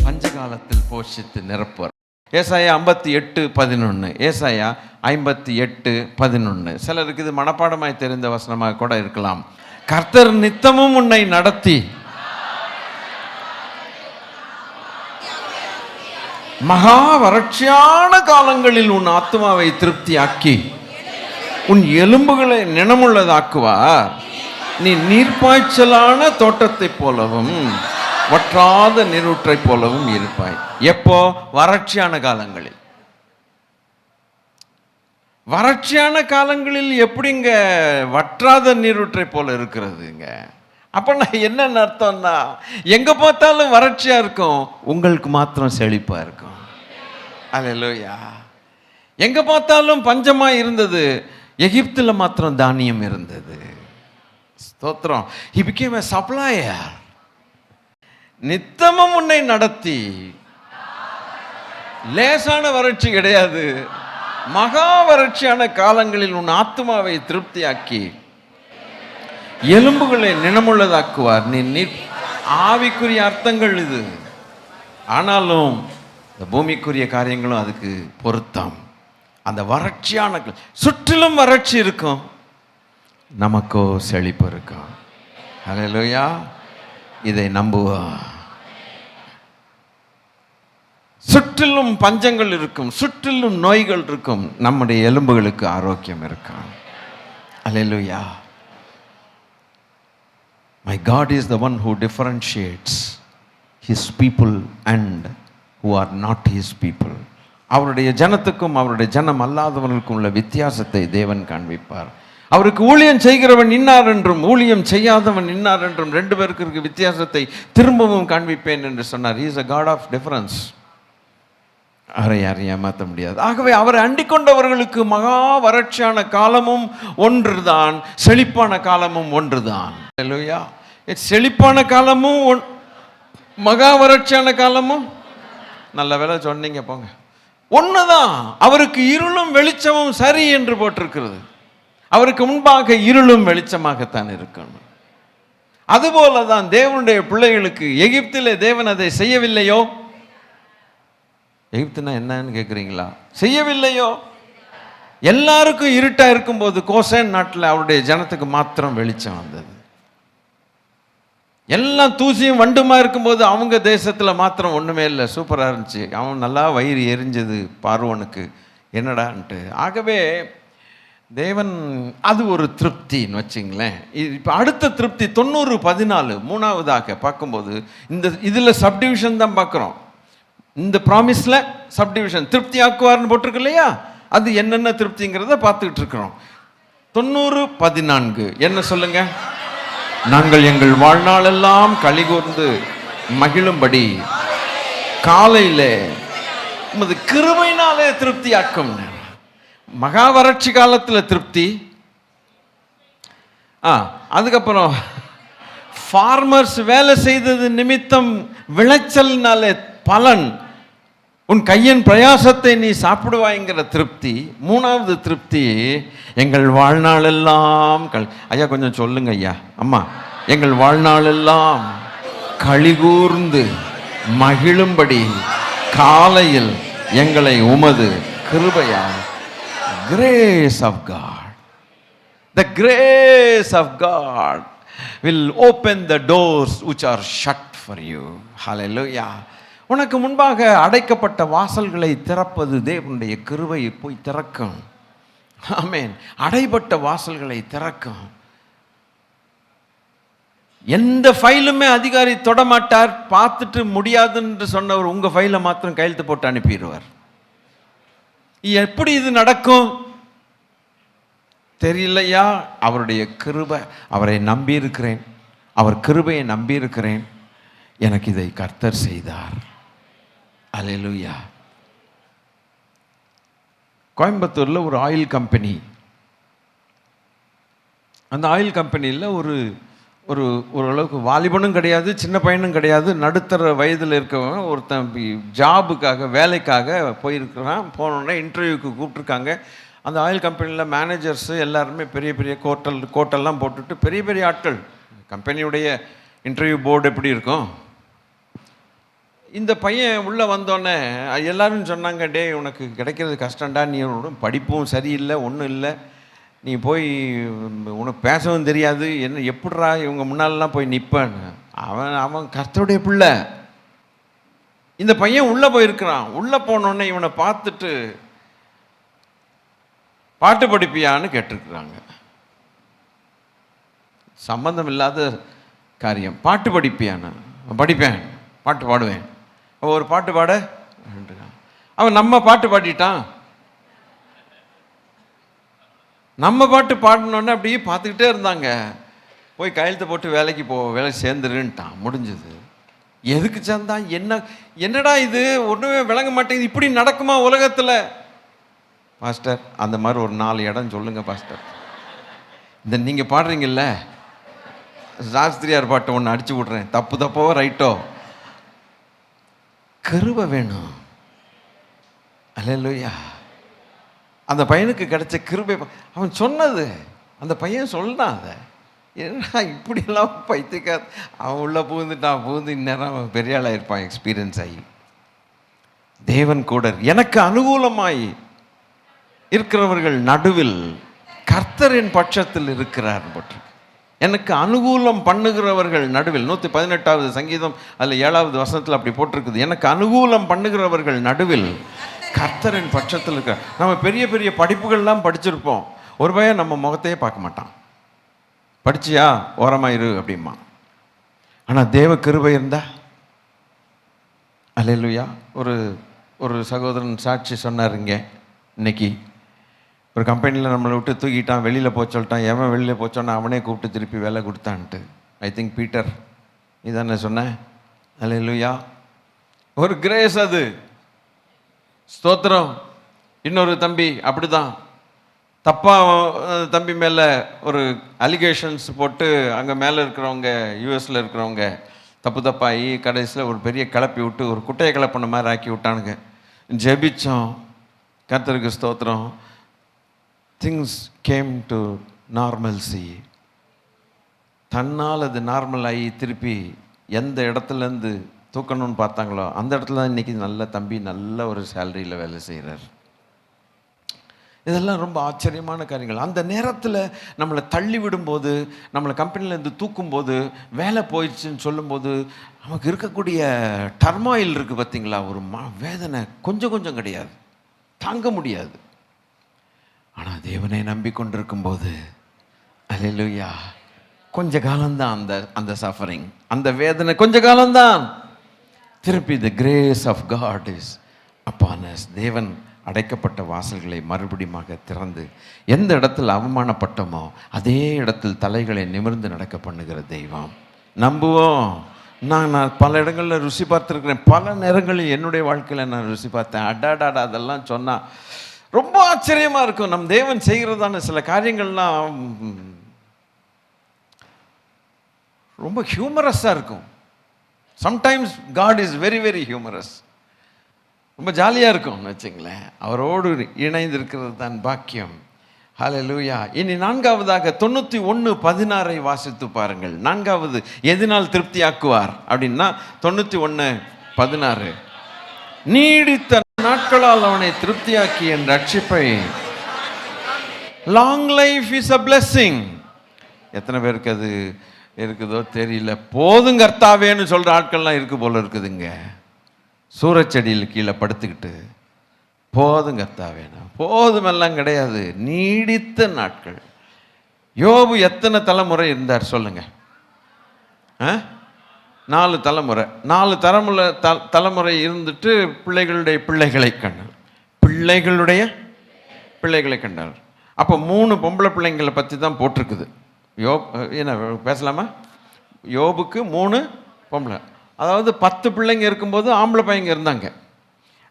பஞ்சகாலத்தில் போஷித்து நிரப்புவார். ஏசாயா 58:11. ஏசாயா 58:11. சிலருக்கு இது மனப்பாடமாய் தெரிந்த வசனமாக கூட இருக்கலாம். கர்த்தர் நித்தமும் உன்னை நடத்தி மகா வறட்சியான காலங்களில் உன் ஆத்துமாவை திருப்தியாக்கி உன் எலும்புகளை நினமுள்ளதாக்குவார். நீ நீர்ப்பாய்ச்சலான தோட்டத்தைப் போலவும் வற்றாத நீரூற்றை போலவும் இருப்பாய். எப்போ? வறட்சியான காலங்களில். வறட்சியான காலங்களில் எப்படிங்க வற்றாத நீரூற்றை போல இருக்கிறதுங்க? அப்ப என்னன்னு அர்த்தம்னா, எங்க பார்த்தாலும் வறட்சியா இருக்கும், உங்களுக்கு மாத்திரம் செழிப்பா இருக்கும். அல்லேலூயா. எங்க பார்த்தாலும் பஞ்சமா இருந்தது, எகிப்துல மாத்திரம் தானியம் இருந்தது. ஸ்தோத்திரம். He became a supplier. நித்தமும் உன்னை நடத்தி. லேசான வறட்சி கிடையாது, மகா வறட்சியான காலங்களில் உன் ஆத்மாவை திருப்தியாக்கி எலும்புகளை நினமுள்ளதாக்குவார். நீ ஆவிக்குரிய அர்த்தங்கள் இது. ஆனாலும் இந்த பூமிக்குரிய காரியங்களும் அதுக்கு பொருத்தம். அந்த வறட்சியான சுற்றிலும் வறட்சி இருக்கும், நமக்கோ செழிப்பு இருக்கும். ஹல்லேலூயா. இதை நம்புவோம். சுற்றிலும் பஞ்சங்கள் இருக்கும், சுற்றிலும் நோய்கள் இருக்கும், நம்முடைய எலும்புகளுக்கு ஆரோக்கியம் இருக்கும். ஹல்லேலூயா. My God is the one who differentiates his people and who are not his people. அவருடைய ஜனத்துக்கும் அவருடைய ஜனம் அல்லாதவர்களுக்கும் உள்ள வித்தியாசத்தை தேவன் காண்பிப்பார். அவருக்கு ஊழியம் செய்கிறவன் இன்னார் என்றும் ஊழியம் செய்யாதவன் இன்னார் என்றும் ரெண்டு பேருக்கு இருக்க வித்தியாசத்தை திரும்பவும் காண்பிப்பேன் என்று சொன்னார். He is a God of difference. அவரை யாரையும் ஏமாற்ற முடியாது. ஆகவே அவரை அண்டிக் கொண்டவர்களுக்கு மகா வறட்சியான காலமும் ஒன்றுதான், செழிப்பான காலமும் ஒன்றுதான். ஹல்லேலூயா. செழிப்பான காலமும் மகா வறட்சியான காலமும் நல்ல வேலை சொன்னீங்க, போங்க, ஒண்ணுதான். அவருக்கு இருளும் வெளிச்சமும் சரி என்று போட்டிருக்கிறது. அவருக்கு முன்பாக இருளும் வெளிச்சமாகத்தான் இருக்கணும். அதுபோலதான் தேவனுடைய பிள்ளைகளுக்கு எகிப்திலே தேவன் அதை செய்யவில்லையோ? எகிப்துனா என்னன்னு கேட்குறீங்களா? செய்யவில்லையோ? எல்லாருக்கும் இருட்டா இருக்கும்போது கோசேன் நாட்டில் அவருடைய ஜனத்துக்கு மாத்திரம் வெளிச்சம் வந்தது. எல்லாம் தூசியும் வண்டுமா இருக்கும்போது அவங்க தேசத்தில் மாத்திரம் ஒன்றுமே இல்லை, சூப்பராக இருந்துச்சு. அவன் நல்லா வயிறு எரிஞ்சது பார்வோனுக்கு, என்னடான்ட்டு. ஆகவே தேவன் அது ஒரு திருப்தின்னு வச்சுங்களேன். இப்போ அடுத்த திருப்தி 90:14 மூணாவதாக பார்க்கும்போது இந்த இதில் சப்டிவிஷன் தான் பார்க்குறோம். இந்த ப்ராமிஸில் சப்டிவிஷன் திருப்தி ஆக்குவார்னு போட்டிருக்கு இல்லையா? அது என்னென்ன திருப்திங்கிறத பார்த்துக்கிட்டு இருக்கிறோம். 90:14 என்ன சொல்லுங்க? நாங்கள் எங்கள் வாழ்நாளெல்லாம் களிகூர்ந்து மகிழும்படி காலையிலே உமது கிருபையினாலே திருப்தி ஆக்கும். மகா வறட்சி காலத்தில் திருப்தி. அதுக்கப்புறம் ஃபார்மர்ஸ் வேலை செய்தது நிமித்தம் விளைச்சல்னாலே பலன், உன் கையின் பிரயாசத்தை நீ சாப்பிடுவாய்ங்கிற திருப்தி. மூணாவது திருப்தி, எங்கள் வாழ்நாளெல்லாம் ஐயா கொஞ்சம் சொல்லுங்க ஐயா, அம்மா, எங்கள் வாழ்நாளெல்லாம் களிகூர்ந்து மகிழும்படி காலையில் எங்களை உமது கிருபையால். Grace of God, the grace of God will open the doors which are shut for you. Hallelujah. உனக்கு முன்பாக அடைக்கப்பட்ட வாசல்களை திறப்பது தேவனுடைய கிருபை போய் திறக்கும். ஆமென். அடைபட்ட வாசல்களை திறக்கும். எந்த ஃபைலுமே அதிகாரி தொடமாட்டார். பார்த்துட்டு முடியாதுன்னு சொன்னவர் உங்க ஃபைலை மாத்திரம் கையெழுத்து போட்டு அனுப்பிடுவார். எப்படி இது நடக்கும் தெரியலையா? அவருடைய கிருபை. அவரை நம்பி இருக்கிறேன், அவர் கிருபையை நம்பி இருக்கிறேன், எனக்கு இதை கர்த்தர் செய்தார். அல்லேலூயா. கோயம்புத்தூரில் ஒரு ஆயில் கம்பெனி. அந்த ஆயில் கம்பெனியில் ஒரு ஒரு ஓரளவுக்கு வாலிபனும் கிடையாது, சின்ன பையனும் கிடையாது, நடுத்தர வயதில் இருக்கவங்க ஒருத்தன் ஜாபுக்காக வேலைக்காக போயிருக்கிறான். போனோடனே இன்டர்வியூக்கு கூப்பிட்ருக்காங்க. அந்த ஆயில் கம்பெனியில் மேனேஜர்ஸு எல்லாருமே பெரிய பெரிய கோட்டெல்லாம் போட்டுட்டு பெரிய பெரிய ஆட்கள். கம்பெனியுடைய இன்டர்வியூ போர்டு எப்படி இருக்கும்? இந்த பையன் உள்ளே வந்தோடனே எல்லோரும் சொன்னாங்க, டே உனக்கு கிடைக்கிறது கஷ்டம்டா, நீ படிப்பும் சரியில்லை, ஒன்றும் இல்லை, நீ போய் உனக்கு பேசவும் தெரியாது, என்ன எப்படிரா இவங்க முன்னாலெலாம் போய் நிற்பேன்னு. அவன் கர்த்தருடைய பிள்ளை. இந்த பையன் உள்ளே போயிருக்கிறான். உள்ளே போனோடனே இவனை பார்த்துட்டு பாட்டு படிப்பியான்னு கேட்டிருக்கிறாங்க. சம்பந்தம் இல்லாத காரியம். பாட்டு படிப்பியான்னு. படிப்பேன், பாட்டு பாடுவேன். ஒரு பாட்டு பாட அவன் நம்ம பாட்டு பாடிட்டான். நம்ம பாட்டு பாடினோடனே அப்படியே பார்த்துக்கிட்டே இருந்தாங்க. போய் கையெழுத்து போட்டு வேலைக்கு வேலை சேர்ந்துருன்ட்டான். முடிஞ்சது. எதுக்கு சேர்ந்தான்? என்னடா இது ஒன்றுமே விளங்க மாட்டேங்குது, இப்படி நடக்குமா உலகத்தில்? பாஸ்டர் அந்த மாதிரி ஒரு 4 இடம் சொல்லுங்க பாஸ்டர். இந்த நீங்கள் பாடுறீங்கல்ல, சாஸ்திரியார் பாட்டை ஒன்று அடிச்சு விட்றேன், தப்போ ரைட்டோ கிருபை வேணும். அல்லேலூயா. அந்த பையனுக்கு கிடைச்ச கிருபை, அவன் சொன்னது, அந்த பையன் சொல்றான். அதை ஏன்னா இப்படியெல்லாம் பைத்தியக்கார அவன் உள்ளே புகுந்து இந்நேரம் அவன் பெரிய ஆளாக இருப்பான், எக்ஸ்பீரியன்ஸ் ஆகி. தேவன் கூட எனக்கு அனுகூலமாய் இருக்கிறவர்கள் நடுவில் கர்த்தரின் பட்சத்தில் இருக்கிறார் போட்டு. எனக்கு அனுகூலம் பண்ணுகிறவர்கள் நடுவில் 118வது சங்கீதம் அதில் 7வது வசனத்தில் அப்படி போட்டிருக்குது. எனக்கு அனுகூலம் பண்ணுகிறவர்கள் நடுவில் கர்த்தரின் பட்சத்தில் இருக்கிற. நம்ம பெரிய பெரிய படிப்புகள்லாம் படிச்சிருப்போம், ஒரு பையன் நம்ம முகத்தையே பார்க்க மாட்டான். படிச்சியா ஓரமாயிரு அப்படிமா. ஆனால் தேவ கிருபை இருந்தா, அல்லேலூயா. ஒரு சகோதரன் சாட்சி சொன்னாருங்க. இன்னைக்கு ஒரு கம்பெனியில் நம்மளை விட்டு தூக்கிட்டான், வெளியில் போக சொல்லிட்டான். எவன் வெளியில் போச்சோன்னா அவனே கூப்பிட்டு திருப்பி வேலை கொடுத்தான்ட்டு. ஐ திங்க் பீட்டர் இதானே சொன்னேன். அல்லேலூயா. ஒரு கிரேஸ் அது, ஸ்தோத்திரம். இன்னொரு தம்பி அப்படிதான், தப்பாக தம்பி மேலே ஒரு அலிகேஷன்ஸ் போட்டு அங்கே மேலே இருக்கிறவங்க, யூஎஸில் இருக்கிறவங்க தப்பாகி கடைசியில் ஒரு பெரிய கிளப்பி விட்டு ஒரு குட்டையை கிளப்பின மாதிரி ஆக்கி விட்டானுங்க. ஜெபிச்சோம், கர்த்தருக்கு ஸ்தோத்திரம். Things came to normalcy. தன்னால் அது நார்மல் ஆகி திருப்பி எந்த இடத்துலேருந்து தூக்கணும்னு பார்த்தாங்களோ அந்த இடத்துல தான் இன்றைக்கி நல்ல தம்பி நல்ல ஒரு சேலரியில் வேலை செய்கிறார். இதெல்லாம் ரொம்ப ஆச்சரியமான காரியங்கள். அந்த நேரத்தில் நம்மளை தள்ளி விடும்போது, நம்மளை கம்பெனிலேருந்து தூக்கும்போது, வேலை போயிடுச்சுன்னு சொல்லும்போது நமக்கு இருக்கக்கூடிய டர்மாயில் இருக்குது பார்த்தீங்களா, ஒரு வேதனை கொஞ்சம் கொஞ்சம் கிடையாது, தாங்க முடியாது. ஆனால் தேவனை நம்பிக்கொண்டிருக்கும் போது அல்லேலூயா, கொஞ்ச காலம்தான் அந்த சஃபரிங், அந்த வேதனை கொஞ்ச காலம்தான். திருப்பி the grace of God is upon us. தேவன் அடைக்கப்பட்ட வாசல்களை மறுபடியுமாக திறந்து எந்த இடத்தில் அவமானப்பட்டோமோ அதே இடத்தில் தலைகளை நிமிர்ந்து நடக்க பண்ணுகிற தெய்வம். நம்புவோம். நான் பல இடங்களில் ருசி பார்த்துருக்கிறேன். பல நேரங்களில் என்னுடைய வாழ்க்கையில் நான் ருசி பார்த்தேன். அடாடாடா, அதெல்லாம் சொன்னால் ரொம்ப ஆச்சரியமாக இருக்கும். நம் தேவன் செய்கிறதான சில காரியங்கள்லாம் ரொம்ப ஹியூமரஸாக இருக்கும். Sometimes God is very very humorous. ரொம்ப ஜாலியாக இருக்கும்னு வச்சுங்களேன். அவரோடு இணைந்திருக்கிறது தான் பாக்கியம். ஹல்லேலூயா. இனி நான்காவதாக 91:16 வாசித்து பாருங்கள். நான்காவது, எதனால் திருப்தி ஆக்குவார் அப்படின்னா 91:16. நீடித்த நாட்களால் அவனை திருப்தியாக்கி என் ரட்சிப்பை. Long life is a blessing. எத்தனை பேருக்கு அது இருக்குதோ தெரியல. போதும் கர்த்தாவேன்னு சொல்கிற ஆட்கள்லாம் இருக்கு போல இருக்குதுங்க. சூரச்செடியில் கீழே படுத்துக்கிட்டு போதும் கர்த்தாவேனா, போதுமெல்லாம் கிடையாது, நீடித்த நாட்கள். யோபு எத்தனை தலைமுறை இருந்தார் சொல்லுங்க? 4 தலைமுறை. 4 தலைமுறை இருந்துட்டு பிள்ளைகளுடைய பிள்ளைகளை கண்டார், பிள்ளைகளுடைய பிள்ளைகளை கண்டார். அப்போ 3 பொம்பளை பிள்ளைங்களை பற்றி தான் போட்டிருக்குது. என்ன பேசலாமா? யோபுக்கு 3 பொம்பளை, அதாவது 10 பிள்ளைங்க இருக்கும்போது ஆம்பளை பையங்க இருந்தாங்க.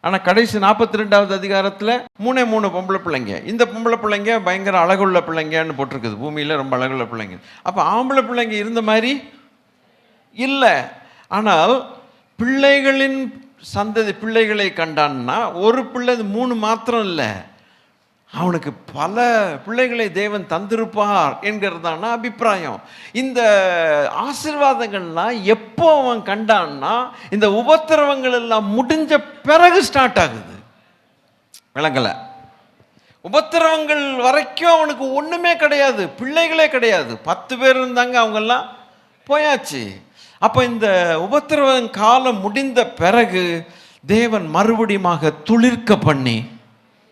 ஆனால் கடைசி 42வது அதிகாரத்தில் 3 பொம்பளை பிள்ளைங்க. இந்த பொம்பளை பிள்ளைங்க பயங்கர அழகுள்ள பிள்ளைங்கன்னு போட்டிருக்குது. பூமியில் ரொம்ப அழகுள்ள பிள்ளைங்க. அப்போ ஆம்பளை பிள்ளைங்க இருந்த மாதிரி இல்லை. ஆனால் பிள்ளைகளின் சந்ததி பிள்ளைகளை கண்டான்னா ஒரு பிள்ளை 3 மாத்திரம் இல்லை, அவனுக்கு பல பிள்ளைகளை தேவன் தந்திருப்பார் என்கிறதான அபிப்பிராயம். இந்த ஆசீர்வாதங்கள்லாம் எப்போ அவன் கண்டான்னா இந்த உபத்திரவங்கள் எல்லாம் முடிஞ்ச பிறகு ஸ்டார்ட் ஆகுது. விளங்கலை? உபத்திரவங்கள் வரைக்கும் அவனுக்கு ஒன்றுமே கிடையாது, பிள்ளைகளே கிடையாது. 10 பேர் இருந்தாங்க, அவங்கெல்லாம் போயாச்சு. அப்போ இந்த உபத்திரவ காலம் முடிந்த பிறகு தேவன் மறுபடியுமாக துளிர்க்க பண்ணி,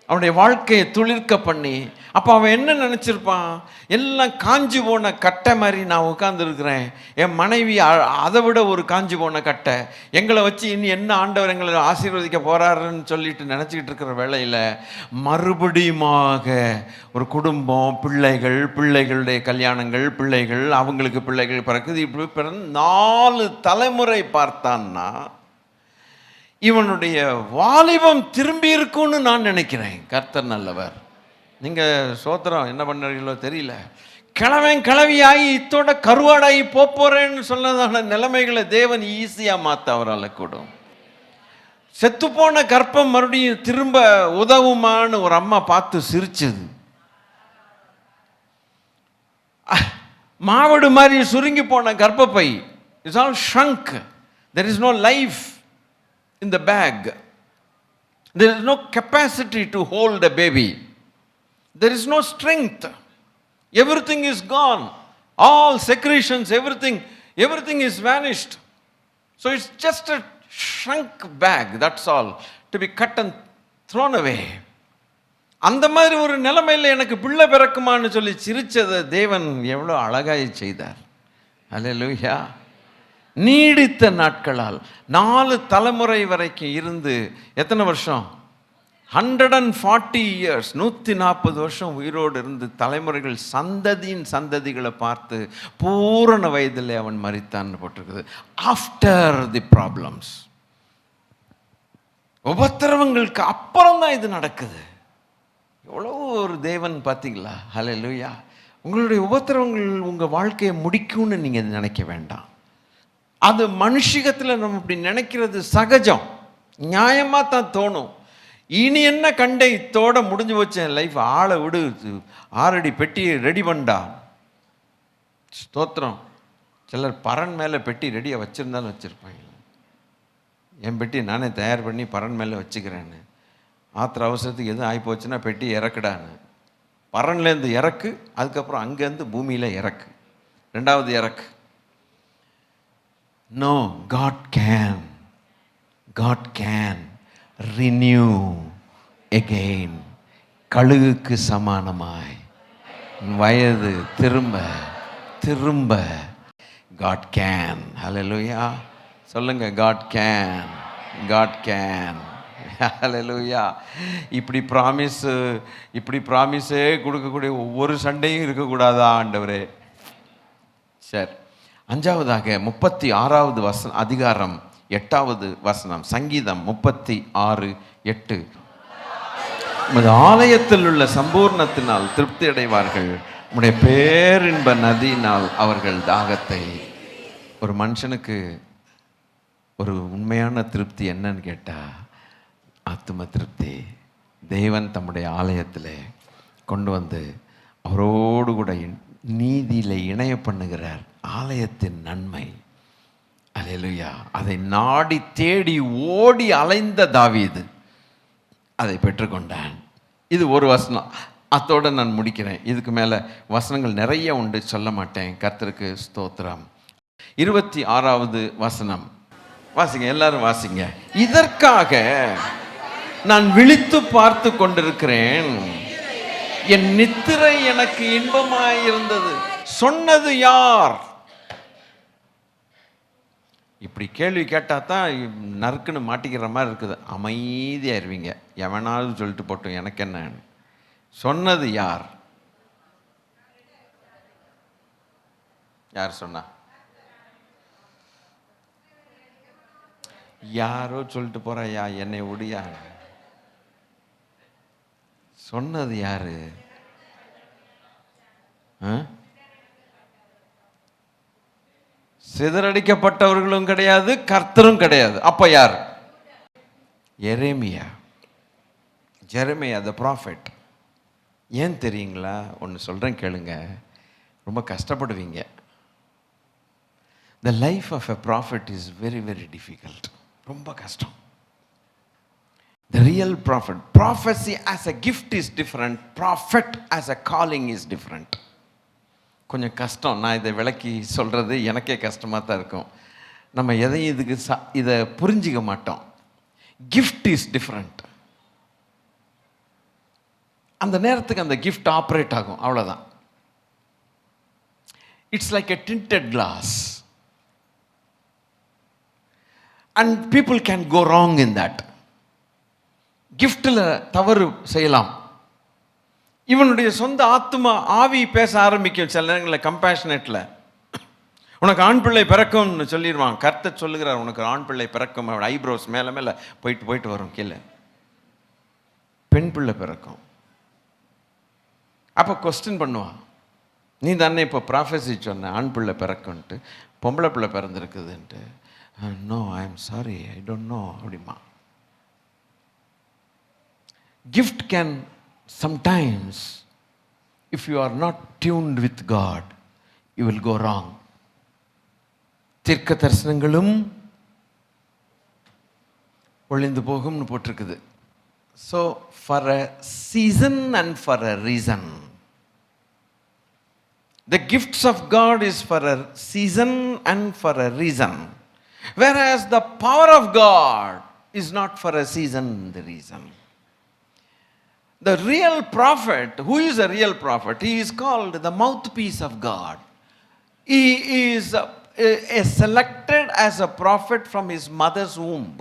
அவனுடைய வாழ்க்கையை துளிர்க்க பண்ணி, அப்போ அவன் என்ன நினச்சிருப்பான்? எல்லாம் காஞ்சி போன கட்டை மாதிரி நான் உட்காந்துருக்கிறேன், என் மனைவி அதை விட ஒரு காஞ்சி போன கட்டை, எங்களை வச்சு இனி என்ன ஆண்டவர் எங்களை ஆசீர்வதிக்க போகிறாருன்னு சொல்லிட்டு நினச்சிக்கிட்டு இருக்கிற வேளையில் மறுபடியுமாக ஒரு குடும்பம், பிள்ளைகள், பிள்ளைகளுடைய கல்யாணங்கள், பிள்ளைகள், அவங்களுக்கு பிள்ளைகள் பிறக்குது. இப்படி பிறந்து 4 தலைமுறை பார்த்தான்னா இவனுடைய வாலிபம் திரும்பி இருக்கும்னு நான் நினைக்கிறேன். கர்த்தர் நல்லவர். நீங்கள் சோத்திரம் என்ன பண்ணுறீங்களோ தெரியல. கிளவியாகி இத்தோட கருவாடாகி போகிறேன்னு சொன்னதான நிலைமைகளை தேவன் ஈஸியாக மாற்ற அவரால் கூடும். செத்துப்போன கர்ப்பம் மறுபடியும் திரும்ப உதவுமான்னு ஒரு அம்மா பார்த்து சிரிச்சது. மாவடு மாதிரி சுருங்கி போன கர்ப்பப்பை, it's all shrunk. There is no life in the bag. There is no capacity to hold a baby. There is no strength. Everything is gone. All secretions, everything is vanished. So it's just a shrunk bag, that's all, to be cut and thrown away. அந்த மாதிரி ஒரு நிலைமையில் எனக்கு பிள்ளை பிறக்குமான்னு சொல்லி சிரிச்சதை தேவன் எவ்வளோ அழகாய் செய்தார். அல்லேலூயா. நீடித்த நாட்களால் 4 தலைமுறை வரைக்கும் இருந்து, எத்தனை வருஷம்? 140 years, 140 வருஷம் உயிரோடு இருந்து தலைமுறைகள் சந்ததியின் சந்ததிகளை பார்த்து பூரண வயதில் அவன் மரித்தான்னு போட்டிருக்குது. ஆஃப்டர் தி ப்ராப்ளம்ஸ், உபத்திரவங்களுக்கு அப்புறம் தான் இது நடக்குது. எவ்வளோ ஒரு தேவன் பார்த்தீங்களா? ஹல்லேலூயா. உங்களுடைய உபத்திரவங்கள் உங்கள் வாழ்க்கையை முடிக்கும்னு நீங்கள் நினைக்க வேண்டாம். அது மனுஷிகத்தில் நம்ம இப்படி நினைக்கிறது சகஜம், நியாயமாக தான் தோணும். இனி என்ன கண்டே, இத்தோட முடிஞ்சு வச்சேன் லைஃப், ஆளை விடு, 6 அடி பெட்டியை ரெடி பண்ணா. ஸ்தோத்திரம். சிலர் பரன் மேலே பெட்டி ரெடியாக வச்சுருந்தாலும் வச்சுருப்பாங்க. என் பெட்டி நானே தயார் பண்ணி பரன் மேலே வச்சுக்கிறேன்னு. ஆத்திர அவசரத்துக்கு எதுவும் ஆகிப்போச்சுன்னா பெட்டி இறக்குடான்னு. பரன்லேருந்து இறக்கு, அதுக்கப்புறம் அங்கேருந்து பூமியில் இறக்கு, 2வது இறக்கு. No, God can renew again. கழுகுக்கு சமானமாய் வயது திரும்ப God can. Hallelujah. சொல்லுங்க, God can. Hallelujah. இப்படி ப்ராமிஸே கொடுக்கக்கூடிய ஒவ்வொரு சண்டையும் இருக்கக்கூடாதா ஆண்டவரே? சரி, 5வதாக 36வது அதிகாரம் 8வது வசனம், சங்கீதம் 36:8. உமது ஆலயத்தில் உள்ள சம்பூர்ணத்தினால் திருப்தி அடைவார்கள், உம்முடைய பேரின்ப நதியினால் அவர்கள் தாகத்தை. ஒரு மனுஷனுக்கு ஒரு உண்மையான திருப்தி என்னன்னு கேட்டால் ஆத்தும திருப்தி. தேவன் தம்முடைய ஆலயத்தில் கொண்டு வந்து அவரோடு கூட நீதியில் இணைய பண்ணுகிறார். ஆலயத்தின் நன்மை, அல்லேலூயா, அதை நாடி தேடி ஓடி அலைந்த தாவீது அதை பெற்றுக்கொண்டான். இது ஒரு வசனம். அத்தோடு நான் முடிக்கிறேன். இதுக்கு மேலே வசனங்கள் நிறைய உண்டு, சொல்ல மாட்டேன். கர்த்தருக்கு ஸ்தோத்திரம். 26வது வசனம் வாசிங்க, எல்லாரும் வாசிங்க. இதற்காக நான் விழித்து பார்த்து கொண்டிருக்கிறேன், என் நித்திரை எனக்கு இன்பமாயிருந்தது. சொன்னது யார்? இப்படி கேள்வி கேட்டால் தான் நறுக்குன்னு மாட்டிக்கிற மாதிரி இருக்குது. அமைதியாயிருவீங்க. எவனாவது சொல்லிட்டு போட்டோம், எனக்கு என்ன. சொன்னது யார்? யார் சொன்னா? யாரோ சொல்லிட்டு போறாயா, என்னை ஒடியா. சொன்னது யாரு? சிதறடிக்கப்பட்டவர்களும் கிடையாது, கர்த்தரும் கிடையாது. அப்ப யார்? எரேமியா, த ப்ராஃபெட். ஏன் தெரியுங்களா? ஒன்று சொல்கிறேன் கேளுங்க, ரொம்ப கஷ்டப்படுவீங்க. The life of a prophet is very, very difficult. ரொம்ப கஷ்டம். The real prophet, prophecy as a gift is different, prophet as a calling is different. கொஞ்சம் கஷ்டம். நான் இதை விளக்கி சொல்கிறது எனக்கே கஷ்டமாக தான் இருக்கும். நம்ம எதையும் இதுக்கு இதை புரிஞ்சிக்க மாட்டோம். Gift is different. அந்த நேரத்துக்கு அந்த கிஃப்ட் ஆப்ரேட் ஆகும், அவ்வளோதான். It's like a tinted glass and people can go wrong in that. கிஃப்டில் தவறு செய்யலாம். இவனுடைய சொந்த ஆத்மா ஆவி பேச ஆரம்பிக்கும் சில நேரங்களில். கம்பேஷனேட்டில் உனக்கு ஆண் பிள்ளை பிறக்கும்னு சொல்லிடுவான். கர்த்தர் சொல்லுகிறார், உனக்கு ஆண் பிள்ளை பிறக்கும். அவன் ஐப்ரோஸ் மேலே மேலே போயிட்டு வரும் கீழே. பெண் பிள்ளை பிறக்கும். அப்போ கொஸ்டின் பண்ணுவான், நீ தானே இப்போ ப்ராஃபஸி சொன்ன ஆண் பிள்ளை பிறக்கும்ன்ட்டு, பொம்பளை பிள்ளை பிறந்திருக்குதுன்ட்டு. No, I am sorry, I don't know அப்படிமா. gift can sometimes, if you are not tuned with God, you will go wrong. தீர்க்க தரிசனங்களும் ஒளிந்து போகும்னு போட்டிருக்குது. So for a season and for a reason. The gifts of God is for a season and for a reason. Whereas the power of God is not for a season and the reason. The real prophet, who is a real prophet? He is called the mouthpiece of God. He is selected as a prophet from his mother's womb.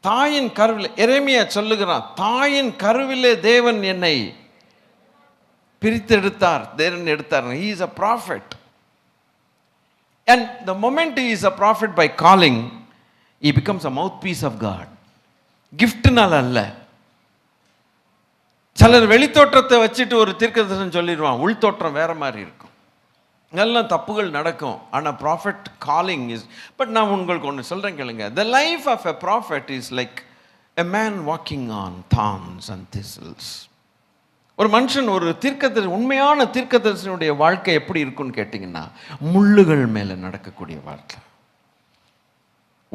தாயின் கருவிலே, எரேமியா சொல்லுகிறான், தாயின் கருவிலே தேவன் என்னை பிரித்தெடுத்தார், தேவன் எடுத்தார். He is a prophet. And the moment he is a prophet by calling, he becomes a mouthpiece of God. கிஃப்ட்னால அல்ல. சிலர் வெளித்தோற்றத்தை வச்சுட்டு ஒரு தீர்க்கதரிசனம் சொல்லிடுவான், உள்தோற்றம் வேற மாதிரி இருக்கும். எல்லாம் தப்புகள் நடக்கும். ஆனால் ப்ராஃபட் காலிங் இஸ். பட் நான் உங்களுக்கு ஒன்று சொல்கிறேன் கேளுங்க. The life of a prophet is like a man walking on thorns and thistles. ஒரு மனுஷன், ஒரு தீர்க்கதரிசி, உண்மையான தீர்க்கதரிசனுடைய வாழ்க்கை எப்படி இருக்குன்னு கேட்டிங்கன்னா, முள்ளுகள் மேலே நடக்கக்கூடிய வாழ்க்கை.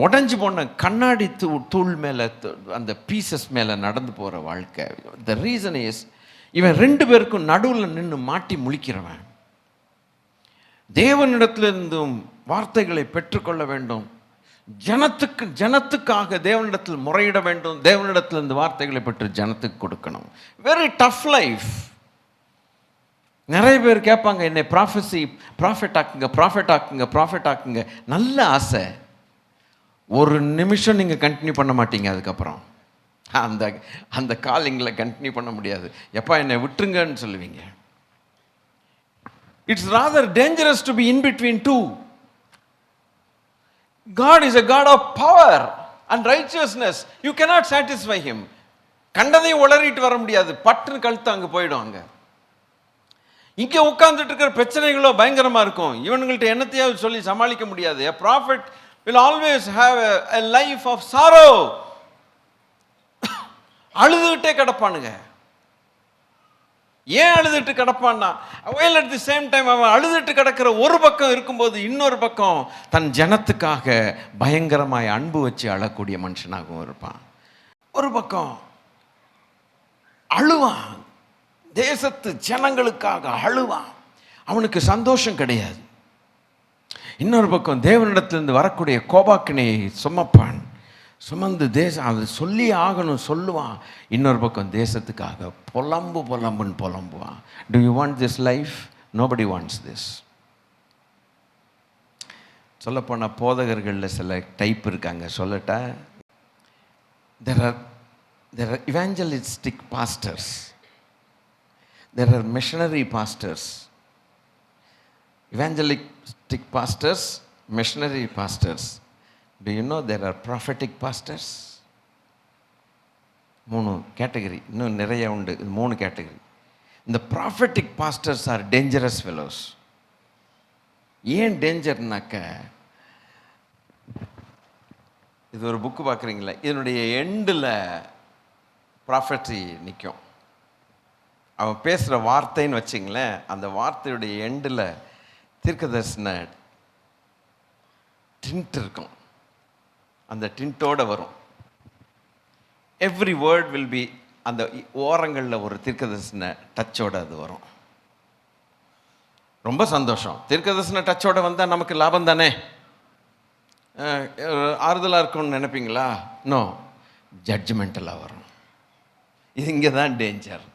உடஞ்சி போன கண்ணாடி தூள் மேலே, அந்த பீசஸ் மேலே நடந்து போகிற வாழ்க்கை. த ரீசன் இஸ், இவன் ரெண்டு பேருக்கும் நடுவில் நின்று மாட்டி முழிக்கிறவன். தேவனிடத்திலிருந்தும் வார்த்தைகளை பெற்றுக்கொள்ள வேண்டும், ஜனத்துக்காக தேவனிடத்தில் முறையிட வேண்டும், தேவனிடத்திலிருந்து வார்த்தைகளை பெற்று ஜனத்துக்கு கொடுக்கணும். Very tough life. நிறைய பேர் கேட்பாங்க, என்னை ப்ராஃபெட் ஆக்குங்க. நல்ல ஆசை. ஒரு நிமிஷம் நீங்கள் கண்டினியூ பண்ண மாட்டீங்க. அதுக்கப்புறம் அந்த காலிங்கில் கண்டினியூ பண்ண முடியாது. எப்பா என்னை விட்டுருங்கன்னு சொல்லுவீங்க. It's rather dangerous to be in between two. God is a God of power and righteousness. You cannot satisfy him. கண்டதை உளறிட்டு வர முடியாது. பட்டுன்னு கழுத்து அங்கே போயிடும். அங்கே இங்கே உட்கார்ந்துட்டு இருக்கிற பிரச்சனைகளோ பயங்கரமாக இருக்கும். இவனுங்கள்ட்ட என்னத்தையாவது சொல்லி சமாளிக்க முடியாது. A prophet will always have a life of sorrow. அழுதுகிட்டே கிடப்பானுங்க. ஏன் அழுதுட்டு கிடப்பான்னா, while at the same time அவன் அழுதுட்டு கிடக்கிற ஒரு பக்கம் இருக்கும்போது இன்னொரு பக்கம் தன் ஜனத்துக்காக பயங்கரமாய் அன்பு வச்சு அழக்கூடிய மனுஷனாகவும் இருப்பான். ஒரு பக்கம் அழுவான், தேசத்து ஜனங்களுக்காக அழுவான், அவனுக்கு சந்தோஷம் கிடையாது. இன்னொரு பக்கம் தேவனிடத்திலிருந்து வரக்கூடிய கோபாக்கினையை சுமப்பான், சுமந்து தேசம் அது சொல்லி ஆகணும் சொல்லுவான். இன்னொரு பக்கம் தேசத்துக்காக புலம்புன்னு புலம்புவான். Do you want this life? Nobody wants this. சொல்லப்போனால் போதகர்களில் சில டைப் இருக்காங்க. சொல்லட்டா, there are evangelistic pastors, there are missionary pastors. Evangelistic pastors, missionary pastors. Do you know there are prophetic pastors? 3 category, இன்னும் நிறைய உண்டு. 3 கேட்டகரி. இந்த prophetic pastors are dangerous fellows. ஏன் டேஞ்சர்னாக்க, இது ஒரு புக்கு பார்க்குறீங்களா, இதனுடைய எண்டில் ப்ராஃபெட்ரி நிற்கும். அவன் பேசுகிற வார்த்தைன்னு வச்சிங்களேன், அந்த வார்த்தையுடைய எண்டில் தீர்க்கதரிசன டிண்ட் இருக்கும். அந்த டிண்டோடு வரும். எவ்ரி வேர்ட் வில் பி, அந்த ஓரங்களில் ஒரு தீர்க்கதரிசன டச்சோடு அது வரும். ரொம்ப சந்தோஷம். தீர்க்கதரிசன டச்சோடு வந்தால் நமக்கு லாபம் தானே, ஆறுதலாக இருக்கும்னு நினைப்பீங்களா? நோ, ஜட்ஜ்மெண்டலாக வரும். இது இங்கே தான் டேஞ்சர்.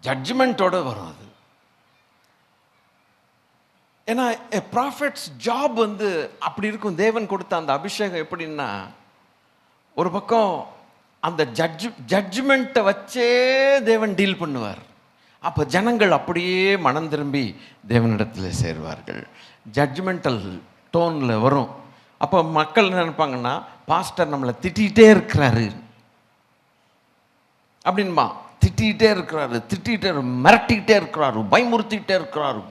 ஜட்ஜ்மெண்ட்டோடு வரும் அது. ஏன்னா ப்ராஃபெட்ஸ் ஜாப் அப்படி இருக்கும். தேவன் கொடுத்த அந்த அபிஷேகம் எப்படின்னா, ஒரு பக்கம் அந்த ஜட்ஜ்மெண்ட்டை வச்சே தேவன் டீல் பண்ணுவார். அப்போ ஜனங்கள் அப்படியே மனம் திரும்பி தேவனிடத்தில் சேருவார்கள். ஜட்ஜ்மெண்டல் டோனில் வரும். அப்போ மக்கள் என்ன நினைப்பாங்கன்னா, பாஸ்டர் நம்மளை திட்டிகிட்டே இருக்கிறாரு அப்படின்பா. திட்டிகிட்டே இருக்கிறாரு, மிரட்டிக்கிட்டே இருக்கிறாரு, பயமுறுத்திக்கிட்டே இருக்கிறாரு,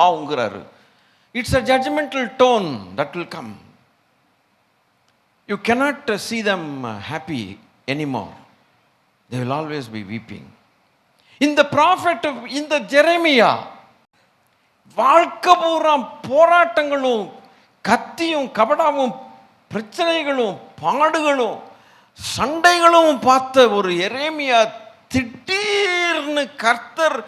ஆகுங்கிறாரு. It's a judgemental tone that will come. You cannot see them happy anymore. They will always be weeping. இந்த ப்ராஃபெட், இந்த ஜெரேமியா வாழ்க்கை பூரா போராட்டங்களும் கத்தியும் கபடாவும் பிரச்சனைகளும் பாடுகளும் சண்டைகளும் பார்த்த ஒரு எரேமியா திடீர்னு கர்த்தர்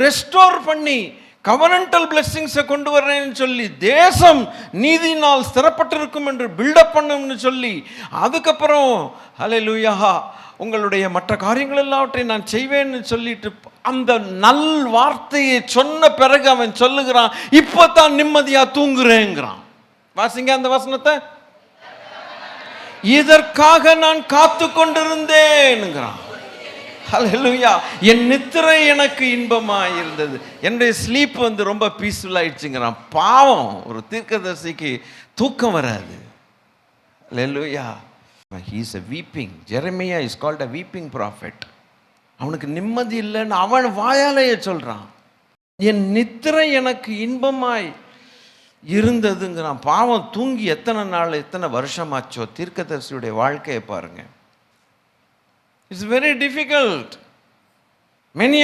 ரெஸ்டோர் பண்ணி கவர்னண்டல் பிளெஸிங்ஸை கொண்டு வர்றேன்னு சொல்லி தேசம் நீதினால் ஸ்திரப்பட்டிருக்கும் என்று பில்டப் பண்ணும்னு சொல்லி அதுக்கப்புறம் ஹல்லேலூயா உங்களுடைய மற்ற காரியங்கள் எல்லாவற்றையும் நான் செய்வேன்னு சொல்லிட்டு அந்த நல் வார்த்தையை சொன்ன பிறகு அவன் சொல்லுகிறான், இப்போ தான் நிம்மதியா தூங்குறேங்கிறான். வாசிங்க அந்த வசனத்தை. இதற்காக நான் காத்து கொண்டிருந்தேன்ங்கிறான். ஹல்லேலூயா. என் நித்திரை எனக்கு இன்பமாக இருந்தது, என்னுடைய ஸ்லீப் ரொம்ப பீஸ்ஃபுல் ஆயிடுச்சுங்கிறான். பாவம், ஒரு தீர்க்கதரிசிக்கு தூக்கம் வராது. ஹல்லேலூயா. He is a weeping. Jeremiah is called a weeping prophet. அவனுக்கு நிம்மதி இல்லைன்னு அவன் வாயாலேயே சொல்றான். என் நித்திரை எனக்கு இன்பமாய் இருந்ததுங்கிறான். பாவம், தூங்கி எத்தனை நாள் எத்தனை வருஷமாச்சோ. தீர்க்கதரிசியுடைய வாழ்க்கையை பாருங்க. It's very difficult. Many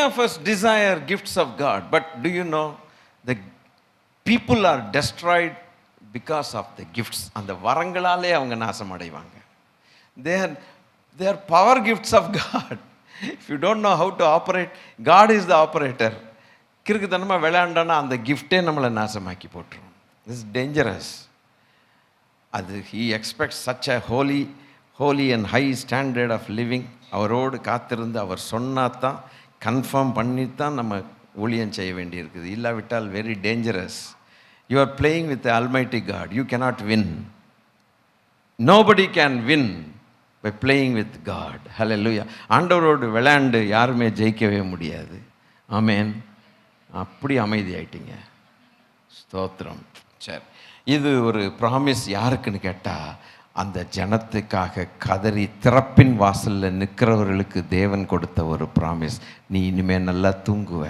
of us desire gifts of God, but do you know the people are destroyed because of the gifts. அந்த வரங்களாலே அவங்க நாசம் அடைவாங்க. They are power gifts of God. If you don't know how to operate, God is the operator. கிறுக்குத்தனமா விளையாண்டானா அந்த கிஃப்டே நம்மளை நாசமாக்கி போட்டுரும். This is dangerous. அது he expects such a holy and high standard of living. அவரோடு காத்திருந்து அவர் சொன்னாதான், கன்ஃபார்ம் பண்ணித்தான் நம்ம ஊழியம் செய்ய வேண்டியிருக்குது. இல்லாவிட்டால் very dangerous. You are playing with the Almighty God. You cannot win. Nobody can win by playing with God. Hallelujah. ஆண்டவரோடு விளையாண்டு யாருமே ஜெயிக்கவே முடியாது. ஆமென். அப்படி அமைதி ஆயிட்டீங்க. ஸ்தோத்திரம். சரி, இது ஒரு ப்ராமிஸ் யாருக்குன்னு கேட்டால், அந்த ஜனத்துக்காக கதறி திறப்பின் வாசலில் நிற்கிறவர்களுக்கு தேவன் கொடுத்த ஒரு ப்ராமிஸ். நீ இனிமேல் நல்லா தூங்குவ,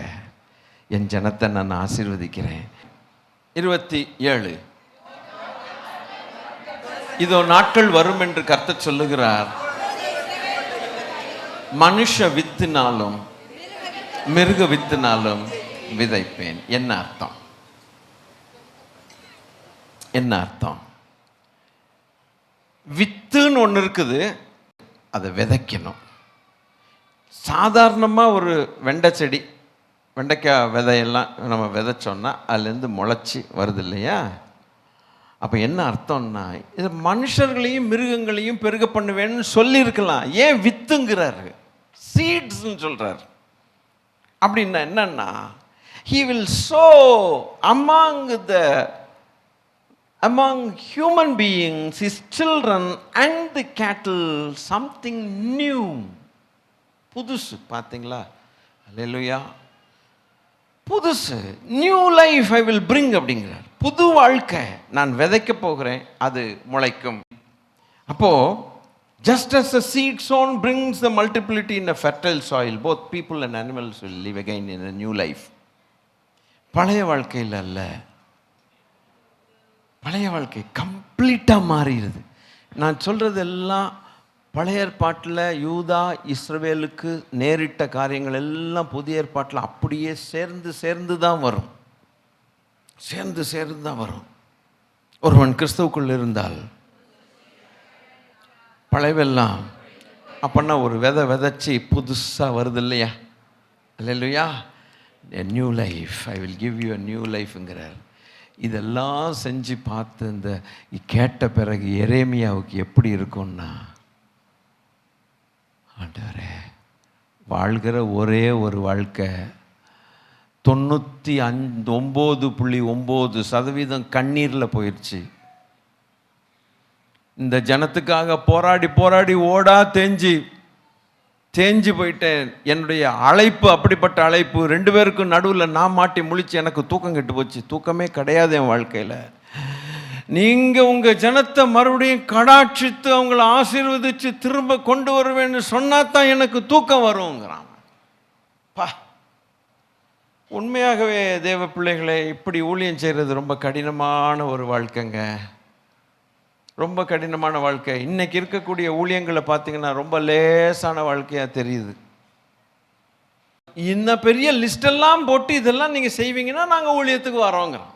என் ஜனத்தை நான் ஆசீர்வதிக்கிறேன். 27. இதோ நாட்கள் வரும் என்று கர்த்தர் சொல்லுகிறார், மனுஷ வித்தினாலும் மிருக வித்தினாலும் விதைப்பேன். என்ன அர்த்தம்? என்ன அர்த்தம்? வித்துன்னு ஒன்று இருக்குது, அதை விதைக்கணும். சாதாரணமாக ஒரு வெண்டை செடி, வெண்டைக்காய் விதையெல்லாம் நம்ம விதைச்சோன்னா அதுலேருந்து முளைச்சி வருது இல்லையா? அப்போ என்ன அர்த்தம்னா, இது மனுஷர்களையும் மிருகங்களையும் பெருக பண்ணுவேன்னு சொல்லியிருக்கலாம். ஏன் வித்துங்கிறாரு? சீட்ஸ்ன்னு சொல்கிறார். அப்படின்னா என்னன்னா, he will sow among human beings, his children and the cattle, something new. புதுசு. பார்த்தீங்களா? அல்லேலூயா. புதுசு, new life I will bring அப்படிங்கிறார். புது வாழ்க்கை நான் விதைக்க போகிறேன், அது முளைக்கும். அப்போ just as a seed sown brings the multiplicity in a fertile soil, both people and animals will live again in a new life. பழைய வாழ்க்கையில் அல்ல, பழைய வாழ்க்கை கம்ப்ளீட்டாக மாறிடுது. நான் சொல்கிறது எல்லாம் பழைய ஏற்பாட்டில் யூதா இஸ்ரவேலுக்கு நேரிட்ட காரியங்கள் எல்லாம் புதிய ஏற்பாட்டில் அப்படியே சேர்ந்து தான் வரும். சேர்ந்து தான் வரும். ஒருவன் கிறிஸ்துவுக்குள் இருந்தால் பழையவெல்லாம் அப்பன்னா ஒரு விதைச்சி புதுசாக வருது இல்லையா? அல்லேலூயா. a new life, I will give you a new lifeங்கிறார். இதெல்லாம் செஞ்சு பார்த்து இந்த கேட்ட பிறகு எரேமியாவுக்கு எப்படி இருக்கும்னா, ஆண்டவரே, வாழ்கிற ஒரே ஒரு வாழ்க்கை 99.9% கண்ணீரில் போயிடுச்சு. இந்த ஜனத்துக்காக போராடி ஓடா தேஞ்சு போயிட்டேன். என்னுடைய அழைப்பு அப்படிப்பட்ட அழைப்பு. 2 பேருக்கும் நடுவில் நான் மாட்டி முழிச்சு எனக்கு தூக்கம் கெட்டு போச்சு. தூக்கமே கிடையாது என் வாழ்க்கையில். நீங்கள் உங்கள் ஜனத்தை மறுபடியும் கடாட்சித்து அவங்கள ஆசீர்வதித்து திரும்ப கொண்டு வருவேன்னு சொன்னால் தான் எனக்கு தூக்கம் வருங்கிறான். உண்மையாகவே தேவ பிள்ளைகளை இப்படி ஊழியம் செய்கிறது ரொம்ப கடினமான ஒரு வாழ்க்கைங்க. ரொம்ப கடினமான வாழ்க்கை. இன்னைக்கு இருக்கக்கூடிய ஊழியங்களை பார்த்தீங்கன்னா ரொம்ப லேசான வாழ்க்கையாக தெரியுது. இந்த பெரிய லிஸ்டெல்லாம் போட்டு இதெல்லாம் நீங்கள் செய்வீங்கன்னா நாங்கள் ஊழியத்துக்கு வரோங்கிறோம்.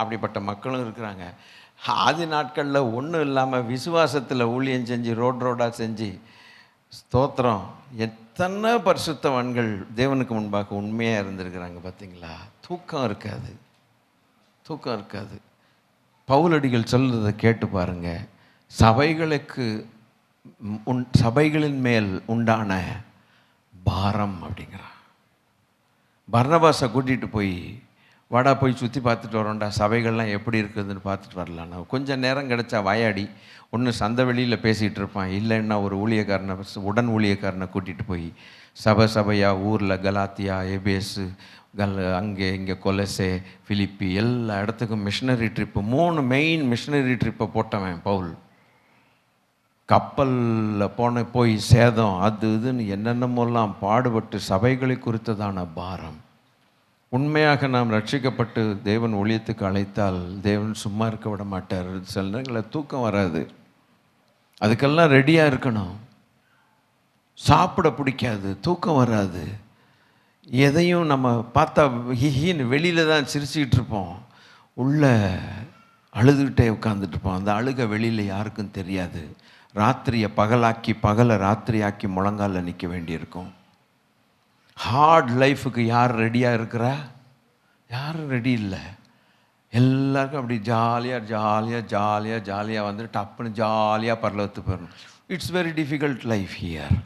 அப்படிப்பட்ட மக்களும் இருக்கிறாங்க. ஆதி நாட்களில் ஒன்றும் இல்லாமல் விசுவாசத்தில் ஊழியம் செஞ்சு ரோடாக செஞ்சு ஸ்தோத்திரம் எத்தனை பரிசுத்தவான்கள் தேவனுக்கு முன்பாக உண்மையாக இருந்திருக்கிறாங்க பார்த்தீங்களா? தூக்கம் இருக்காது, தூக்கம் இருக்காது. பவுலடிகள் சொல்றதை கேட்டு பாருங்க. சபைகளின் மேல் உண்டான பாரம் அப்படிங்கிறான். பர்னபாஸை கூட்டிகிட்டு போய் வாடா போய் சுற்றி பார்த்துட்டு வரோண்டா, சபைகள்லாம் எப்படி இருக்குதுன்னு பார்த்துட்டு வரலான்னா. கொஞ்சம் நேரம் கிடச்சா வாயாடி ஒன்று சந்த வெளியில் பேசிகிட்டு இருப்பான், இல்லைன்னா ஒரு ஊழியக்காரனை உடன் ஊழியக்காரனை கூட்டிகிட்டு போய் சபையாக ஊரில் கலாத்தியா, எபேஸு, அங்கே இங்கே கொலசே, பிலிப்பி எல்லா இடத்துக்கும் மிஷினரி ட்ரிப்பு 3 மெயின் மிஷினரி ட்ரிப்பை போட்டவன் பவுல். கப்பலில் போய் சேதம் அது இதுன்னு என்னென்னமோலாம் பாடுபட்டு சபைகளை குறித்ததான பாரம். உண்மையாக நாம் ரட்சிக்கப்பட்டு தேவன் ஊழியத்துக்கு அழைத்தால் தேவன் சும்மா இருக்க விட மாட்டார். சில நேரங்களில் தூக்கம் வராது, அதுக்கெல்லாம் ரெடியாக இருக்கணும். சாப்பிட பிடிக்காது, தூக்கம் வராது. எதையும் நம்ம பார்த்தா ஹிஹின்னு வெளியில் தான் சிரிச்சுக்கிட்டு இருப்போம், உள்ள அழுதுகிட்டே உட்காந்துட்டு இருப்போம். அந்த அழுக வெளியில் யாருக்கும் தெரியாது. ராத்திரியை பகலாக்கி பகலை ராத்திரியாக்கி முழங்காலில் நிற்க வேண்டியிருக்கும். ஹார்ட் லைஃபுக்கு யார் ரெடியாக இருக்கிறா? யாரும் ரெடி இல்லை. எல்லாருக்கும் அப்படி ஜாலியாக வந்து டப்புன்னு ஜாலியாக பரலோகத்துக்கு போயிடணும். It's very difficult life here.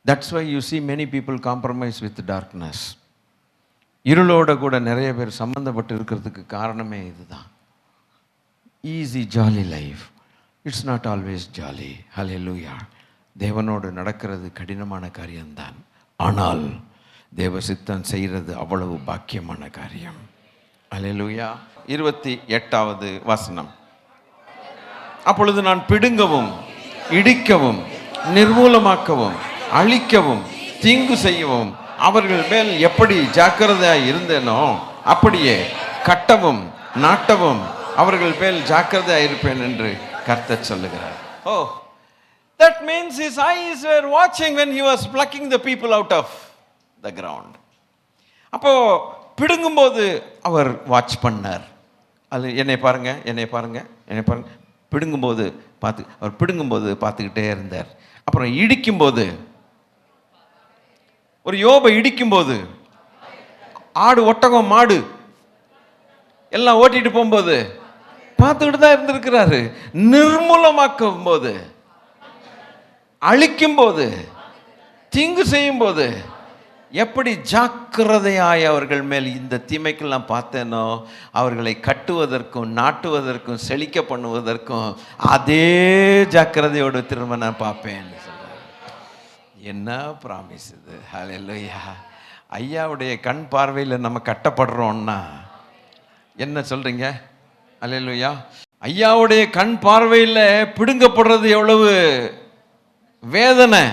That's why you see many people compromise with darkness. இருளோட கூட நிறைய பேர் சம்மந்தப்பட்டு இருக்கிறதுக்கு காரணமே இதுதான். Easy jolly life, it's not always jolly. Hallelujah. தேவனோடு நடக்கிறது கடினமான காரியம்தான், ஆனால் தேவ சித்தம் செய்கிறது அவ்வளவு பாக்கியமான காரியம். ஹல்லேலூயா. 28வது வசனம். அப்பொழுது நான் பிடுங்கவும் இடிக்கவும் நிர்மூலமாக்கவும் அழிக்கவும் தீங்கு செய்யவும் அவர்கள் மேல் எப்படி ஜாக்கிரதையாக இருந்தேனோ அப்படியே கட்டவும் நாட்டவும் அவர்கள் மேல் ஜாக்கிரதையாக இருப்பேன் என்று கர்த்தர் சொல்லுகிறார். Oh, that means his eyes were watching when he was plucking the people out of the ground. அப்போ பிடுங்கும்போது அவர் வாட்ச் பண்ணார். அது என்னை பாருங்க பிடுங்கும்போது அவர் பிடுங்கும்போது பார்த்துக்கிட்டே இருந்தார். அப்புறம் இடிக்கும்போது, ஒரு யோபை இடிக்கும்போது, ஆடு ஒட்டகம் மாடு எல்லாம் ஓட்டிட்டு போகும்போது பார்த்துக்கிட்டு தான் இருந்திருக்கிறாரு. நிர்மூலமாக்கும் போது, அழிக்கும் போது, தீங்கு செய்யும் போது எப்படி ஜாக்கிரதையாய் அவர்கள் மேல் இந்த தீமைக்கெல்லாம் பார்த்தேனோ அவர்களை கட்டுவதற்கும் நாட்டுவதற்கும் செழிக்க பண்ணுவதற்கும் அதே ஜாக்கிரதையோடு திரும்ப நான் பார்ப்பேன். என்ன ப்ராமிஸ் இது! ஹல்லேலூயா. ஐயாவுடைய கண் பார்வையில் நம்ம கட்டப்படுறோம்னா என்ன சொல்றீங்க? ஹல்லேலூயா. ஐயாவுடைய கண் பார்வையில் பிடுங்கப்படுறது எவ்வளவு வேதனை,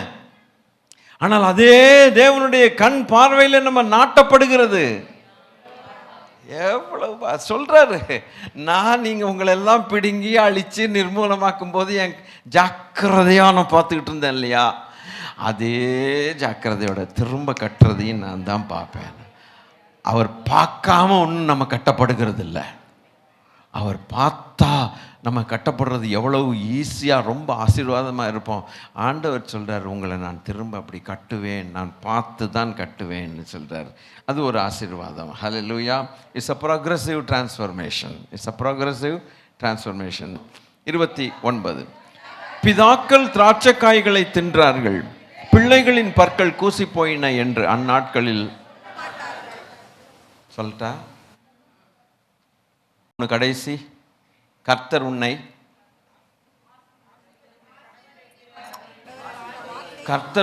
ஆனால் அதே தேவனுடைய கண் பார்வையில் நம்ம நாட்டப்படுகிறது எவ்வளவு சொல்றாரு. நீங்க உங்களை எல்லாம் பிடுங்கி அழிச்சு நிர்மூலமாக்கும் போது என் ஜாக்கிரதையா நான் பார்த்துக்கிட்டு இருந்தேன் இல்லையா, அதே ஜாக்கிரதையோட திரும்ப கட்டுறதையும் நான் தான் பார்ப்பேன். அவர் பார்க்காம ஒன்றும் நம்ம கட்டப்படுகிறது இல்லை. அவர் பார்த்தா நம்ம கட்டப்படுறது எவ்வளவு ஈஸியாக ரொம்ப ஆசீர்வாதமாக இருப்போம். ஆண்டவர் சொல்கிறார், உங்களை நான் திரும்ப அப்படி கட்டுவேன், நான் பார்த்து தான் கட்டுவேன்னு சொல்கிறார். அது ஒரு ஆசீர்வாதம். Hallelujah. It's a progressive transformation. 29. பிதாக்கள் திராட்சைக்காய்களை தின்றார்கள், பிள்ளைகளின் பற்கள் கூசி போயின என்று அந்நாட்களில் சொல்லிட்டா. கடைசி, கர்த்தர்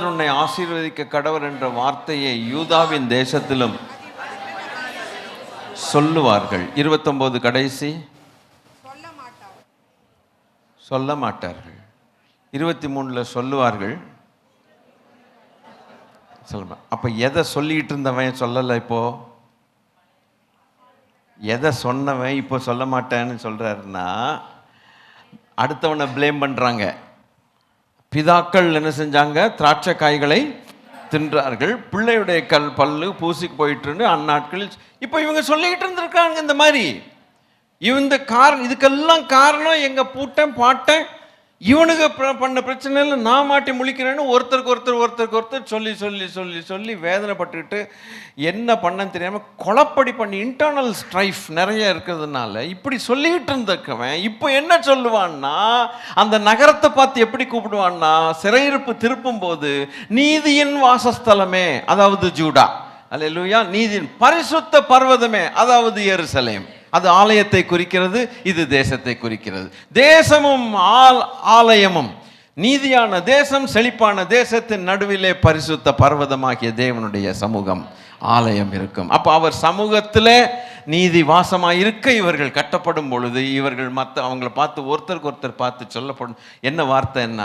உன்னை ஆசீர்வதிக்க கடவர் என்ற வார்த்தையை யூதாவின் தேசத்திலும் சொல்லுவார்கள். 29 கடைசி, சொல்ல மாட்டார்கள். 23 சொல்லுவார்கள். அப்ப எதை சொல்லிட்டு இருந்தவன் சொல்லலை, இப்போ எதை சொன்னவன் இப்போ சொல்ல மாட்டேன்னு சொல்றாருன்னா, அடுத்தவனை ப்ளேம் பண்ணுறாங்க. பிதாக்கள் என்ன செஞ்சாங்க? திராட்சை காய்களை தின்றார்கள், பிள்ளையுடைய பல்லு பூசிக்கு போயிட்டுன்னு அந்நாட்களில். இப்போ இவங்க சொல்லிக்கிட்டு இருந்திருக்காங்க இந்த மாதிரி. இதுக்கெல்லாம் காரணம் எங்கள் பூட்டன் பாட்டன் இவனுக்கு பண்ண பிரச்சனையில் நான் மாட்டி முழிக்கிறேன்னு ஒருத்தருக்கு சொல்லி சொல்லி சொல்லி சொல்லி வேதனைப்பட்டுக்கிட்டு என்ன பண்ணன்னு தெரியாமல் குழப்படி பண்ணி இன்டர்னல் ஸ்ட்ரைஃப் நிறைய இருக்கிறதுனால இப்படி சொல்லிக்கிட்டு இருந்திருக்கவன் இப்போ என்ன சொல்லுவான்னா, அந்த நகரத்தை பார்த்து எப்படி கூப்பிடுவான்னா, சிறையிருப்பு திருப்பும் போது நீதியின் வாசஸ்தலமே, அதாவது ஜூடா, அல்லேலூயா, நீதியின் பரிசுத்த பர்வதமே, அதாவது எருசலேம். அது ஆலயத்தை குறிக்கிறது, இது தேசத்தை குறிக்கிறது. தேசமும் ஆலயமும், நீதியான தேசம், செழிப்பான தேசத்தின் நடுவிலே பரிசுத்த பர்வதமாகிய தேவனுடைய சமூகம், ஆலயம் இருக்கும். அப்போ அவர் சமூகத்தில் நீதி வாசமாக இருக்க இவர்கள் கட்டப்படும் பொழுது இவர்கள் அவங்கள பார்த்து ஒருத்தருக்கு ஒருத்தர் பார்த்து சொல்லப்படும் என்ன வார்த்தை? என்ன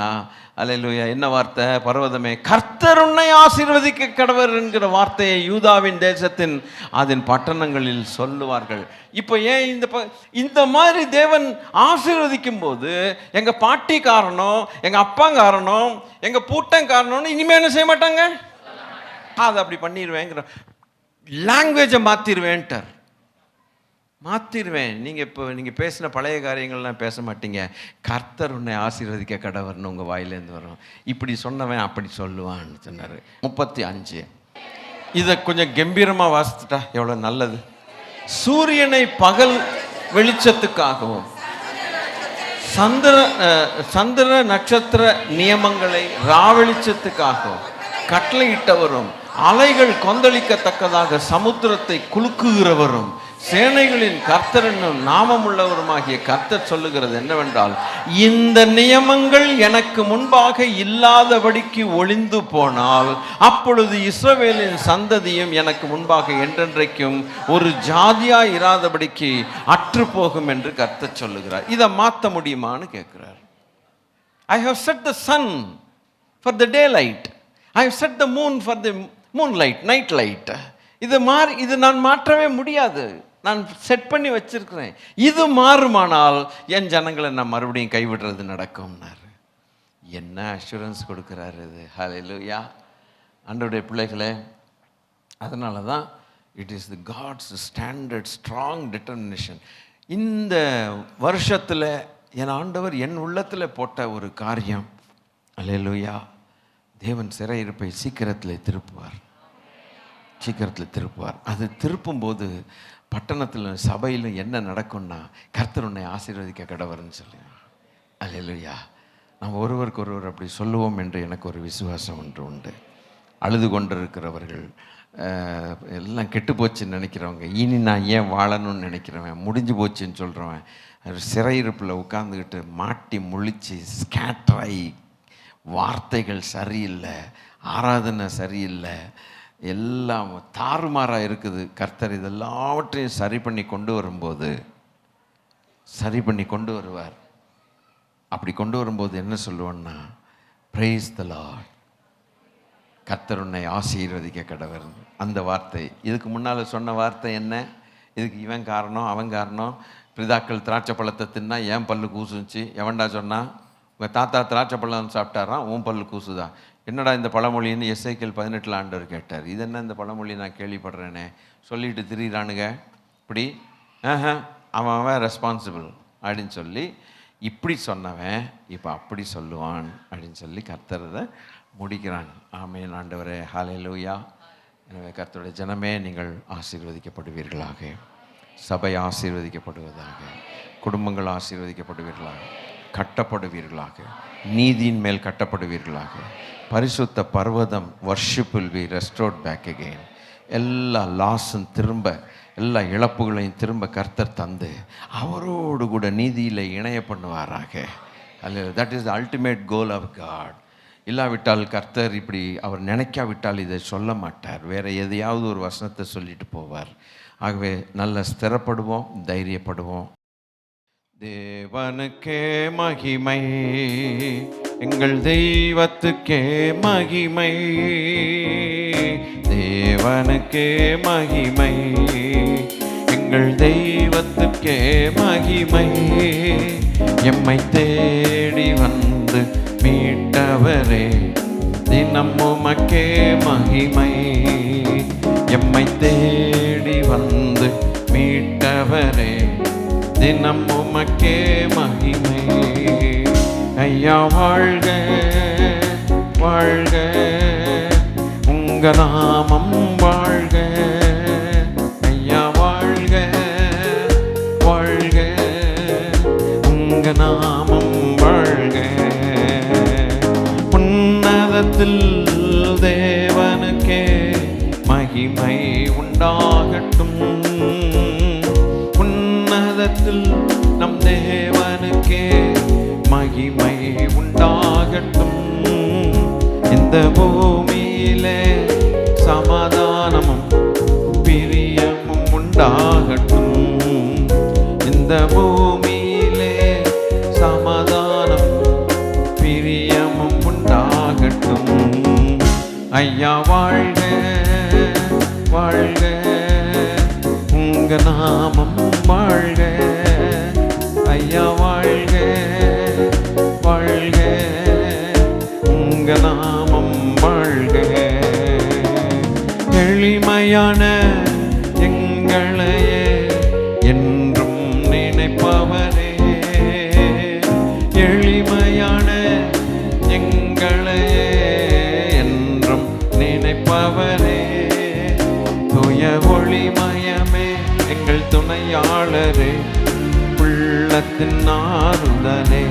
அல்லேலூயா, என்ன வார்த்தை? பர்வதமே, கர்த்தர் உன்னை ஆசீர்வதிக்க கடவர் என்கிற வார்த்தையை யூதாவின் தேசத்தின் அதன் பட்டணங்களில் சொல்லுவார்கள். இப்போ ஏன் இந்த மாதிரி தேவன் ஆசீர்வதிக்கும் போது எங்கள் பாட்டி காரணம், எங்கள் அப்பா காரணம், எங்கள் பூட்டன் காரணம்னு இனிமேல் என்ன செய்ய மாட்டாங்க? அதை அப்படி பண்ணிடுவேங்கிற லாங்குவேஜை மாற்றிடுவேன். நீங்கள் பேசின பழைய காரியங்கள்லாம் பேச மாட்டீங்க. கர்த்தர் உன்னை ஆசீர்வதிக்க கடவர்னு உங்கள் வாயிலேருந்து வரும். இப்படி சொன்னவன் அப்படி சொல்லுவான்னு சொன்னார். 35 இதை கொஞ்சம் கம்பீரமாக வாசித்துட்டா எவ்வளோ நல்லது. சூரியனை பகல் வெளிச்சத்துக்காகவும் சந்திர நட்சத்திர நியமங்களை ராவெளிச்சத்துக்காகவும் கட்டளையிட்டவரும், அலைகள் கொந்தளிக்கத்தக்கதாக சமுத்திரத்தை குலுக்குகிறவரும், சேனைகளின் கர்த்தர் என்னும் நாமமுள்ளவருமாகிய கர்த்தர் சொல்லுகிறது என்னவென்றால், இந்த நியமங்கள் எனக்கு முன்பாக இல்லாதபடிக்கு ஒளிந்து போனால் அப்பொழுது இஸ்ரவேலின் சந்ததியும் எனக்கு முன்பாக என்றென்றைக்கும் ஒரு ஜாதியாய் இராதபடிக்கு அற்று போகும் என்று கர்த்தர் சொல்லுகிறார். இதை மாற்ற முடியுமான்னு கேட்கிறார். I have set the sun for the daylight. I have set the moon for the moonlight, night light. இது நான் மாற்றவே முடியாது. நான் செட் பண்ணி வச்சிருக்கிறேன். இது மாறுமானால் என் ஜனங்களை நான் மறுபடியும் கைவிடுறது நடக்கும்னாரு. என்ன அஷூரன்ஸ் கொடுக்குறாரு இது! ஹல்லேலூயா, ஆண்டவருடைய பிள்ளைகளே. அதனால தான் it is the God's standard strong determination. இந்த வருஷத்தில் என் ஆண்டவர் என் உள்ளத்தில் போட்ட ஒரு காரியம், ஹல்லேலூயா, தேவன் சிறையிருப்பை சீக்கிரத்தில் திருப்புவார். அது திருப்பும்போது பட்டணத்தில் சபையில் என்ன நடக்கும்னா, கர்த்தர் உன்னை ஆசீர்வதிக்க கடவர்னு சொல்லி, அல்லேலூயா, நாம் ஒருவருக்கு ஒருவர் அப்படி சொல்லுவோம் என்று எனக்கு ஒரு விசுவாசம் ஒன்று உண்டு. அழுது கொண்டிருக்கிறவர்கள், எல்லாம் கெட்டு போச்சுன்னு நினைக்கிறவங்க, இனி நான் ஏன் வாழணும்னு நினைக்கிறவன், முடிஞ்சு போச்சுன்னு சொல்கிறவன், சிறையிருப்பில் உட்காந்துக்கிட்டு மாட்டி முழிச்சு ஸ்கேட்ராகி, வார்த்தைகள் சரியில்லை, ஆராதனை சரியில்லை, எல்லாம் தாறுமாறாக இருக்குது. கர்த்தர் இதெல்லாவற்றையும் சரி பண்ணி கொண்டு வருவார். அப்படி கொண்டு வரும்போது என்ன சொல்லுவோன்னா, பிரைஸ் தி லார்ட், கர்த்தர் உன்னை ஆசீர்வதிக்க கடவர். அந்த வார்த்தை, இதுக்கு முன்னால் சொன்ன வார்த்தை என்ன? இதுக்கு இவன் காரணம், அவன் காரணம். பிதாக்கள் திராட்சை பழத்தை தின்னா ஏன் பல்லு கூசுச்சு? எவன்டா சொன்னா? உங்கள் தாத்தா திராட்சை பழம் சாப்பிட்டாராம், உன் பல்லு கூசுதா? என்னடா இந்த பழமொழின்னு எஸ்ஐகேல் 18 ஆண்டவர் கேட்டார். இது என்ன இந்த பழமொழி நான் கேள்விப்படுறேனே, சொல்லிட்டு திரியிறானுங்க இப்படி. அவன் ரெஸ்பான்சிபிள் அப்படின்னு சொல்லி இப்படி சொன்னவன் இப்போ அப்படி சொல்லுவான் அப்படின்னு சொல்லி கர்த்தரை முடிக்கிறான். ஆமென் ஆண்டவரே, ஹல்லேலூயா. எனவே கர்த்தருடைய ஜனமே, நீங்கள் ஆசீர்வதிக்கப்படுவீர்களாக, சபை ஆசீர்வதிக்கப்படுவதாக, குடும்பங்கள் ஆசீர்வதிக்கப்படுவீர்களாக, கட்டப்படுவீர்களாக, நீதியின் மேல் கட்டப்படுவீர்களாக. பரிசுத்த பர்வதம் worship will be restored back again. எல்லா லாஸும் திரும்ப, எல்லா இழப்புகளையும் திரும்ப கர்த்தர் தந்து அவரோடு கூட நீதியில் இணைய பண்ணுவாராக. அல்ல, that is the ultimate goal of God. இல்லாவிட்டால் கர்த்தர் இப்படி அவர் நினைக்காவிட்டால் இதை சொல்ல மாட்டார், வேறு எதையாவது ஒரு வசனத்தை சொல்லிட்டு போவார். ஆகவே நல்ல ஸ்திரப்படுவோம், தைரியப்படுவோம். தேவனுக்கே மகிமை, எங்கள் தெய்வத்துக்கே மகிமை, தேவனுக்கே மகிமை, எங்கள் தெய்வத்துக்கே மகிமை. எம்மை தேடி வந்து மீட்டவரே, தினம் உமக்கே மகிமை. எம்மை தேடி வந்து மீட்டவரே, தினம் உமக்கே மகிமை. ஐயா வாழ்க வாழ்க, உங்க நாமம் வாழ்க. ஐயா வாழ்க வாழ்க, உங்க நாமம் வாழ்க. உன்னதத்தில் தேவனுக்கே மகிமை உண்டாகட்டும். உன்னதத்தில் நம் தேவனுக்கே மகிமை உண்டாகட்டும். இந்த பூமியிலே சமாதானமும் பிரியமும் உண்டாகட்டும். இந்த பூமியிலே சமாதானம் பிரியமும் உண்டாகட்டும். ஐயா வாழ்க வாழ்க, உங்க நாமம் வாழ்க. ஐயா வாழ்க வாழ்க, உங்க நாமம் வாழ்க. எளிமையான எங்களையே என்றும் நினைப்பவரே, எளிமையான எங்களையே என்றும் நினைப்பவரே, தூய ஒளிமயமே எங்கள் துணையாளரே, உள்ளத்தின் ஆறுதலே.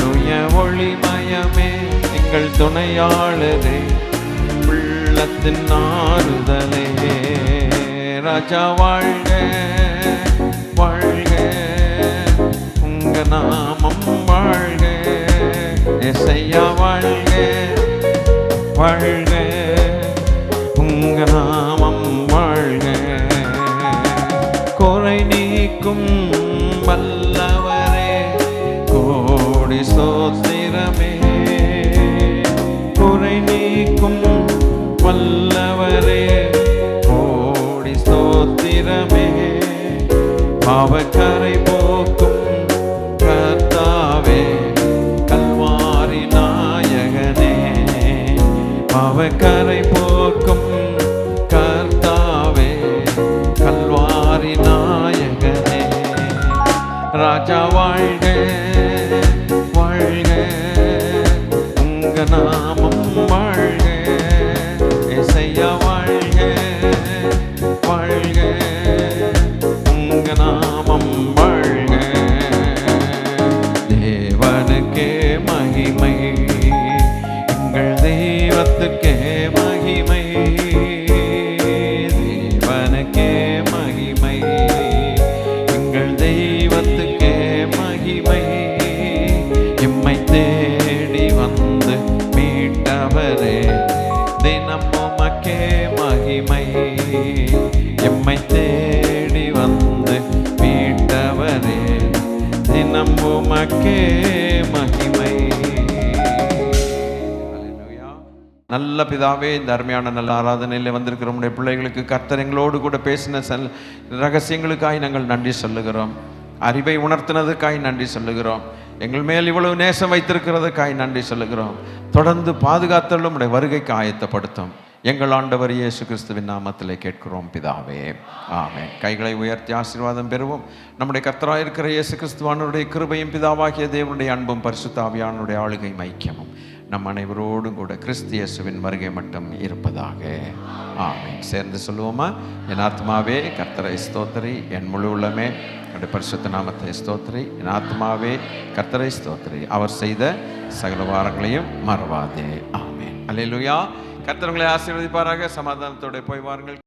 தூய ஒளிமயமே எங்கள் துணையாளரே, உள்ளத்தின் ஆறுதலே. ராஜா வாழ்க வாழ்க, உங்க நாமம் வாழ்க. எசையா வாழ்க வாழ்க, உங்க நாமம் வாழ்க. குறை நீக்கும் வல்லவரே, கோடி ஸ்தோத்திரமே. குறை நீக்கும் வல்லவரே, கோடி ஸ்தோத்திரமே. பாவக்கரை போக்கும் கர்த்தாவே, கல்வாரி நாயகனே. பாவக்கரை போக்கும் கர்த்தாவே, கல்வாரி நாயகனே. ராஜா வாழ்க வாழ்க, உங்க நாமம் வாழ்க. எசையா வாழ்க வாழ்க, உங்க நாமம் வாழ்க. தேவனுக்கே மகிமை, எங்கள் தெய்வத்துக்கே மகிமை. தேவனுக்கே மகிமை, எங்கள் தெய்வத்துக்கே மகிமை. எம்மை தேடி வந்து மீட்டவரே, தினம் உமக்கே மகிமை. எம்மை தேடி வந்து மீட்டவரே, தினம் உமக்கே மகிமை. நல்ல பிதாவே, இந்த அருமையான நல்ல ஆராதனையில் வந்திருக்கிற நம்முடைய பிள்ளைகளுக்கு கர்த்தர் எங்களோடு கூட பேசின ரகசியங்களுக்காய் நாங்கள் நன்றி சொல்லுகிறோம். அறிவை உணர்த்தினதுக்காய் நன்றி சொல்லுகிறோம். எங்கள் மேல் இவ்வளவு நேசம் வைத்திருக்கிறதுக்காய் நன்றி சொல்லுகிறோம். தொடர்ந்து பாதுகாத்தலும் உடைய வருகைக்கு ஆயத்தப்படுத்தும். எங்கள் ஆண்டவர் இயேசு கிறிஸ்துவின் நாமத்திலே கேட்கிறோம் பிதாவே, ஆமென். கைகளை உயர்த்தி ஆசீர்வாதம் பெறுவோம். நம்முடைய கர்த்தராய் இருக்கிற இயேசு கிறிஸ்துவானுடைய கிருபையும் பிதாவாகிய தேவனுடைய அன்பும் பரிசுத்த ஆவியானுடைய ஆளுகையும் ஐக்கியமும் நம் அனைவரோடும் கூட கிறிஸ்து இயேசுவின் வருகை மட்டும் இருப்பதாக, ஆமென். சேர்ந்து சொல்லுவோமா? என் ஆத்மாவே கர்த்தரை ஸ்தோத்திரி, என் முழு உள்ளமே அவருடைய பரிசுத்த நாமத்தை ஸ்தோத்திரி. என் ஆத்மாவே கர்த்தரை ஸ்தோத்திரி, அவர் செய்த சகல வாரங்களையும் மறவாதே, ஆமென். அல்லேலூயா. கர்த்தர் உங்களை ஆசீர்வதிப்பாராக. சமாதானத்தோடு போய் வாருங்கள்.